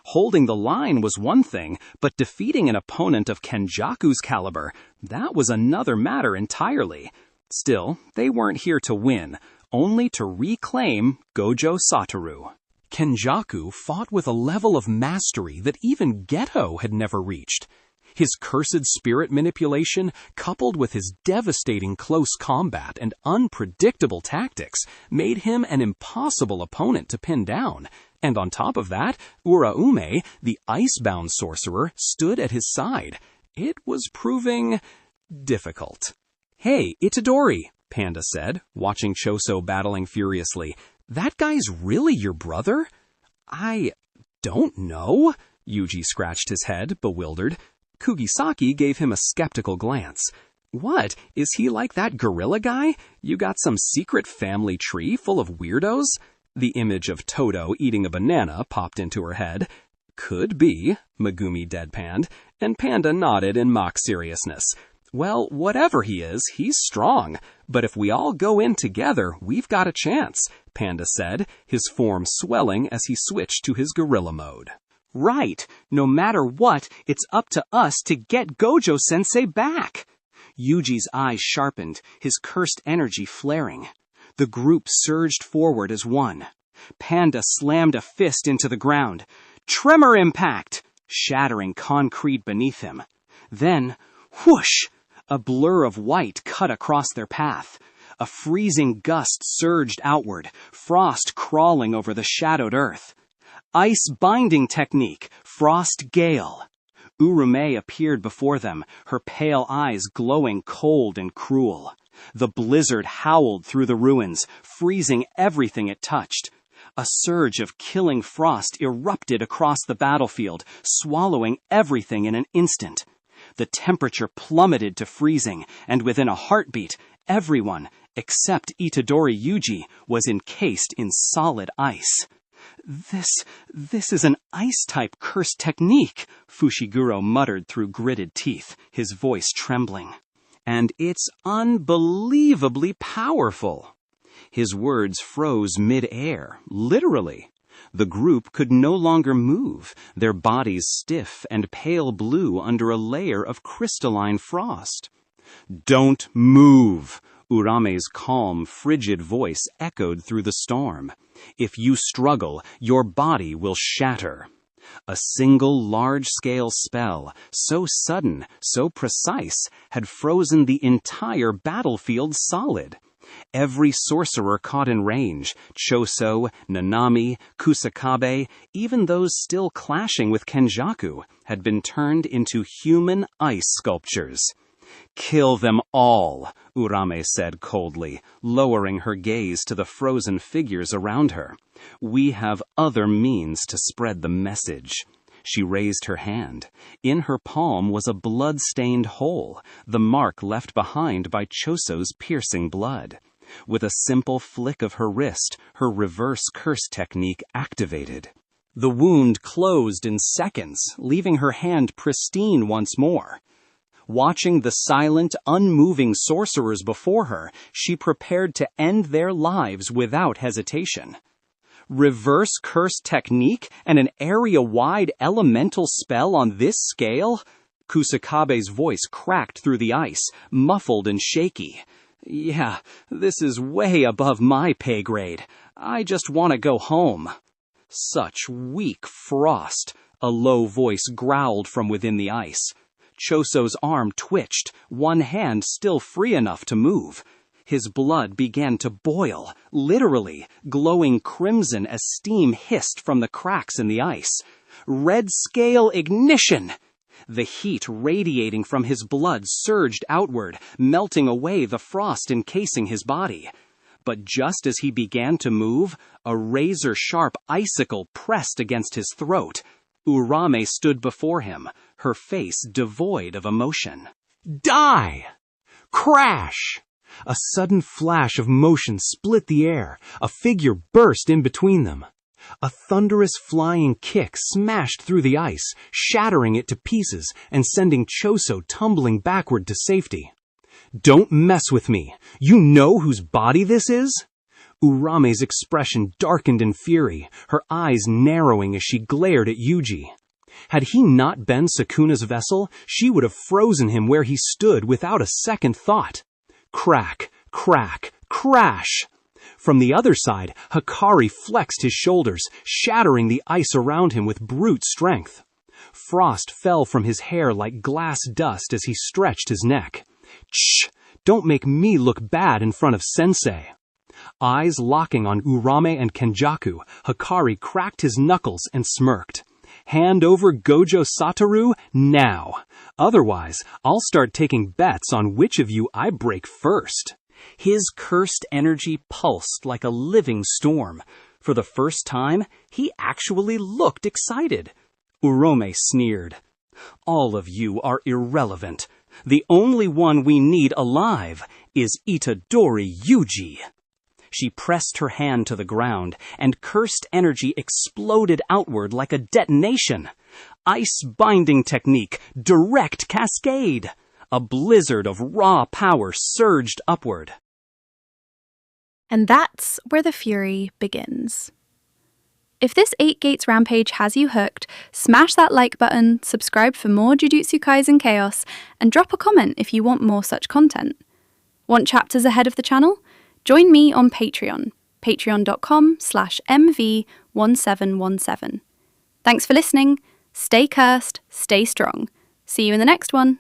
Holding the line was one thing, but defeating an opponent of Kenjaku's caliber, that was another matter entirely. Still, they weren't here to win, only to reclaim Gojo Satoru. Kenjaku fought with a level of mastery that even Geto had never reached. His cursed spirit manipulation, coupled with his devastating close combat and unpredictable tactics, made him an impossible opponent to pin down. And on top of that, Uraume, the icebound sorcerer, stood at his side. It was proving difficult. "Hey, Itadori," Panda said, watching Choso battling furiously. "That guy's really your brother?" "I don't know." Yuji scratched his head, bewildered. Kugisaki gave him a skeptical glance. "What, is he like that gorilla guy? You got some secret family tree full of weirdos?" The image of Toto eating a banana popped into her head. "Could be," Megumi deadpanned, and Panda nodded in mock seriousness. "Well, whatever he is, he's strong. But if we all go in together, we've got a chance," Panda said, his form swelling as he switched to his gorilla mode. "Right. No matter what, it's up to us to get Gojo-sensei back." Yuji's eyes sharpened, his cursed energy flaring. The group surged forward as one. Panda slammed a fist into the ground. Tremor impact! Shattering concrete beneath him. Then, whoosh! A blur of white cut across their path. A freezing gust surged outward, frost crawling over the shadowed earth. Ice binding technique, frost gale. Urume appeared before them, her pale eyes glowing cold and cruel. The blizzard howled through the ruins, freezing everything it touched. A surge of killing frost erupted across the battlefield, swallowing everything in an instant. The temperature plummeted to freezing, and within a heartbeat, everyone, except Itadori Yuji, was encased in solid ice. This is an ice-type cursed technique," Fushiguro muttered through gritted teeth, his voice trembling. "And it's unbelievably powerful." His words froze mid-air, literally. The group could no longer move, their bodies stiff and pale blue under a layer of crystalline frost. "Don't move!" Urame's calm, frigid voice echoed through the storm. "If you struggle, your body will shatter." A single large-scale spell, so sudden, so precise, had frozen the entire battlefield solid. Every sorcerer caught in range, Choso, Nanami, Kusakabe, even those still clashing with Kenjaku, had been turned into human ice sculptures. "Kill them all," Urame said coldly, lowering her gaze to the frozen figures around her. "We have other means to spread the message." She raised her hand. In her palm was a blood-stained hole, the mark left behind by Choso's piercing blood. With a simple flick of her wrist, her reverse curse technique activated. The wound closed in seconds, leaving her hand pristine once more. Watching the silent, unmoving sorcerers before her, she prepared to end their lives without hesitation. Reverse curse technique and an area-wide elemental spell on this scale? Kusakabe's voice cracked through the ice, muffled and shaky. "Yeah, this is way above my pay grade. I just want to go home." "Such weak frost," a low voice growled from within the ice. Choso's arm twitched, one hand still free enough to move. His blood began to boil, literally, glowing crimson as steam hissed from the cracks in the ice. "Red scale ignition!" The heat radiating from his blood surged outward, melting away the frost encasing his body. But just as he began to move, a razor-sharp icicle pressed against his throat. Urame stood before him, her face devoid of emotion. Die! Crash! A sudden flash of motion split the air. A figure burst in between them. A thunderous flying kick smashed through the ice, shattering it to pieces and sending Choso tumbling backward to safety. Don't mess with me. You know whose body this is? Urame's expression darkened in fury, her eyes narrowing as she glared at Yuji. Had he not been Sukuna's vessel, she would have frozen him where he stood without a second thought. Crack, crack, crash! From the other side, Hikari flexed his shoulders, shattering the ice around him with brute strength. Frost fell from his hair like glass dust as he stretched his neck. Shh! Don't make me look bad in front of Sensei. Eyes locking on Urame and Kenjaku, Hikari cracked his knuckles and smirked. Hand over Gojo Satoru now. Otherwise, I'll start taking bets on which of you I break first. His cursed energy pulsed like a living storm. For the first time, he actually looked excited. Urame sneered. All of you are irrelevant. The only one we need alive is Itadori Yuji. She pressed her hand to the ground, and cursed energy exploded outward like a detonation. Ice-binding technique, direct cascade. A blizzard of raw power surged upward. And that's where the fury begins. If this 8 Gates rampage has you hooked, smash that like button, subscribe for more Jujutsu Kaisen chaos, and drop a comment if you want more such content. Want chapters ahead of the channel? Join me on Patreon, patreon.com/mv1717. Thanks for listening. Stay cursed, stay strong. See you in the next one.